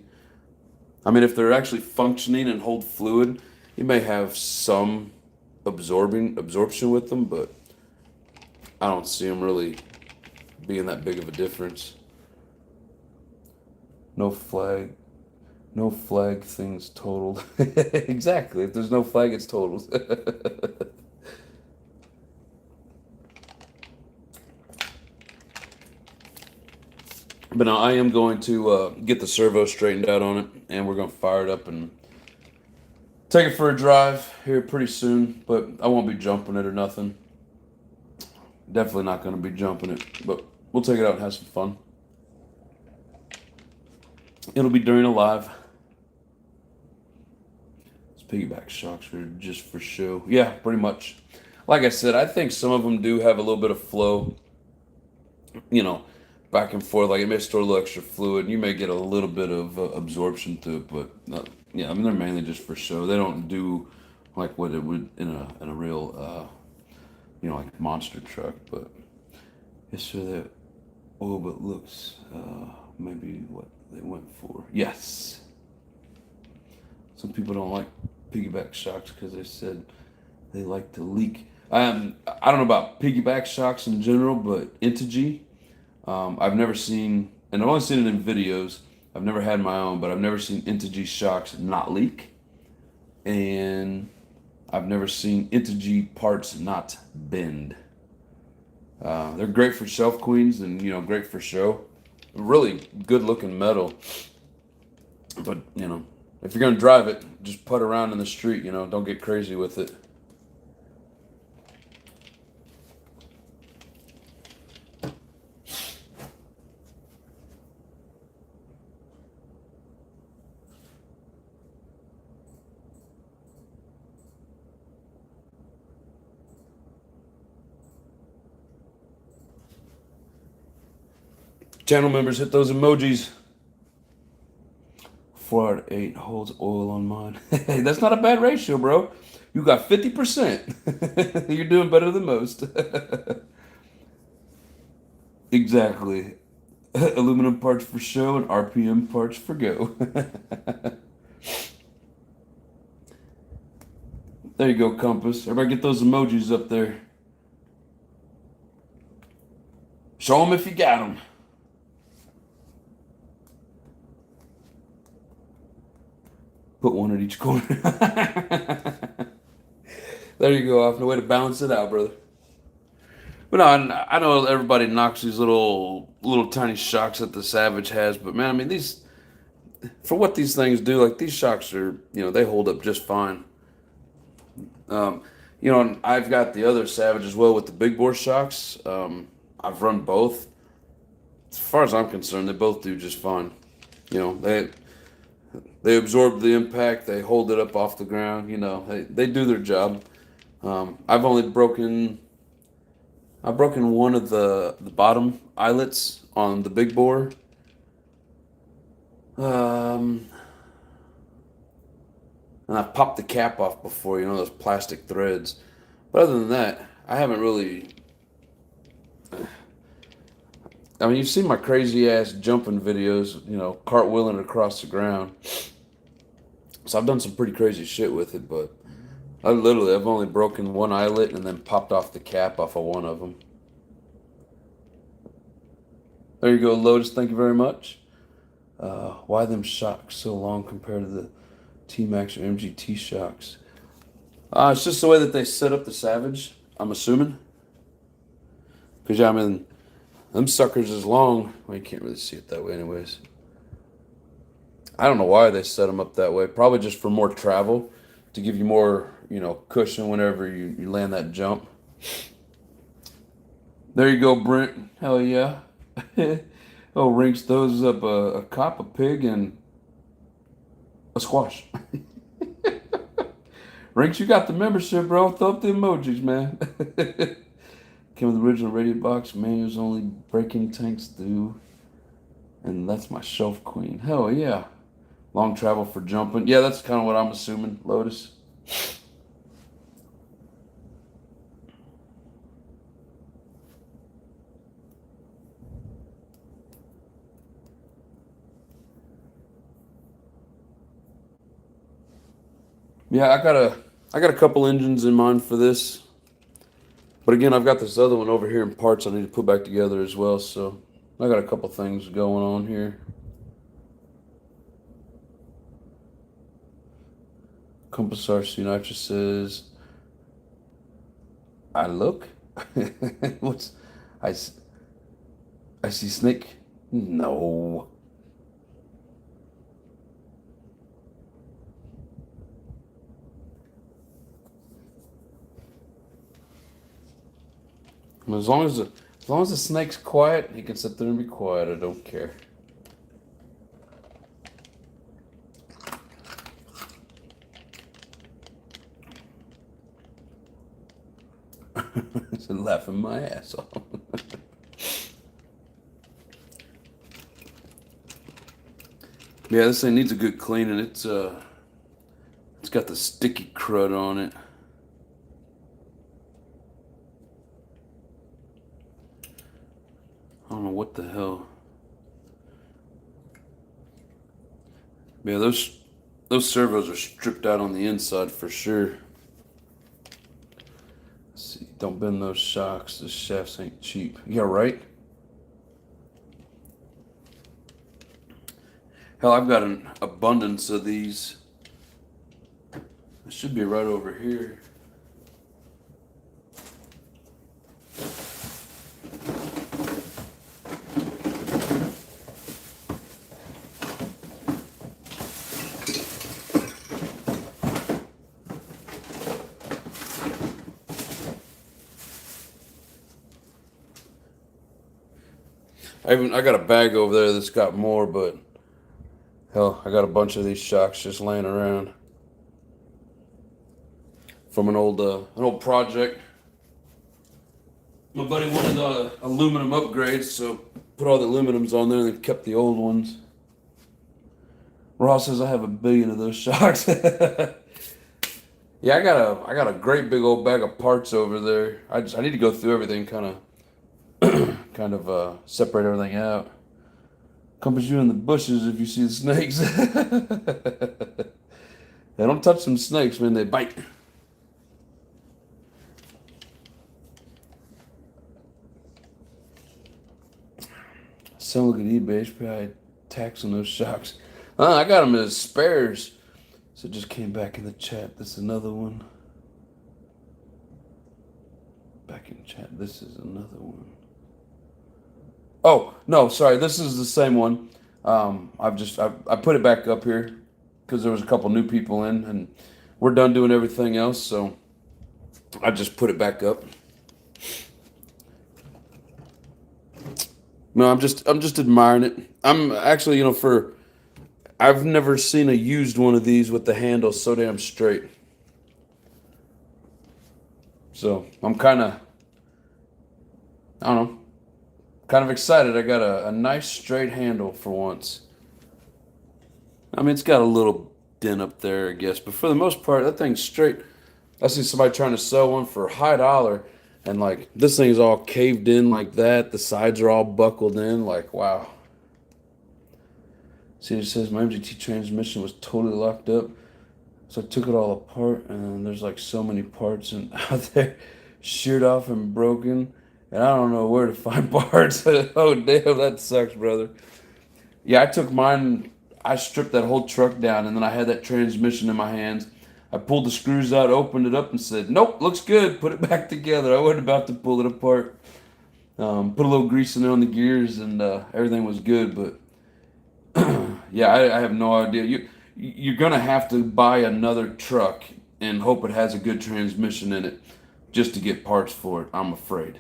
I mean, if they're actually functioning and hold fluid, you may have some absorption with them, but I don't see them really being that big of a difference. No flag. No flag thing's totaled. Exactly. If there's no flag, it's totaled. But now I am going to get the servo straightened out on it, and we're going to fire it up and take it for a drive here pretty soon. But I won't be jumping it or nothing. Definitely not going to be jumping it, but we'll take it out and have some fun. It'll be during a live. These piggyback shocks are just for show. Yeah, pretty much. Like I said, I think some of them do have a little bit of flow. Back and forth, like it may store a little extra fluid. You may get a little bit of absorption to it, but yeah, I mean they're mainly just for show. They don't do like what it would in a real like monster truck. But yes, sir. That but looks maybe what they went for. Yes. Some people don't like piggyback shocks because they said they like to leak. I don't know about piggyback shocks in general, but Integy. I've never seen, and I've only seen it in videos. I've never had my own, but I've never seen Integy shocks not leak. And I've never seen Integy parts not bend. They're great for shelf queens and, great for show. Really good looking metal. But, if you're going to drive it, just put around in the street, don't get crazy with it. Channel members, hit those emojis. 4 out of 8 holds oil on mine. Hey, that's not a bad ratio, bro. You got 50%. You're doing better than most. Exactly. Aluminum parts for show and RPM parts for go. There you go, Compass. Everybody get those emojis up there. Show them if you got them. Put one at each corner. There you go, off the way to balance it out, brother. But no, I know everybody knocks these little tiny shocks that the Savage has, but man, I mean these, for what these things do, like these shocks are, they hold up just fine. And I've got the other Savage as well with the big bore shocks. I've run both. As far as I'm concerned, they both do just fine. They absorb the impact. They hold it up off the ground. They do their job. I've broken one of the bottom eyelets on the big bore. And I've popped the cap off before, those plastic threads. But other than that, I haven't really. I mean, you've seen my crazy ass jumping videos, cartwheeling across the ground. So I've done some pretty crazy shit with it, but I've only broken one eyelet and then popped off the cap off of one of them. There you go, Lotus. Thank you very much. Why them shocks so long compared to the T-Max or MGT shocks? It's just the way that they set up the Savage, I'm assuming. Because, yeah, I mean, them suckers is long. Well, you can't really see it that way anyways. I don't know why they set them up that way. Probably just for more travel, to give you more, cushion whenever you land that jump. There you go, Brent. Hell yeah. Oh, Rinks throws up a cop, a pig, and a squash. Rinks, you got the membership, bro. Throw up the emojis, man. Came with the original radio box. Manuals only breaking tanks through. And that's my shelf queen. Hell yeah. Long travel for jumping. Yeah, that's kind of what I'm assuming, Lotus. Yeah, I got a couple engines in mind for this. But again, I've got this other one over here in parts I need to put back together as well, so I got a couple things going on here. Compass RC Nitro says, I look? What's, I, I see snake? No. As long as the snake's quiet, he can sit there and be quiet. I don't care. He's laughing my ass off. Yeah, this thing needs a good cleaning. It's got the sticky crud on it. I don't know what the hell. Yeah, those servos are stripped out on the inside for sure. Let's see, don't bend those shocks. The shafts ain't cheap. Yeah, right? Hell, I've got an abundance of these. It should be right over here. I got a bag over there that's got more, but hell, I got a bunch of these shocks just laying around from an old project. My buddy wanted aluminum upgrades, so put all the aluminums on there and then kept the old ones. Ross says I have 1 billion of those shocks. Yeah, I got a great big old bag of parts over there. I need to go through everything, kind of separate everything out. Compass you in the bushes if you see the snakes. They don't touch them snakes, man. They bite. Some look at eBay. HPI tax on those shocks. I got them as spares. So it just came back in the chat. This is another one. Back in chat. This is another one. Oh no, sorry. This is the same one. I put it back up here because there was a couple new people in, and we're done doing everything else. So I just put it back up. No, I'm just admiring it. I'm actually, I've never seen a used one of these with the handle so damn straight. So I'm I don't know, kind of excited. I got a nice straight handle for once. I mean, it's got a little dent up there, I guess, but for the most part, that thing's straight. I see somebody trying to sell one for high dollar, and like this thing's all caved in like that. The sides are all buckled in. Like, wow. See, it says my MGT transmission was totally locked up, so I took it all apart, and there's like so many parts and out there, sheared off and broken, and I don't know where to find parts. Oh damn, that sucks, brother. Yeah, I took mine. I stripped that whole truck down, and then I had that transmission in my hands. I pulled the screws out, opened it up, and said, "Nope, looks good. Put it back together." I wasn't about to pull it apart. Put a little grease in there on the gears, and everything was good. But yeah, I have no idea. You're gonna have to buy another truck and hope it has a good transmission in it just to get parts for it. I'm afraid.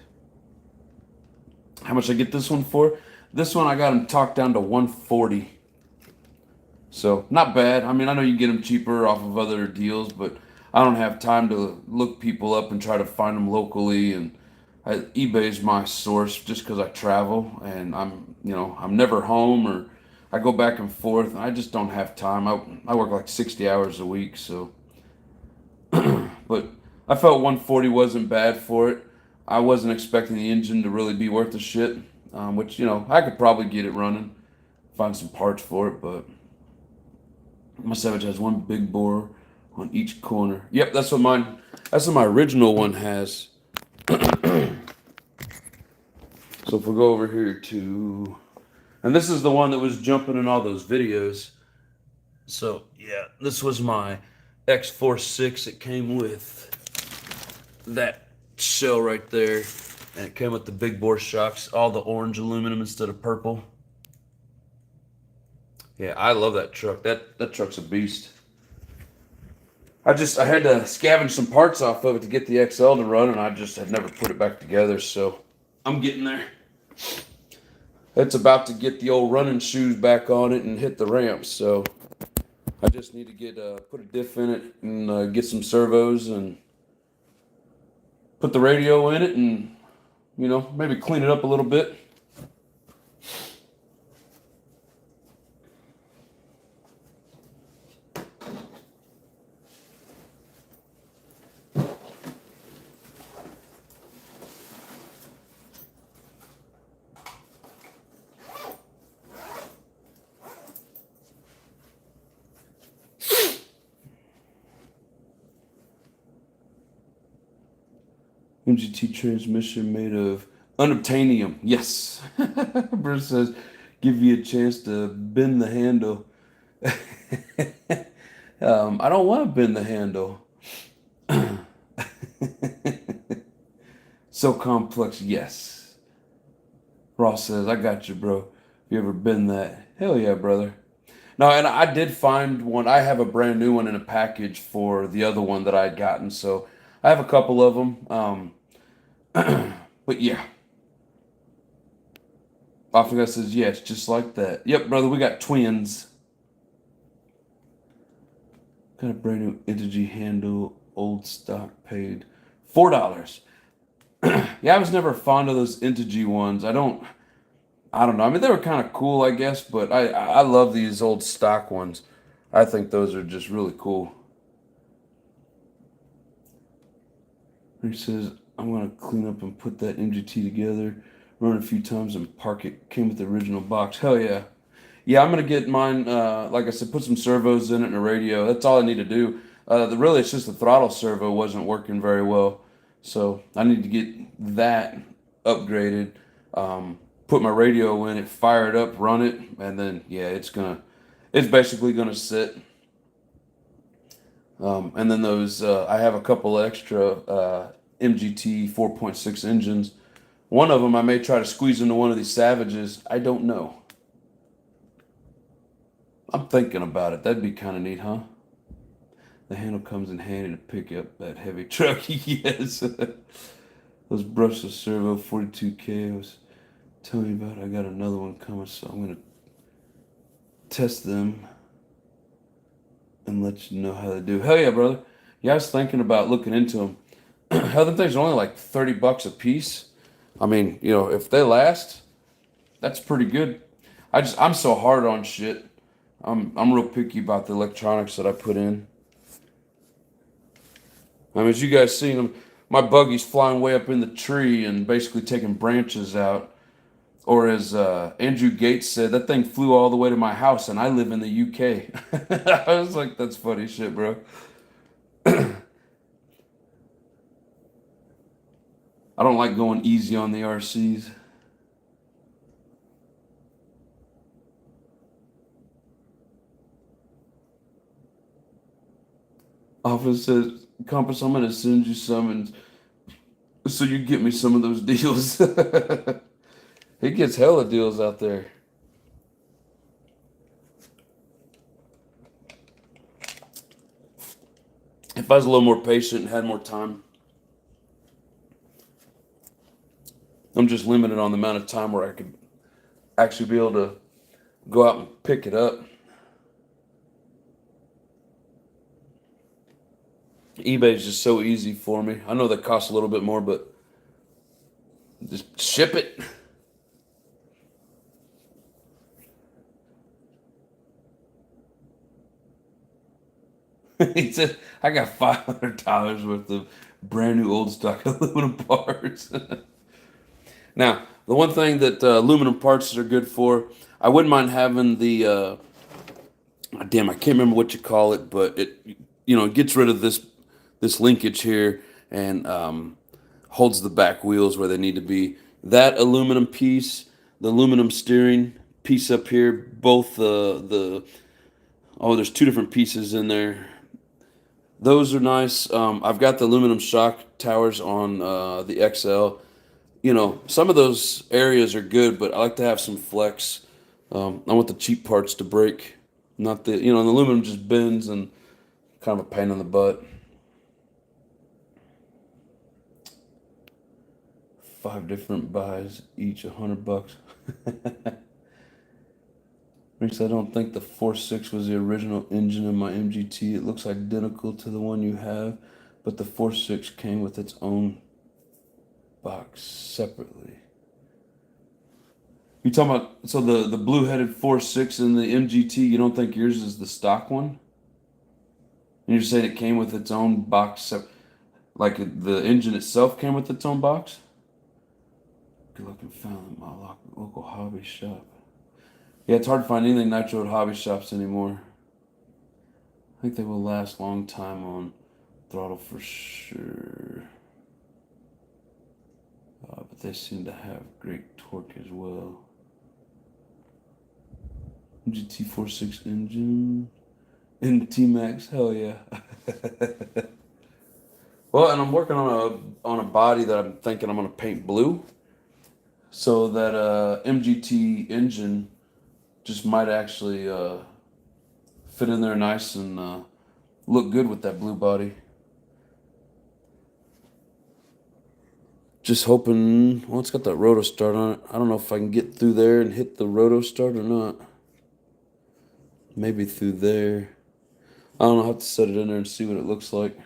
How much I get this one for? This one I got them talked down to 140. So not bad. I mean, I know you can get them cheaper off of other deals, but I don't have time to look people up and try to find them locally. And eBay is my source just because I travel and I'm never home, or I go back and forth. And I just don't have time. I work like 60 hours a week, so. But I felt 140 wasn't bad for it. I wasn't expecting the engine to really be worth the shit, which I could probably get it running, find some parts for it, but. My Savage has one big bore on each corner. Yep, that's what my original one has. So if we go over here to, and this is the one that was jumping in all those videos. So yeah, this was my X46. It came with that shell right there, and it came with the big bore shocks, all the orange aluminum instead of purple. Yeah, I love that truck. That truck's a beast. I had to scavenge some parts off of it to get the XL to run, and I just had never put it back together, so I'm getting there. It's about to get the old running shoes back on it and hit the ramps, so I just need to get put a diff in it and get some servos and put the radio in it and, maybe clean it up a little bit. MGT transmission made of unobtainium. Yes. Bruce says, give you a chance to bend the handle. I don't want to bend the handle. So complex, yes. Ross says, I got you, bro. If you ever bend that, hell yeah, brother. No, and I did find one. I have a brand new one in a package for the other one that I had gotten, so I have a couple of them. But yeah. Africa says, yeah, it's just like that. Yep, brother, we got twins. Got a brand new Integy handle, old stock, paid $4. Yeah, I was never fond of those Integy ones. I don't know. I mean, they were kind of cool, I guess, but I love these old stock ones. I think those are just really cool. He says, I'm going to clean up and put that MGT together, run a few times and park it. Came with the original box. Hell yeah. Yeah, I'm going to get mine, like I said, put some servos in it and a radio. That's all I need to do. Really, it's just the throttle servo wasn't working very well. So I need to get that upgraded, put my radio in it, fire it up, run it, and then, yeah, it's basically going to sit. And then those, I have a couple extra MGT 4.6 engines. One of them I may try to squeeze into one of these Savages. I don't know. I'm thinking about it. That'd be kind of neat, huh? The handle comes in handy to pick up that heavy truck. Yes. Those brushless servo 42K I was telling you about. I got another one coming, so I'm going to test them and let you know how they do. Hell yeah, brother. Yeah, I was thinking about looking into them. Hell, them things are only like $30 a piece. I mean, if they last, that's pretty good. I'm so hard on shit. I'm real picky about the electronics that I put in. I mean, as you guys seen them, my buggy's flying way up in the tree and basically taking branches out. Or as Andrew Gates said, that thing flew all the way to my house and I live in the UK. I was like, that's funny shit, bro. I don't like going easy on the RCs. Office says, Compass, I'm going to send you some and so you get me some of those deals. He gets hella deals out there. If I was a little more patient and had more time. I'm just limited on the amount of time where I could actually be able to go out and pick it up. eBay is just so easy for me. I know that costs a little bit more, but just ship it. He said, I got $500 worth of brand new old stock aluminum parts. Now, the one thing that aluminum parts are good for, I wouldn't mind having the, damn, I can't remember what you call it, but it gets rid of this linkage here and holds the back wheels where they need to be. That aluminum piece, the aluminum steering piece up here, both there's two different pieces in there. Those are nice. I've got the aluminum shock towers on the XL. Some of those areas are good, but I like to have some flex. I want the cheap parts to break, not the aluminum just bends and kind of a pain in the butt. 5 different buys, each $100. Reese, I don't think the 4.6 was the original engine in my MGT. It looks identical to the one you have, but the 4.6 came with its own box separately. You talking about the blue-headed 4.6 in the MGT? You don't think yours is the stock one? And you're saying it came with its own box, like the engine itself came with its own box? Good looking found at my local hobby shop. Yeah, it's hard to find anything Nitro at hobby shops anymore. I think they will last a long time on throttle for sure. But they seem to have great torque as well. GT 4.6 engine. In T-Max, hell yeah. Well, and I'm working on a body that I'm thinking I'm gonna paint blue. So that MGT engine just might actually fit in there nice and look good with that blue body. Just hoping, well, it's got that roto start on it. I don't know if I can get through there and hit the roto start or not. Maybe through there. I don't know, I'll have to set it in there and see what it looks like.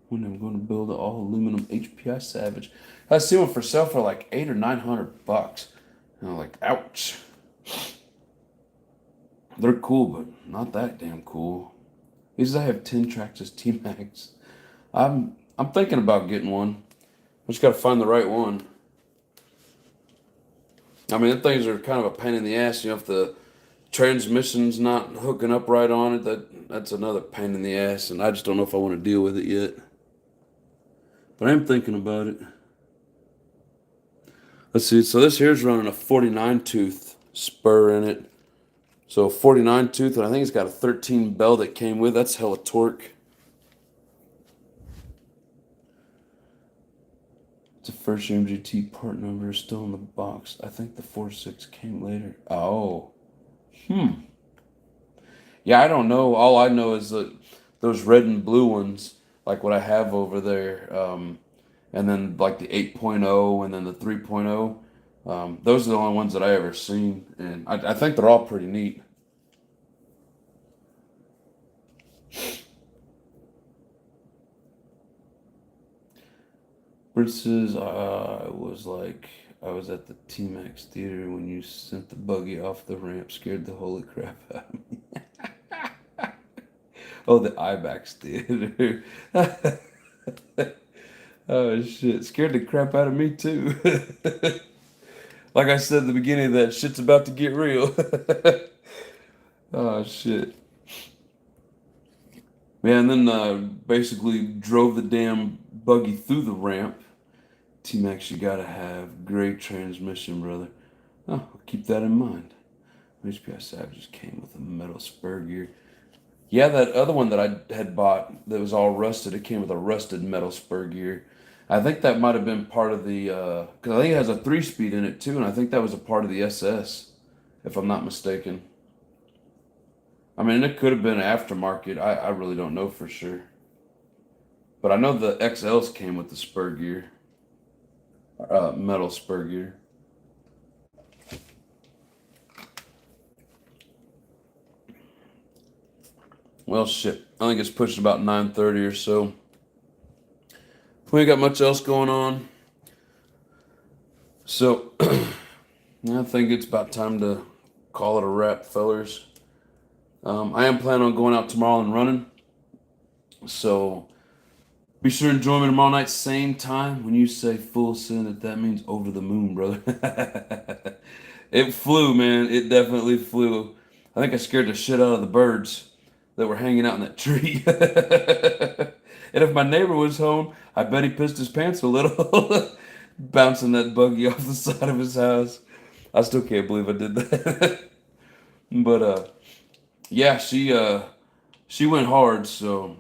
When I'm going to build an all aluminum HPI Savage. I see one for sale for like $800 or $900. And I'm like, ouch. They're cool, but not that damn cool. These I have 10 tracks as T-Max. I'm thinking about getting one. I just got to find the right one. I mean, the things are kind of a pain in the ass. If the transmission's not hooking up right on it, that's another pain in the ass, and I just don't know if I want to deal with it yet. But I am thinking about it. Let's see. So this here's running a 49 tooth spur in it. So 49 tooth, and I think it's got a 13 bell that came with. That's hella torque. It's a first MGT part number still in the box. I think the 4.6 came later. Oh. Yeah, I don't know. All I know is that those red and blue ones, like what I have over there, and then like the 8.0 and then the 3.0. Those are the only ones that I ever seen, and I think they're all pretty neat. Brit says, I was at the T-Max theater when you sent the buggy off the ramp. Scared the holy crap out of me. Oh, the IBAX theater. Oh, shit. Scared the crap out of me, too. Like I said at the beginning of that, shit's about to get real. Oh, shit. Man, and then basically drove the damn buggy through the ramp. T-Max, you gotta have great transmission, brother. Oh, I'll keep that in mind. HPI Savages came with a metal spur gear. Yeah, that other one that I had bought that was all rusted, it came with a rusted metal spur gear. I think that might have been part of the, because I think it has a 3-speed in it too, and I think that was a part of the SS, if I'm not mistaken. I mean, it could have been aftermarket. I really don't know for sure. But I know the XLs came with the spur gear. Metal spur gear. Well, shit. I think it's pushed about 9:30 or so. We ain't got much else going on. So, I think it's about time to call it a wrap, fellers. I am planning on going out tomorrow and running. So, be sure and join me tomorrow night, same time. When you say full send, that means over the moon, brother. It flew, man. It definitely flew. I think I scared the shit out of the birds that were hanging out in that tree. And if my neighbor was home, I bet he pissed his pants a little, bouncing that buggy off the side of his house. I still can't believe I did that. But yeah, she went hard. So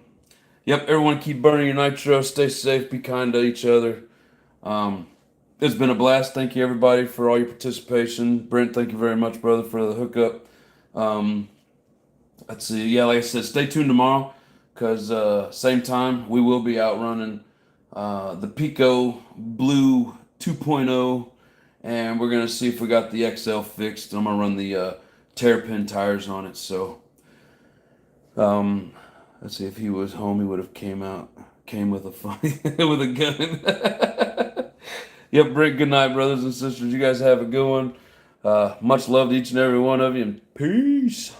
yep, everyone keep burning your nitro. Stay safe. Be kind to each other. Um, it's been a blast. Thank you everybody for all your participation. Brent, thank you very much, brother, for the hookup. Um, let's see. Yeah, like I said, stay tuned tomorrow because same time we will be out running the Pico Blue 2.0, and we're gonna see if we got the XL fixed. I'm gonna run the Terrapin tires on it. So um, let's see if he was home. He would have came with a funny with a gun. Yep, Brent. Good night, brothers and sisters. You guys have a good one. Much love to each and every one of you, and peace.